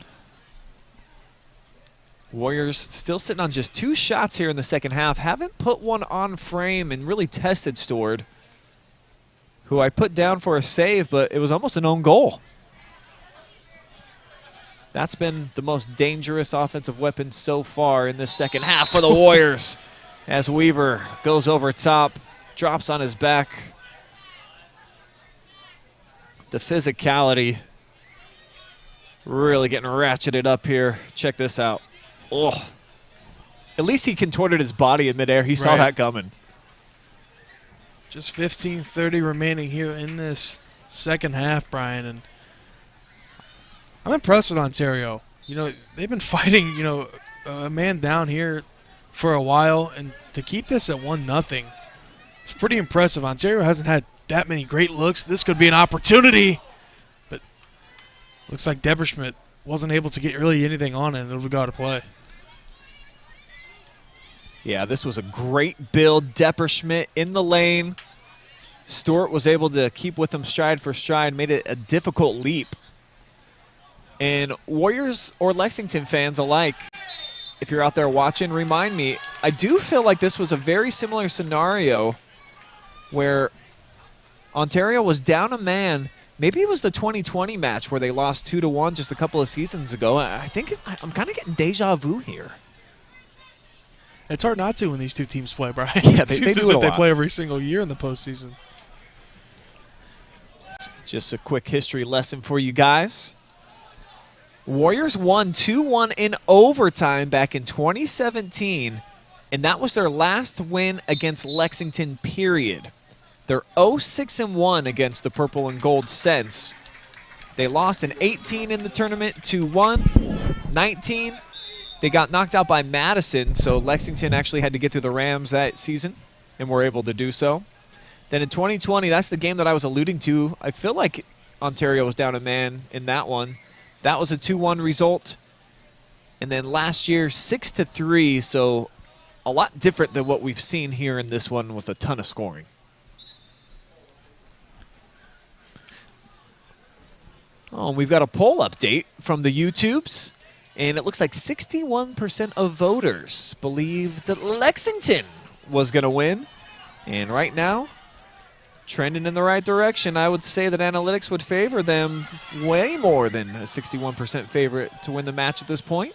Warriors still sitting on just 2 shots here in the second half. Haven't put one on frame and really tested Stewart, who I put down for a save, but it was almost an own goal. That's been the most dangerous offensive weapon so far in this second half for the Warriors. As Weaver goes over top, drops on his back. The physicality really getting ratcheted up here. Check this out. Oh, at least he contorted his body in midair. He saw that coming. Just 15:30 remaining here in this second half, Brian, and I'm impressed with Ontario. They've been fighting, a man down here for a while, and to keep this at 1-0, it's pretty impressive. Ontario hasn't had that many great looks. This could be an opportunity, but looks like Depperschmidt wasn't able to get really anything on it, and it'll go to play. Yeah, this was a great build. Depperschmidt in the lane. Stewart was able to keep with him stride for stride, made it a difficult leap. And Warriors or Lexington fans alike, if you're out there watching, remind me, I do feel like this was a very similar scenario where Ontario was down a man. Maybe it was the 2020 match where they lost 2-1 just a couple of seasons ago. I think I'm kind of getting deja vu here. It's hard not to when these two teams play, Brian. Yeah, they do it a lot. They play every single year in the postseason. Just a quick history lesson for you guys. Warriors won 2-1 in overtime back in 2017, and that was their last win against Lexington, period. They're 0-6-1 against the purple and gold since. They lost in 18 in the tournament, 2-1, 19. They got knocked out by Madison, so Lexington actually had to get through the Rams that season, and were able to do so. Then in 2020, that's the game that I was alluding to. I feel like Ontario was down a man in that one. That was a 2-1 result. And then last year, 6-3, so a lot different than what we've seen here in this one with a ton of scoring. Oh, we've got a poll update from the YouTubes, and it looks like 61% of voters believe that Lexington was going to win. And right now, trending in the right direction. I would say that analytics would favor them way more than a 61% favorite to win the match at this point.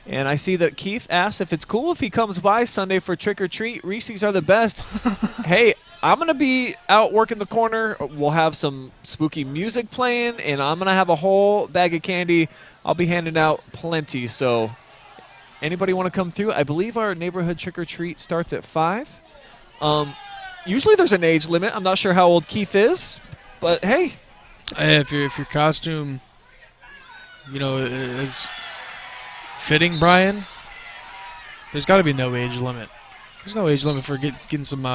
And I see that Keith asks if it's cool if he comes by Sunday for trick or treat. Reese's are the best. Hey, I'm going to be out working the corner. We'll have some spooky music playing, and I'm going to have a whole bag of candy. I'll be handing out plenty. So anybody want to come through? I believe our neighborhood trick or treat starts at 5. Usually there's an age limit. I'm not sure how old Keith is, but hey. If your costume, is fitting, Brian, there's got to be no age limit. There's no age limit for getting some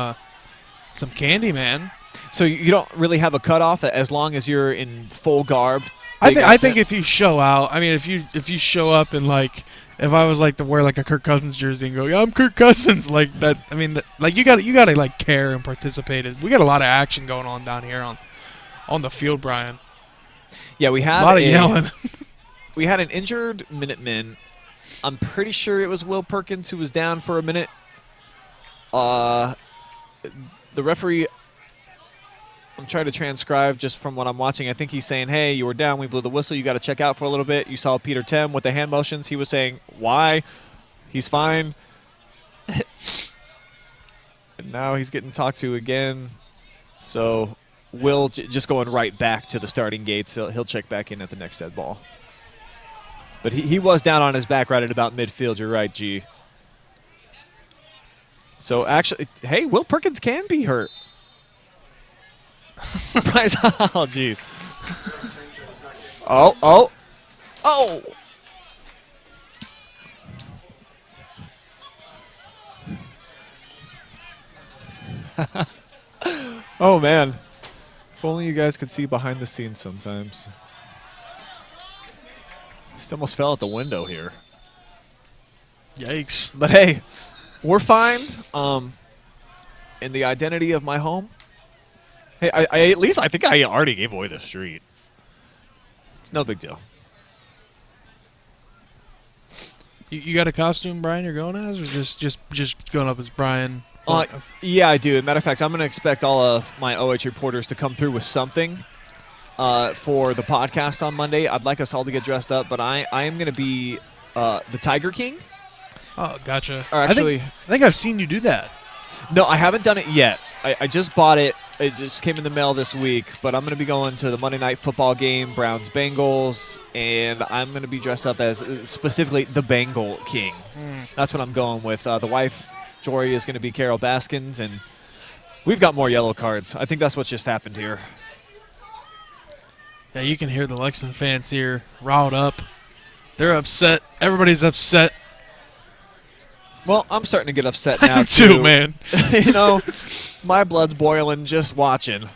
candy, man. So you don't really have a cutoff as long as you're in full garb? I think if you show out, I mean, if you show up and if I was to wear a Kirk Cousins jersey and go, yeah, I'm Kirk Cousins, that. I mean, you got to care and participate. We got a lot of action going on down here on the field, Brian. Yeah, we had a lot of yelling. We had an injured Minutemen. I'm pretty sure it was Will Perkins who was down for a minute. The referee, I'm trying to transcribe just from what I'm watching. I think he's saying, hey, you were down. We blew the whistle. You got to check out for a little bit. You saw Peter Tem with the hand motions. He was saying, why? He's fine. And now he's getting talked to again. So Will just going right back to the starting gates. He'll check back in at the next dead ball. But he was down on his back right at about midfield. You're right, G. So, actually, hey, Will Perkins can be hurt. Bryce, oh, jeez. Oh. Oh, man. If only you guys could see behind the scenes sometimes. Just almost fell out the window here. Yikes. But hey, we're fine. In the identity of my home. Hey, I at least I think I already gave away the street. It's no big deal. You got a costume, Brian, you're going as, or just going up as Brian? Yeah, I do. Matter of fact, I'm going to expect all of my OH reporters to come through with something for the podcast on Monday. I'd like us all to get dressed up, but I am going to be the Tiger King. Oh, gotcha. Or actually, I think I've seen you do that. No, I haven't done it yet. I just bought it. It just came in the mail this week, but I'm going to be going to the Monday Night Football game, Browns-Bengals, and I'm going to be dressed up as specifically the Bengal King. That's what I'm going with. The wife, Jory, is going to be Carol Baskins, and we've got more yellow cards. I think that's what just happened here. Yeah, you can hear the Lexington fans here riled up. They're upset. Everybody's upset. Well, I'm starting to get upset now, too, man. You know, my blood's boiling just watching.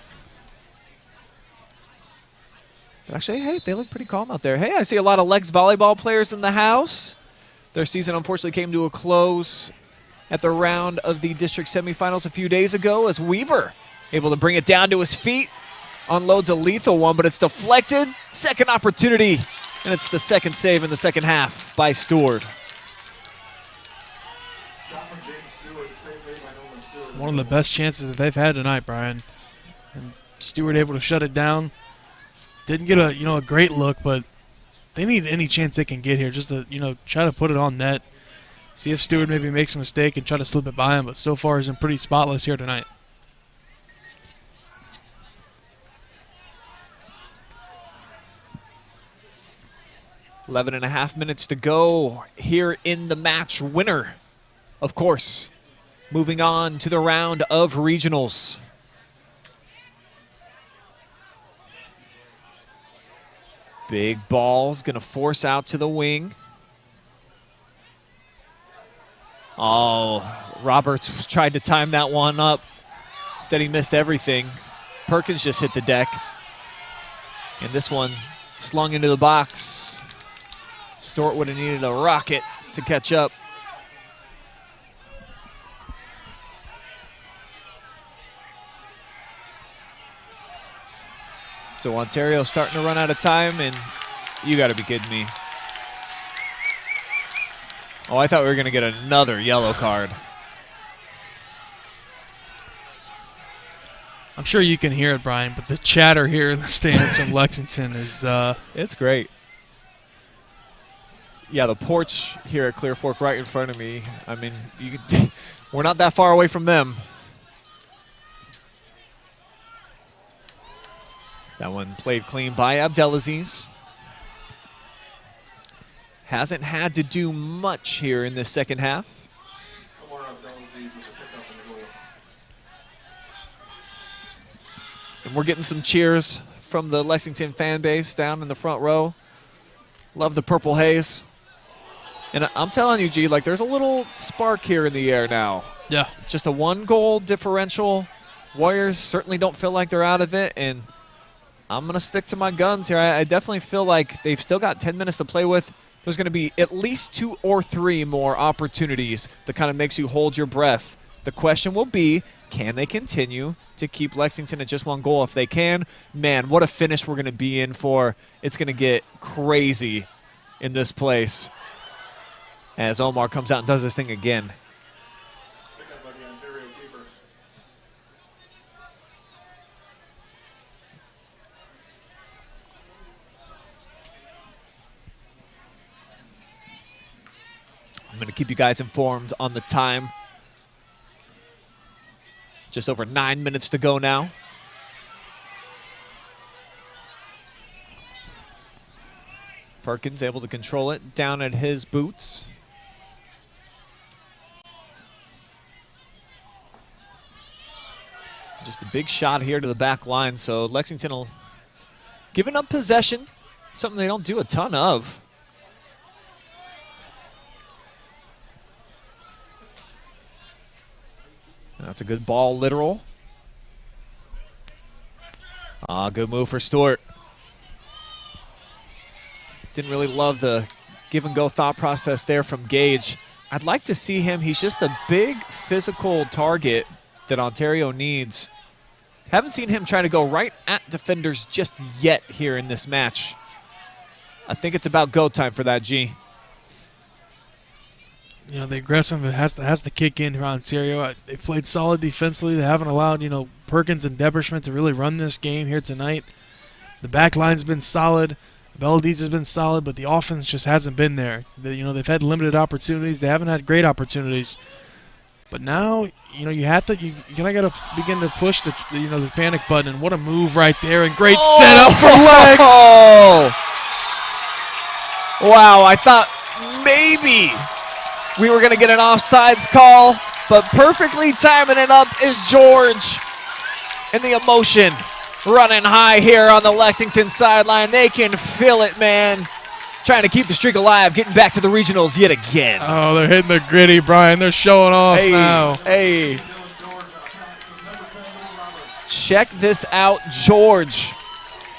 But actually, hey, they look pretty calm out there. Hey, I see a lot of Lex volleyball players in the house. Their season unfortunately came to a close at the round of the district semifinals a few days ago as Weaver able to bring it down to his feet. Unloads a lethal one, but it's deflected. Second opportunity, and it's the second save in the second half by Stewart. One of the best chances that they've had tonight, Brian. And Stewart able to shut it down. Didn't get a great look, but they need any chance they can get here just to try to put it on net. See if Stewart maybe makes a mistake and try to slip it by him, but so far he's been pretty spotless here tonight. Eleven and a half minutes to go here in the match. Winner, of course, moving on to the round of regionals. Big ball's going to force out to the wing. Oh, Roberts tried to time that one up. Said he missed everything. Perkins just hit the deck. And this one slung into the box. Stewart would have needed a rocket to catch up. So Ontario starting to run out of time, and you got to be kidding me. Oh, I thought we were going to get another yellow card. I'm sure you can hear it, Brian, but the chatter here in the stands from Lexington is it's great. Yeah, the porch here at Clear Fork right in front of me. I mean, we're not that far away from them. That one played clean by Abdelaziz. Hasn't had to do much here in this second half. And we're getting some cheers from the Lexington fan base down in the front row. Love the purple haze. And I'm telling you, G, like there's a little spark here in the air now. Yeah. Just a 1-goal differential. Warriors certainly don't feel like they're out of it, and I'm going to stick to my guns here. I definitely feel like they've still got 10 minutes to play with. There's going to be at least 2 or 3 more opportunities that kind of makes you hold your breath. The question will be, can they continue to keep Lexington at just 1 goal? If they can, man, what a finish we're going to be in for. It's going to get crazy in this place as Omar comes out and does this thing again. I'm going to keep you guys informed on the time. Just over 9 minutes to go now. Perkins able to control it down at his boots. Just a big shot here to the back line, so Lexington will giving up possession, something they don't do a ton of. That's a good ball, literal. Good move for Stewart. Didn't really love the give-and-go thought process there from Gage. I'd like to see him. He's just a big physical target that Ontario needs. Haven't seen him try to go right at defenders just yet here in this match. I think it's about go time for that, G. You know, the aggressive has to kick in here on Ontario. They played solid defensively. They haven't allowed, you know, Perkins and Depperschmidt to really run this game here tonight. The back line's been solid. Belladise has been solid, but the offense just hasn't been there. You know, they've had limited opportunities. They haven't had great opportunities. But now, you know, you got to begin to push the panic button. And what a move right there, and great setup for Lex. Oh! Wow, I thought maybe we were going to get an offsides call, but perfectly timing it up is George. And the emotion running high here on the Lexington sideline. They can feel it, man. Trying to keep the streak alive, getting back to the regionals yet again. Oh, they're hitting the gritty, Brian. They're showing off now. Hey. Check this out, George.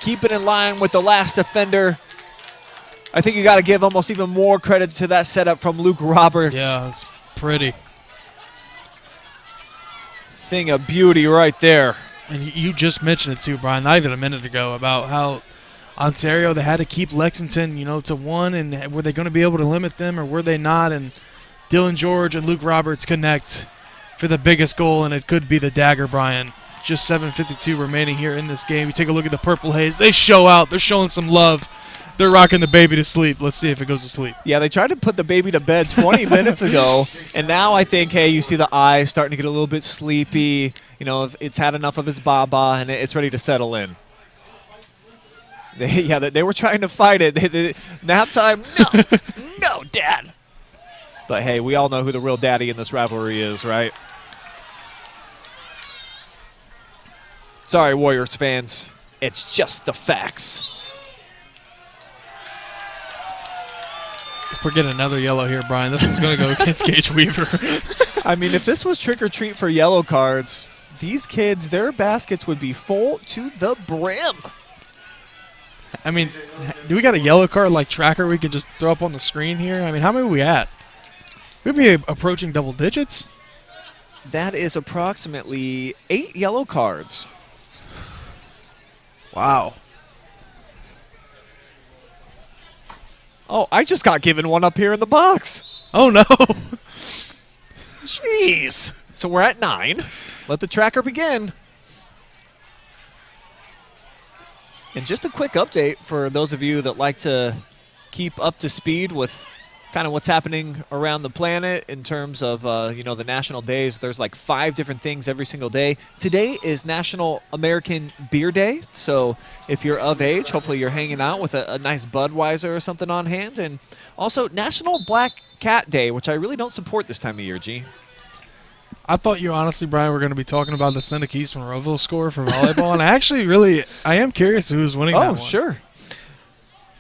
Keep it in line with the last defender. I think you got to give almost even more credit to that setup from Luke Roberts. Yeah, it's pretty. Thing of beauty right there. And you just mentioned it too, Brian, not even a minute ago, about how Ontario, they had to keep Lexington, you know, to one, and were they going to be able to limit them or were they not? And Dylan George and Luke Roberts connect for the biggest goal, and it could be the dagger, Brian. Just 7:52 remaining here in this game. You take a look at the Purple Haze. They show out. They're showing some love. They're rocking the baby to sleep. Let's see if it goes to sleep. Yeah, they tried to put the baby to bed 20 minutes ago, and now I think, hey, you see the eyes starting to get a little bit sleepy. You know, it's had enough of his baba, and it's ready to settle in. They were trying to fight it. Nap time, no, Dad. But, hey, we all know who the real daddy in this rivalry is, right? Sorry, Warriors fans. It's just the facts. We're getting another yellow here, Brian. This one's going to go against Gage Weaver. I mean, if this was trick or treat for yellow cards, these kids, their baskets would be full to the brim. I mean, do we got a yellow card like tracker we can just throw up on the screen here? I mean, how many are we at? We'd be approaching double digits. That is approximately 8 yellow cards. Wow. Oh, I just got given one up here in the box. Oh, no. Jeez. So we're at 9. Let the tracker begin. And just a quick update for those of you that like to keep up to speed with kind of what's happening around the planet in terms of, the national days. There's like 5 different things every single day. Today is National American Beer Day. So if you're of age, hopefully you're hanging out with a nice Budweiser or something on hand. And also National Black Cat Day, which I really don't support this time of year, G. I thought you honestly, Brian, were going to be talking about the Seneca East Monroeville score for volleyball. And I am curious who's winning that one. Oh, sure.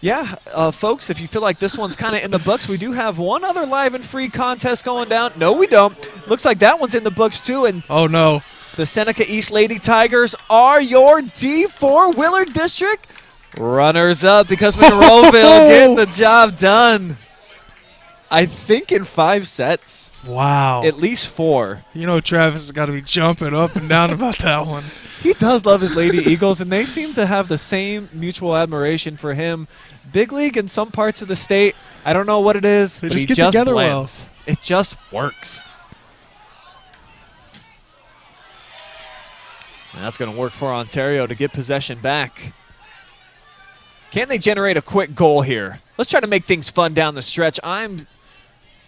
Yeah, folks, if you feel like this one's kind of in the books, we do have one other live and free contest going down. No, we don't. Looks like that one's in the books, too. And oh, no. The Seneca East Lady Tigers are your D4 Willard District runners-up because Monroeville getting the job done. I think in 5 sets. Wow. At least 4. You know Travis has got to be jumping up and down about that one. He does love his Lady Eagles, and they seem to have the same mutual admiration for him. Big league in some parts of the state. I don't know what it is, but he just together blends. well. It just works. And that's going to work for Ontario to get possession back. Can they generate a quick goal here? Let's try to make things fun down the stretch. I'm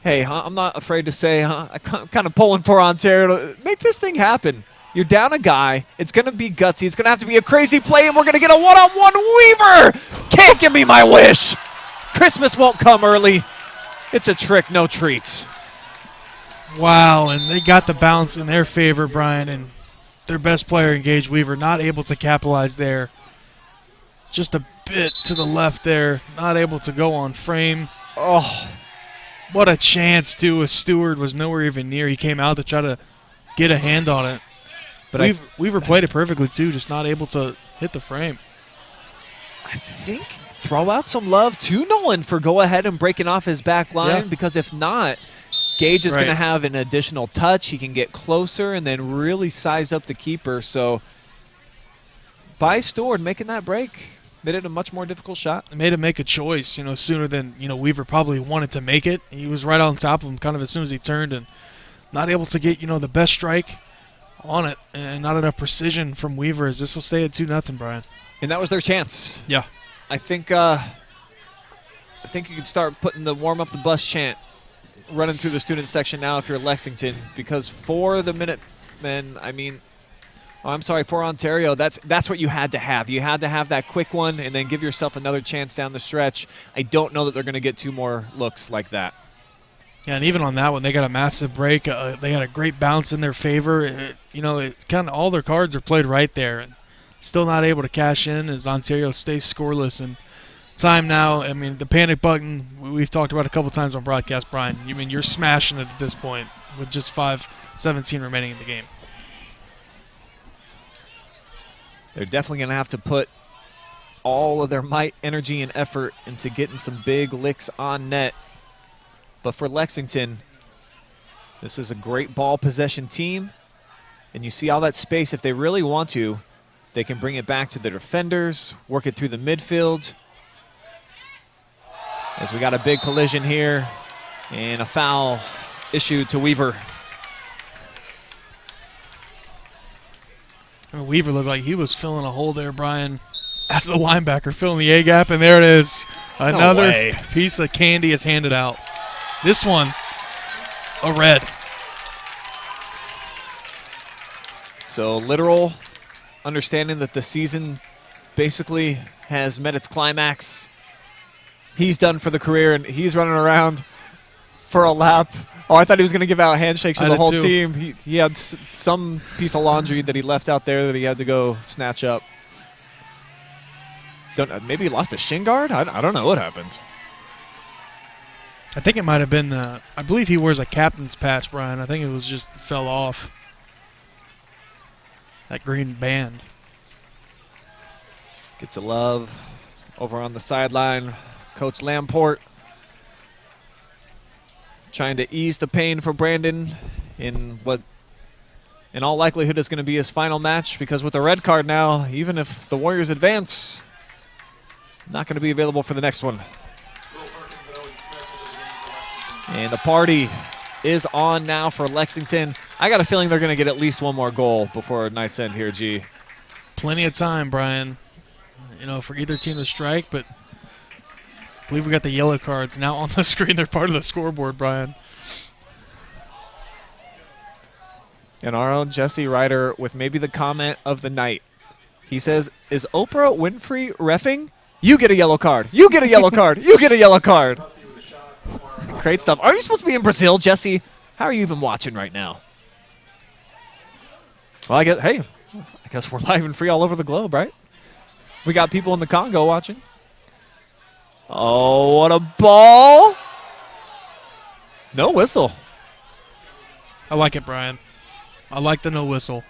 not afraid to say I'm kind of pulling for Ontario to make this thing happen. You're down a guy. It's going to be gutsy. It's going to have to be a crazy play, and we're going to get a one-on-one Weaver. Can't give me my wish. Christmas won't come early. It's a trick, no treats. Wow, and they got the bounce in their favor, Brian, and their best player, Gage Weaver, not able to capitalize there. Just a bit to the left there, not able to go on frame. Oh, what a chance, too. A Stewart was nowhere even near. He came out to try to get a hand on it. But Weaver played it perfectly, too, just not able to hit the frame. I think throw out some love to Nolan for go ahead and breaking off his back line, because if not, Gage is going to have an additional touch. He can get closer and then really size up the keeper. So by Stewart making that break made it a much more difficult shot. It made him make a choice, sooner than, Weaver probably wanted to make it. He was right on top of him kind of as soon as he turned and not able to get, the best strike on it, and not enough precision from Weaver as this will stay at 2-0, Brian. And that was their chance. Yeah. I think you could start putting the warm up the bus chant running through the student section now if you're Lexington, because for the Minutemen, for Ontario, that's what you had to have. You had to have that quick one and then give yourself another chance down the stretch. I don't know that they're going to get 2 more looks like that. Yeah, and even on that one, they got a massive break. They got a great bounce in their favor. Kind of all their cards are played right there, and still not able to cash in as Ontario stays scoreless. And time now, the panic button we've talked about a couple times on broadcast, Brian. You're smashing it at this point with just 5:17 remaining in the game. They're definitely going to have to put all of their might, energy, and effort into getting some big licks on net. But for Lexington, this is a great ball possession team. And you see all that space. If they really want to, they can bring it back to the defenders, work it through the midfield. As we got a big collision here and a foul issued to Weaver. Weaver looked like he was filling a hole there, Brian, as the linebacker filling the A-gap, and there it is. Another piece of candy is handed out. This one, a red. So literal understanding that the season basically has met its climax. He's done for the career, and he's running around for a lap. Oh, I thought he was going to give out handshakes to the whole team. He had some piece of laundry that he left out there that he had to go snatch up. Maybe he lost a shin guard? I don't know what happened. I think it might have been I believe he wears a captain's patch, Brian. I think it was just fell off. That green band. Gets a love over on the sideline. Coach Lamport trying to ease the pain for Brandon in what in all likelihood is going to be his final match, because with the red card now, even if the Warriors advance, not going to be available for the next one. And the party is on now for Lexington. I got a feeling they're going to get at least one more goal before night's end here, G. Plenty of time, Brian, for either team to strike, but I believe we got the yellow cards now on the screen. They're part of the scoreboard, Brian. And our own Jesse Ryder with maybe the comment of the night. He says, is Oprah Winfrey reffing? You get a yellow card. You get a yellow card. You get a yellow card. Great stuff. Are you supposed to be in Brazil, Jesse? How are you even watching right now? Well, I guess we're live and free all over the globe, right? We got people in the Congo watching. Oh, what a ball. No whistle. I like it, Brian. I like the no whistle.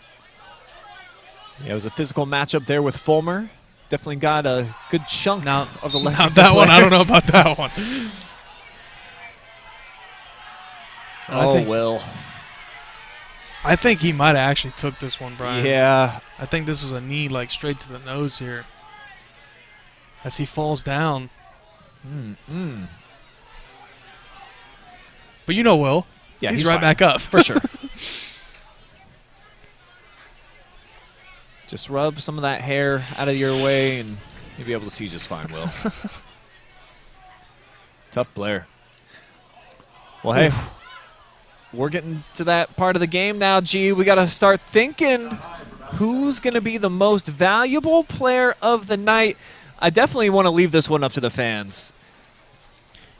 Yeah, it was a physical matchup there with Fulmer. Definitely got a good chunk of the Lexington that player. one, I don't know about that one. I think he might have actually took this one, Brian. Yeah. I think this was a knee, straight to the nose here. As he falls down. But Will. Yeah, he's right back up. For sure. Just rub some of that hair out of your way and you'll be able to see just fine, Will. Tough player. Well, hey, we're getting to that part of the game now, G. We got to start thinking who's going to be the most valuable player of the night. I definitely want to leave this one up to the fans.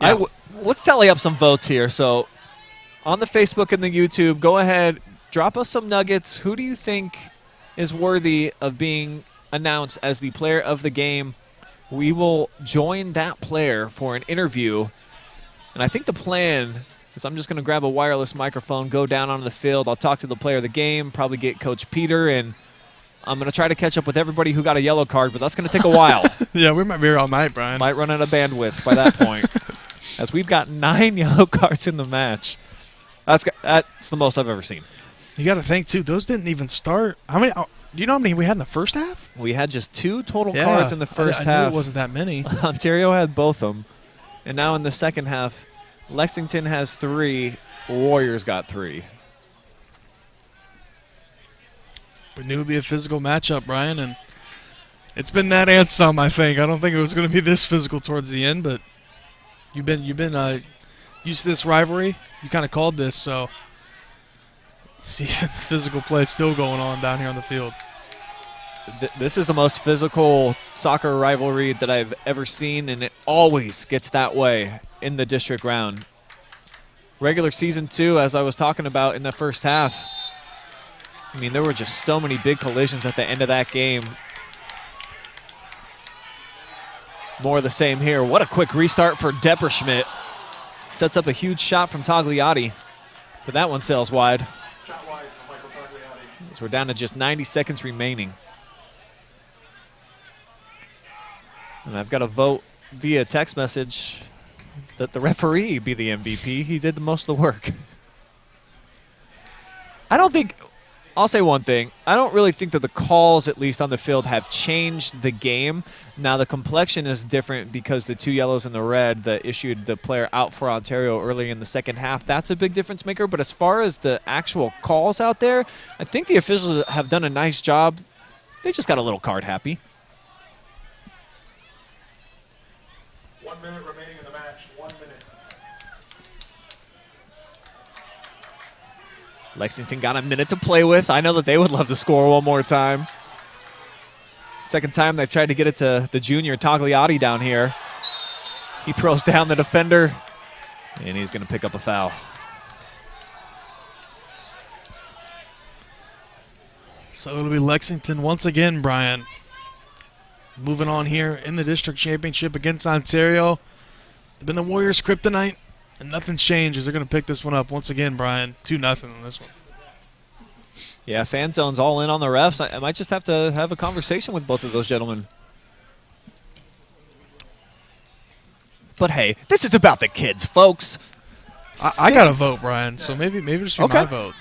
Yeah. Let's tally up some votes here. So on the Facebook and the YouTube, go ahead, drop us some nuggets. Who do you think is worthy of being announced as the player of the game? We will join that player for an interview. And I think the plan is I'm just going to grab a wireless microphone, go down onto the field. I'll talk to the player of the game, probably get Coach Peter, and I'm going to try to catch up with everybody who got a yellow card, but that's going to take a while. Yeah, we might be here all night, Brian. Might run out of bandwidth by that point, as we've got 9 yellow cards in the match. That's the most I've ever seen. You got to think, too, those didn't even start. How many? Do you know how many we had in the first half? We had just 2 total cards in the first half. I knew it wasn't that many. Ontario had both of them. And now in the second half, Lexington has 3. Warriors got 3. We knew it would be a physical matchup, Brian, and it's been that and some, I think. I don't think it was going to be this physical towards the end, but you've been used to this rivalry. You kind of called this, so see the physical play still going on down here on the field. This is the most physical soccer rivalry that I've ever seen, and it always gets that way in the district round. Regular season 2, as I was talking about in the first half, I mean, there were just so many big collisions at the end of that game. More of the same here. What a quick restart for Depperschmidt. Sets up a huge shot from Tagliati, but that one sails wide. As we're down to just 90 seconds remaining. And I've got a vote via text message that the referee be the MVP. He did the most of the work. I'll say one thing. I don't really think that the calls, at least on the field, have changed the game. Now, the complexion is different because the 2 yellows and the red that issued the player out for Ontario early in the second half, that's a big difference maker. But as far as the actual calls out there, I think the officials have done a nice job. They just got a little card happy. 1 minute remaining in the match. 1 minute. Lexington got a minute to play with. I know that they would love to score one more time. Second time they've tried to get it to the junior Tagliati down here. He throws down the defender, and he's going to pick up a foul. So it'll be Lexington once again, Brian. Moving on here in the district championship against Ontario. They've been the Warriors' kryptonite, and nothing's changed as they're going to pick this one up once again, Brian. 2-0 on this one. Yeah, fan zone's all in on the refs. I might just have to have a conversation with both of those gentlemen. But hey, this is about the kids, folks. I got a vote, Brian, so maybe just be my vote.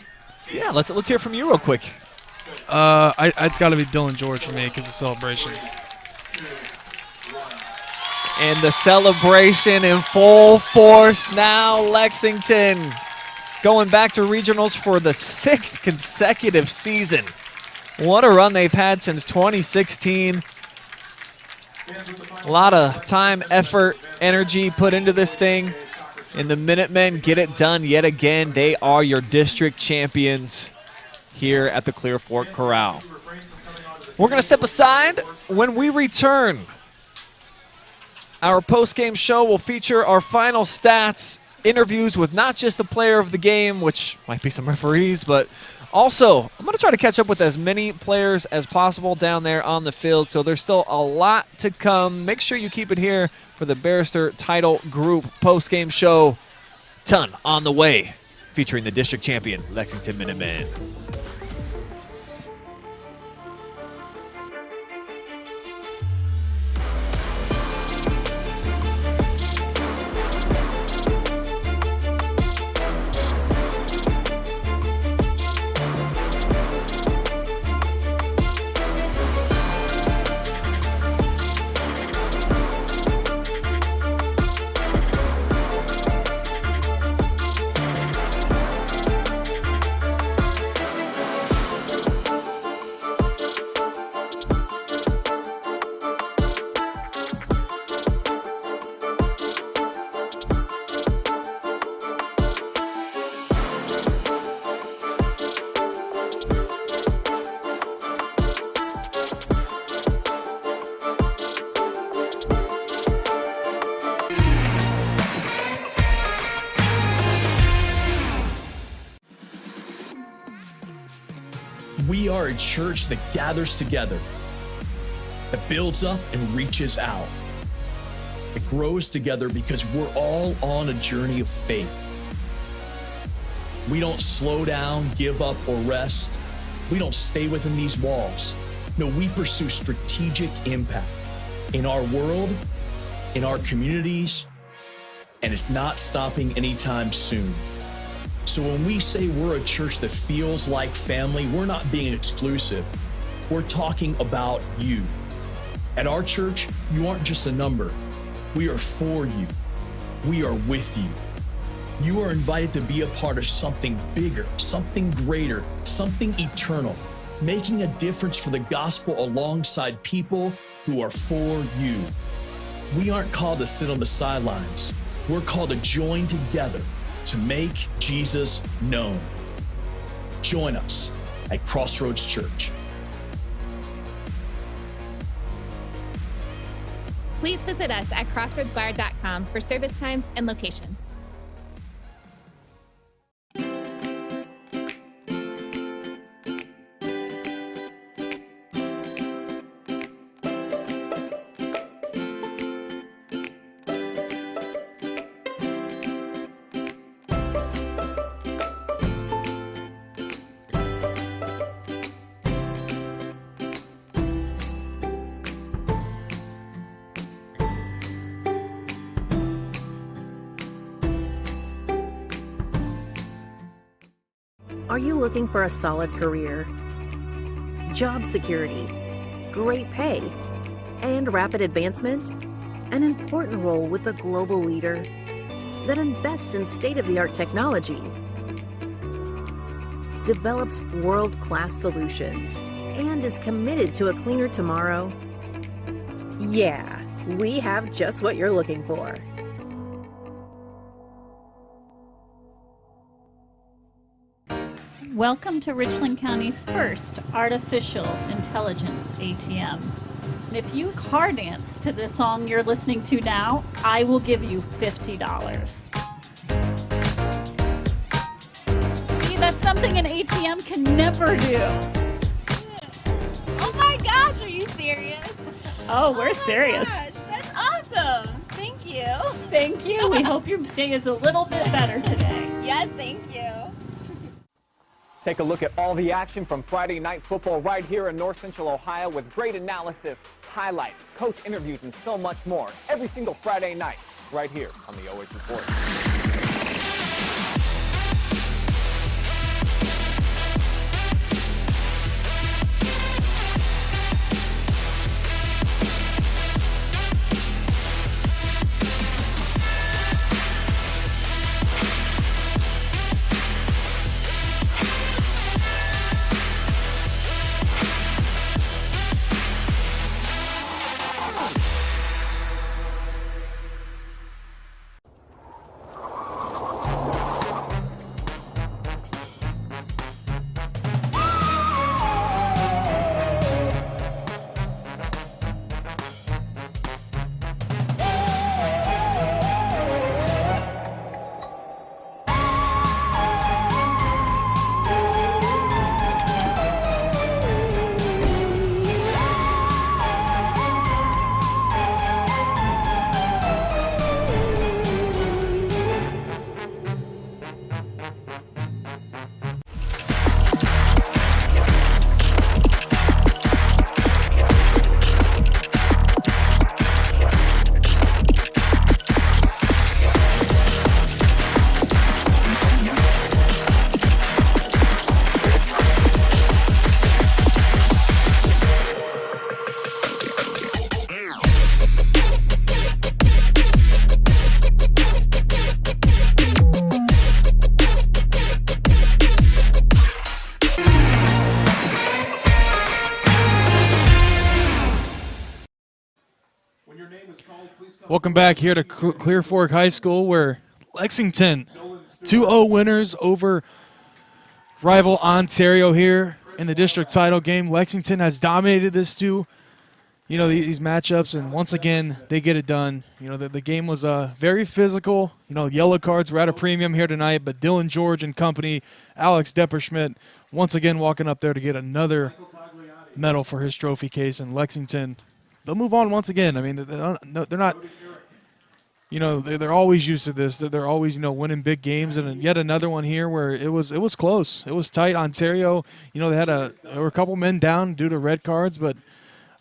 Yeah, let's hear from you real quick. It's got to be Dylan George for me because of celebration. And the celebration in full force now. Lexington going back to regionals for the 6th consecutive season. What a run they've had since 2016. A lot of time, effort, energy put into this thing. And the Minutemen get it done yet again. They are your district champions here at the Clear Fork Corral. We're going to step aside. When we return, our post-game show will feature our final stats, interviews with not just the player of the game, which might be some referees, but also I'm going to try to catch up with as many players as possible down there on the field. So there's still a lot to come. Make sure you keep it here for the Barrister Title Group post-game show. Ton on the way, featuring the district champion, Lexington Minutemen. We are a church that gathers together, that builds up and reaches out. It grows together because we're all on a journey of faith. We don't slow down, give up, or rest. We don't stay within these walls. No, we pursue strategic impact in our world, in our communities, and it's not stopping anytime soon. So when we say we're a church that feels like family, we're not being exclusive. We're talking about you. At our church, you aren't just a number. We are for you. We are with you. You are invited to be a part of something bigger, something greater, something eternal, making a difference for the gospel alongside people who are for you. We aren't called to sit on the sidelines. We're called to join together to make Jesus known. Join us at Crossroads Church. Please visit us at crossroadswire.com for service times and locations. Are you looking for a solid career, job security, great pay, and rapid advancement? An important role with a global leader that invests in state-of-the-art technology, develops world-class solutions, and is committed to a cleaner tomorrow? Yeah, we have just what you're looking for. Welcome to Richland County's first artificial intelligence ATM. And if you car dance to the song you're listening to now, I will give you $50. See, that's something an ATM can never do. Oh my gosh, are you serious? Oh, we're serious. Gosh, that's awesome. Thank you. Thank you. We hope your day is a little bit better today. Yes, thank you. Take a look at all the action from Friday night football right here in North Central Ohio with great analysis, highlights, coach interviews, and so much more every single Friday night right here on the OH Report. Welcome back here to Clear Fork High School, where Lexington 2-0 winners over rival Ontario here in the district title game. Lexington has dominated this 2 you know, these matchups, and once again, they get it done. You know, the game was very physical. You know, yellow cards were at a premium here tonight, but Dylan George and company, Alex Depperschmidt, once again walking up there to get another medal for his trophy case in Lexington. They'll move on once again. I mean, they're not, you know, they're always used to this. They're always, you know, winning big games, and yet another one here where it was close. It was tight. Ontario, you know, there were a couple men down due to red cards, but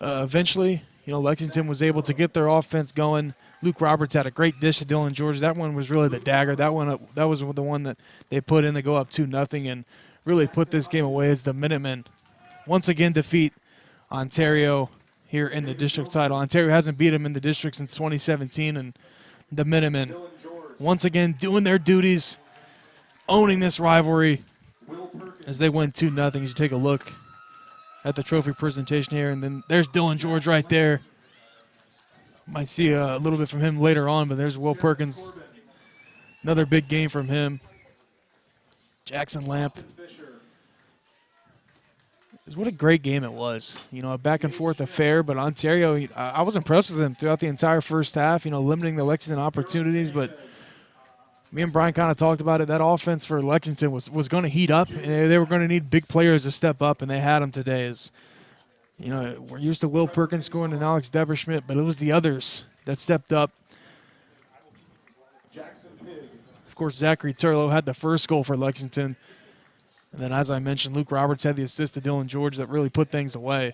eventually, you know, Lexington was able to get their offense going. Luke Roberts had a great dish to Dylan George. That one was really the dagger. That was the one that they put in to go up 2-0 and really put this game away as the Minutemen once again defeat Ontario here in the district title. Ontario hasn't beat them in the district since 2017, and the Minutemen once again doing their duties, owning this rivalry as they win 2-0. As you take a look at the trophy presentation here, and then there's Dylan George right there. Might see a little bit from him later on, but there's Will Perkins. Another big game from him. Jackson Lamp. What a great game it was. You know, a back and forth affair, but Ontario, I was impressed with them throughout the entire first half, you know, limiting the Lexington opportunities, but me and Brian kind of talked about it. That offense for Lexington was going to heat up. They were going to need big players to step up, and they had them today. As you know, we're used to Will Perkins scoring and Alex Depperschmidt, but it was the others that stepped up. Of course, Zachary Turlow had the first goal for Lexington. And then, as I mentioned, Luke Roberts had the assist to Dylan George that really put things away.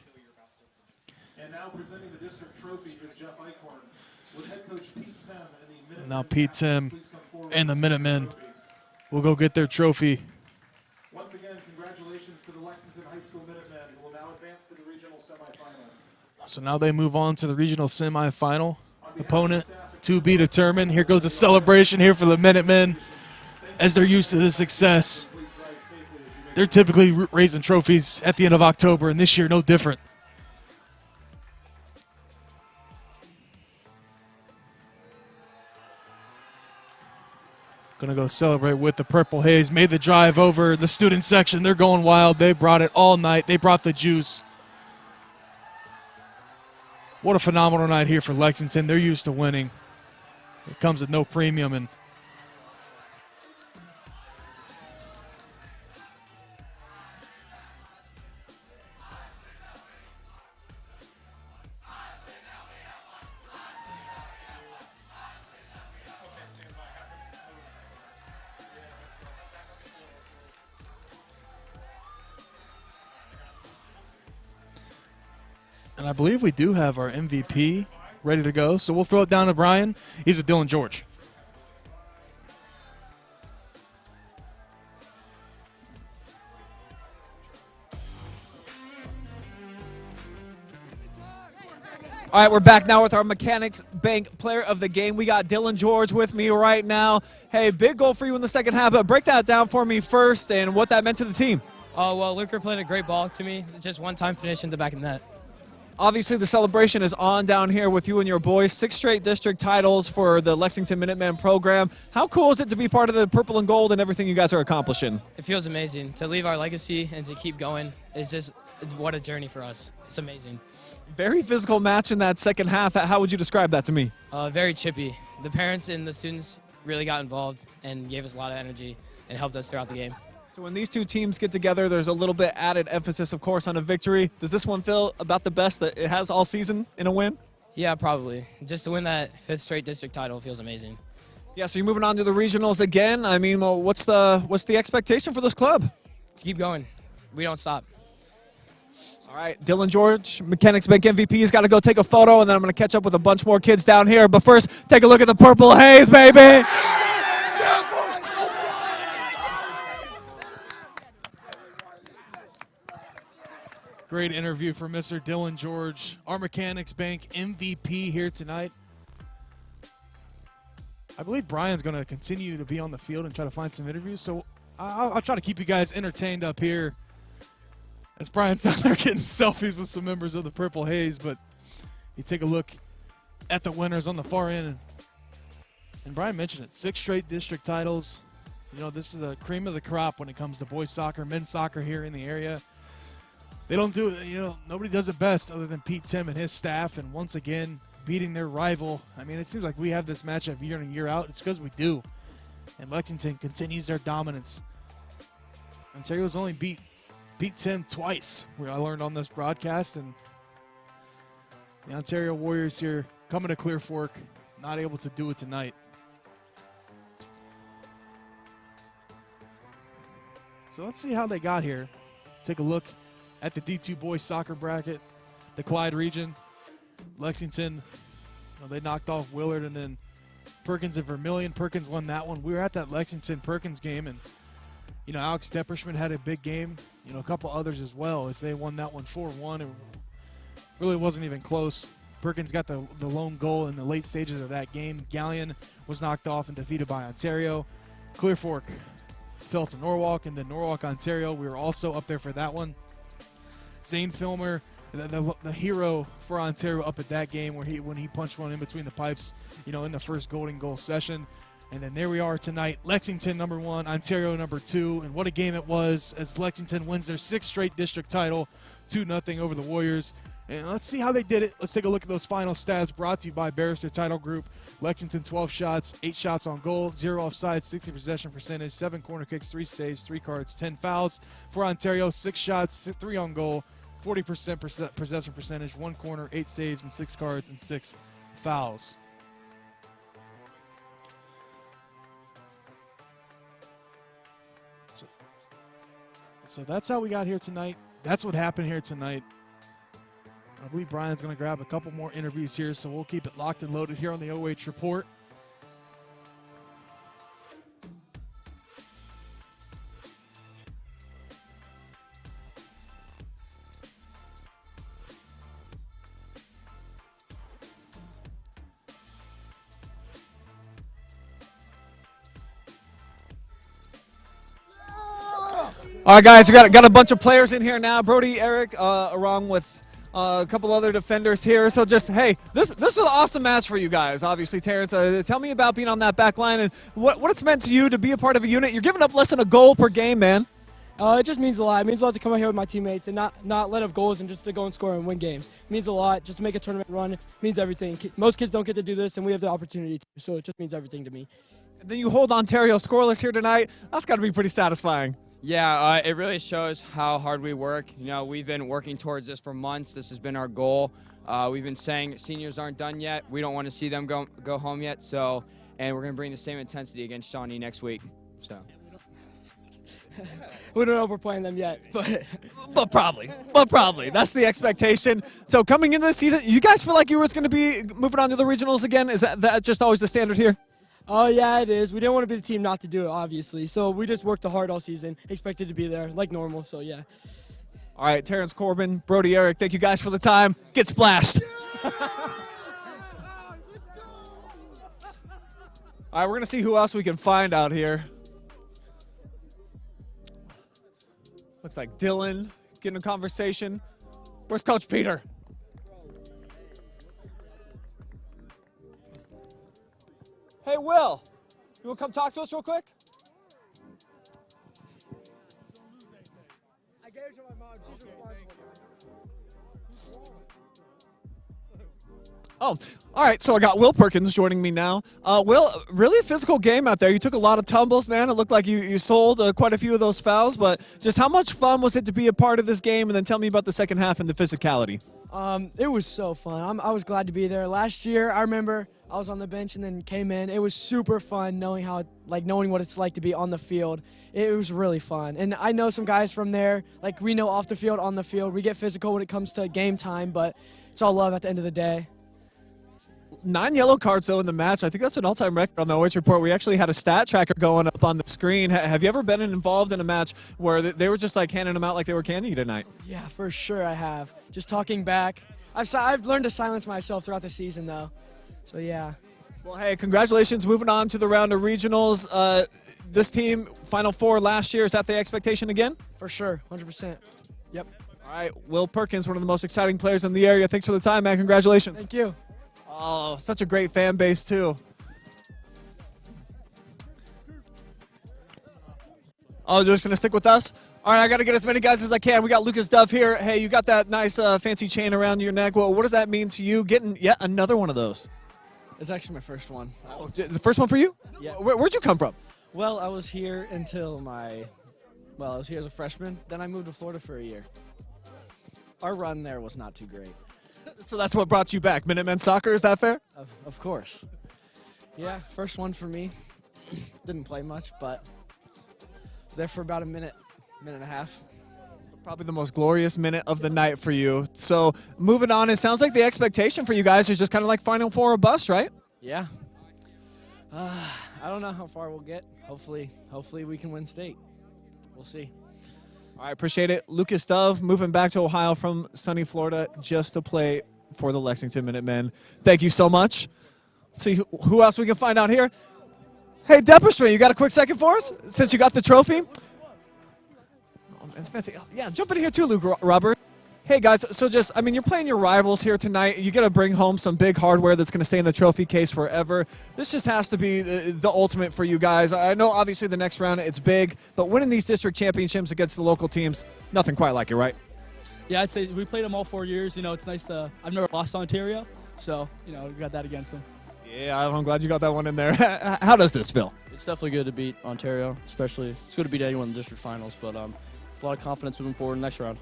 And now presenting the district trophy is Jeff Eichhorn with head coach Pete Tim and the Minutemen. Now Pete Tim and the Minutemen will go get their trophy. Once again, congratulations to the Lexington High School Minutemen, who will now advance to the regional semifinal. So now they move on to the regional semifinal. Opponent to be determined. Here goes a celebration here for the Minutemen as they're used to the success. They're typically raising trophies at the end of October, and this year no different. Gonna go celebrate with the Purple Haze. Made the drive over the student section. They're going wild. They brought it all night. They brought the juice. What a phenomenal night here for Lexington. They're used to winning. It comes at no premium, and I believe we do have our MVP ready to go. So we'll throw it down to Brian. He's with Dylan George. All right, we're back now with our Mechanics Bank player of the game. We got Dylan George with me right now. Hey, big goal for you in the second half, but break that down for me first and what that meant to the team. Well, Luker played a great ball to me. Just one-time finish in the back of the net. Obviously, the celebration is on down here with you and your boys. 6 straight district titles for the Lexington Minutemen program. How cool is it to be part of the purple and gold and everything you guys are accomplishing? It feels amazing. To leave our legacy and to keep going is just what a journey for us. It's amazing. Very physical match in that second half. How would you describe that to me? Very chippy. The parents and the students really got involved and gave us a lot of energy and helped us throughout the game. So when these two teams get together, there's a little bit added emphasis, of course, on a victory. Does this one feel about the best that it has all season in a win? Yeah, probably. Just to win that 5th straight district title feels amazing. Yeah, so you're moving on to the regionals again. I mean, well, what's the expectation for this club? To keep going. We don't stop. All right, Dylan George, Mechanics Bank MVP, has got to go take a photo, and then I'm going to catch up with a bunch more kids down here. But first, take a look at the Purple Haze, baby! Great interview for Mr. Dylan George, our Mechanics Bank MVP here tonight. I believe Brian's going to continue to be on the field and try to find some interviews, so I'll try to keep you guys entertained up here as Brian's down there getting selfies with some members of the Purple Haze. But you take a look at the winners on the far end, and Brian mentioned it, 6 straight district titles. You know, this is the cream of the crop when it comes to boys soccer, men's soccer here in the area. they don't do it, nobody does it best other than Pete Tim and his staff, and once again, beating their rival. I mean, it seems like we have this matchup year in and year out. It's because we do. And Lexington continues their dominance. Ontario's only beat Tim twice, where I learned on this broadcast, and the Ontario Warriors here coming to Clear Fork, not able to do it tonight. So let's see how they got here. Take a look at the D2 boys soccer bracket, the Clyde region. Lexington, they knocked off Willard, and then Perkins and Vermilion. Perkins won that one. We were at that Lexington-Perkins game, and Alex Depperschmidt had a big game. A couple others as well, as they won that one 4-1. It really wasn't even close. Perkins got the lone goal in the late stages of that game. Galleon was knocked off and defeated by Ontario. Clear Fork fell to Norwalk, and then Norwalk, Ontario, we were also up there for that one. Zane Filmer, the hero for Ontario, up at that game when he punched one in between the pipes, in the first golden goal session. And then there we are tonight, Lexington number 1, Ontario number 2, and what a game it was as Lexington wins their 6th straight district title, 2-0 over the Warriors. And let's see how they did it. Let's take a look at those final stats brought to you by Barrister Title Group. Lexington 12 shots, 8 shots on goal, 0 offside, 60 possession percentage, 7 corner kicks, 3 saves, 3 cards, 10 fouls. For Ontario, 6 shots, 3 on goal, 40% possession percentage, 1 corner, 8 saves, and 6 cards, and 6 fouls. So that's how we got here tonight. That's what happened here tonight. I believe Brian's going to grab a couple more interviews here, so we'll keep it locked and loaded here on the OH Report. All right, guys, we got a bunch of players in here now. Brody, Eric, along with a couple other defenders here. So just, hey, this was an awesome match for you guys, obviously, Terrence. Tell me about being on that back line and what it's meant to you to be a part of a unit. You're giving up less than a goal per game, man. It just means a lot. It means a lot to come out here with my teammates and not let up goals and just to go and score and win games. It means a lot. Just to make a tournament run, it means everything. Most kids don't get to do this, and we have the opportunity to, so it just means everything to me. And then you hold Ontario scoreless here tonight. That's got to be pretty satisfying. Yeah, it really shows how hard we work. We've been working towards this for months. This has been our goal. We've been saying seniors aren't done yet. We don't want to see them go home yet. So, and we're going to bring the same intensity against Shawnee next week. So. We don't know if we're playing them yet, but probably. That's the expectation. So coming into the season, you guys feel like you were going to be moving on to the regionals again? Is that just always the standard here? Oh, yeah, it is. We didn't want to be the team not to do it, obviously. So we just worked hard all season, expected to be there like normal, so yeah. All right, Terrence Corbin, Brody, Eric, thank you guys for the time. Get splashed. All right, we're going to see who else we can find out here. Looks like Dylan getting a conversation. Where's Coach Peter? Hey, Will, you want to come talk to us real quick? I gave it to my mom. She's Oh, all right, so I got Will Perkins joining me now. Will, really a physical game out there. You took a lot of tumbles, man. It looked like you sold quite a few of those fouls, but just how much fun was it to be a part of this game? And then tell me about the second half and the physicality. It was so fun. I was glad to be there. Last year, I remember I was on the bench and then came in. It was super fun knowing what it's like to be on the field. It was really fun. And I know some guys from there, we know off the field, on the field. We get physical when it comes to game time, but it's all love at the end of the day. 9 yellow cards, though, in the match. I think that's an all-time record on the OH Report. We actually had a stat tracker going up on the screen. Have you ever been involved in a match where they were just handing them out like they were candy tonight? Yeah, for sure I have. Just talking back. I've learned to silence myself throughout the season, though. So, yeah. Well, hey, congratulations. Moving on to the round of regionals. This team, Final Four last year, is that the expectation again? For sure, 100%. Yep. All right, Will Perkins, one of the most exciting players in the area. Thanks for the time, man. Congratulations. Thank you. Oh, such a great fan base, too. Oh, you're just going to stick with us? All right, I got to get as many guys as I can. We got Lucas Dove here. Hey, you got that nice fancy chain around your neck. Well, what does that mean to you getting yet another one of those? It's actually my first one. Oh, the first one for you? Yeah. Where'd you come from? Well, I was here until I was here as a freshman. Then I moved to Florida for a year. Our run there was not too great. So that's what brought you back, Minutemen soccer, is that fair? Of course. Yeah, first one for me. Didn't play much, but was there for about a minute and a half. Probably the most glorious minute of the night for you. So moving on, it sounds like the expectation for you guys is just kind of like Final Four or bust, right? Yeah. I don't know how far we'll get. Hopefully we can win state. We'll see. All right, appreciate it. Lucas Dove moving back to Ohio from sunny Florida just to play for the Lexington Minutemen. Thank you so much. Let's see who else we can find out here. Hey, Depperschmidt, you got a quick second for us since you got the trophy? Oh, man, it's fancy. Yeah, jump in here too, Luke Robert. Hey, guys, so just, I mean, you're playing your rivals here tonight. You got to bring home some big hardware that's going to stay in the trophy case forever. This just has to be the ultimate for you guys. I know, obviously, the next round, it's big, but winning these district championships against the local teams, nothing quite like it, right? Yeah, I'd say we played them all 4 years. You know, it's nice to – I've never lost to Ontario, so, you know, we got that against them. Yeah, I'm glad you got that one in there. How does this feel? It's definitely good to beat Ontario, especially. It's good to beat anyone in the district finals, but it's a lot of confidence moving forward in the next round.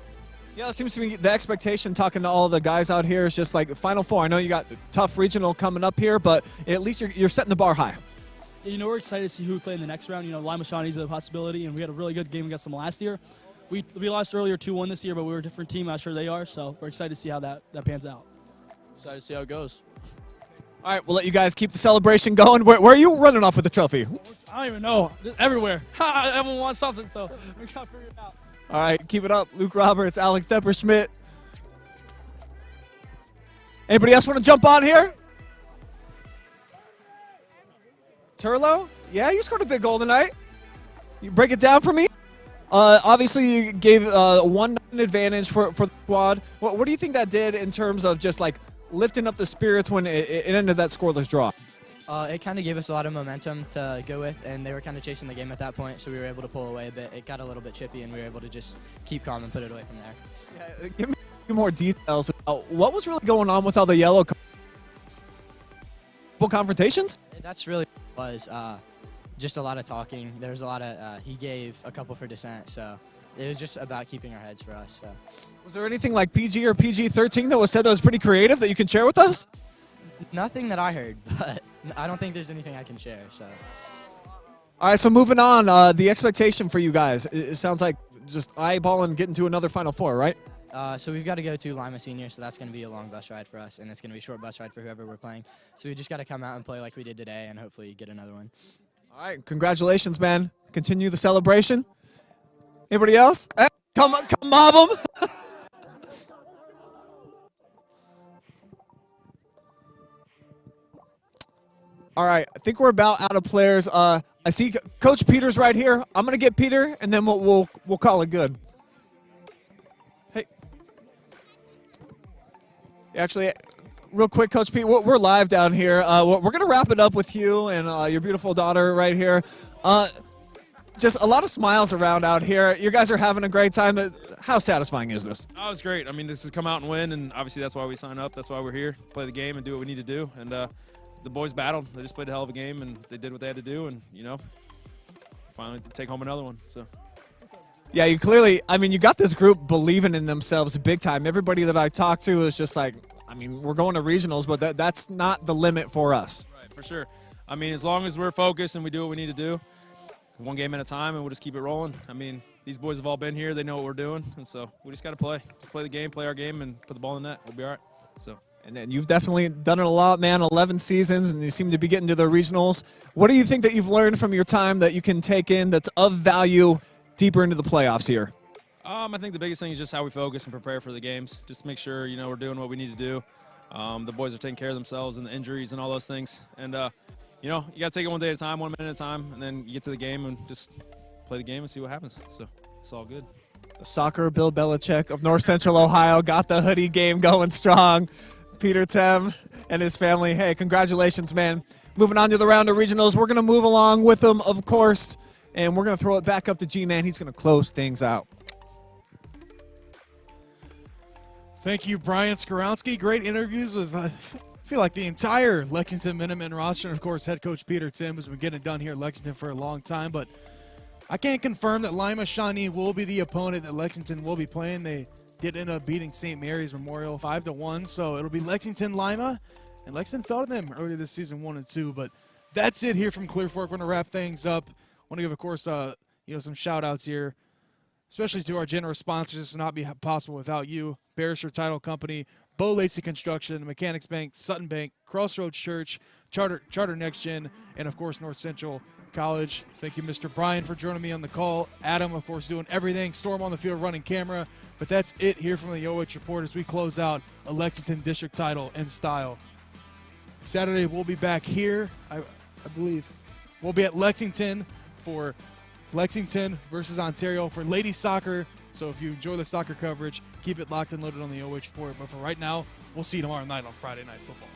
Yeah, it seems to be the expectation talking to all the guys out here is just like Final Four. I know you got tough regional coming up here, but at least you're setting the bar high. Yeah, you know, we're excited to see who we play in the next round. You know, Lima Shawnee's a possibility, and we had a really good game against them last year. We lost earlier 2-1 this year, but we were a different team. I'm sure they are, so we're excited to see how that pans out. Excited to see how it goes. All right, we'll let you guys keep the celebration going. Where are you running off with the trophy? I don't even know. Just everywhere. Everyone wants something, so we got to figure it out. All right, keep it up. Luke Roberts, Alex Depperschmidt. Anybody else want to jump on here? Turlo? Yeah, you scored a big goal tonight. You break it down for me? Obviously, you gave 1-0 advantage for the squad. What do you think that did in terms of just like lifting up the spirits when it ended that scoreless draw? It kind of gave us a lot of momentum to go with, and they were kind of chasing the game at that point, so we were able to pull away a bit. It got a little bit chippy, and we were able to just keep calm and put it away from there. Yeah, give me a few more details about what was really going on with all the yellow confrontations? That's really what it was. Just a lot of talking. There was a lot of, he gave a couple for dissent, so it was just about keeping our heads for us. So. Was there anything like PG or PG-13 that was said that was pretty creative that you can share with us? Nothing that I heard, but I don't think there's anything I can share. So. All right, so moving on, the expectation for you guys, it sounds like just eyeballing getting to another Final Four, right? So we've got to go to Lima Senior, so that's going to be a long bus ride for us, and it's going to be a short bus ride for whoever we're playing. So we just got to come out and play like we did today and hopefully get another one. All right, congratulations, man. Continue the celebration. Anybody else? Hey, come mob them. All right, I think we're about out of players. I see Coach Peters right here. I'm gonna get Peter, and then we'll call it good. Hey, actually, real quick, Coach Pete, we're live down here. We're gonna wrap it up with you and your beautiful daughter right here. Just a lot of smiles around out here. You guys are having a great time. How satisfying is this? Oh, it's great. I mean, this is come out and win, and obviously that's why we sign up. That's why we're here, play the game and do what we need to do. And the boys battled. They just played a hell of a game, and they did what they had to do, and, you know, finally take home another one. So. Yeah, you clearly, I mean, you got this group believing in themselves big time. Everybody that I talked to is just like, I mean, we're going to regionals, but that's not the limit for us. Right, for sure. I mean, as long as we're focused and we do what we need to do, one game at a time, and we'll just keep it rolling. I mean, these boys have all been here. They know what we're doing, and so we just got to play. Just play the game, play our game, and put the ball in the net. We'll be all right. So. And then you've definitely done it a lot, man, 11 seasons, and you seem to be getting to the regionals. What do you think that you've learned from your time that you can take in that's of value deeper into the playoffs here? I think the biggest thing is just how we focus and prepare for the games. Just make sure, you know, we're doing what we need to do. The boys are taking care of themselves and the injuries and all those things. And, you know, you got to take it one day at a time, 1 minute at a time, and then you get to the game and just play the game and see what happens. So it's all good. The soccer Bill Belichick of North Central Ohio got the hoodie game going strong. Peter Tem and his family, hey, congratulations, man. Moving on to the round of regionals, we're going to move along with them, of course. And we're going to throw it back up to G-Man. He's going to close things out. Thank you, Brian Skowronski. Great interviews with, I feel like, the entire Lexington Minutemen roster. And, of course, head coach Peter Tim has been getting it done here at Lexington for a long time. But I can't confirm that Lima Shawnee will be the opponent that Lexington will be playing. They did end up beating St. Mary's Memorial 5-1. So it'll be Lexington-Lima. And Lexington fell to them earlier this season 1-2. But that's it here from Clear Fork. We're going to wrap things up. I want to give, of course, some shout-outs here, especially to our generous sponsors. This would not be possible without you. Barrister Title Company, Lacey Construction, Mechanics Bank, Sutton Bank, Crossroads Church, Charter Next Gen, and, of course, North Central College. Thank you, Mr. Brian, for joining me on the call. Adam, of course, doing everything. Storm on the field, running camera. But that's it here from the OH Report as we close out a Lexington District title in style. Saturday, we'll be back here, I believe. We'll be at Lexington for Lexington versus Ontario for ladies soccer. So if you enjoy the soccer coverage, keep it locked and loaded on the OH Report. But for right now, we'll see you tomorrow night on Friday Night Football.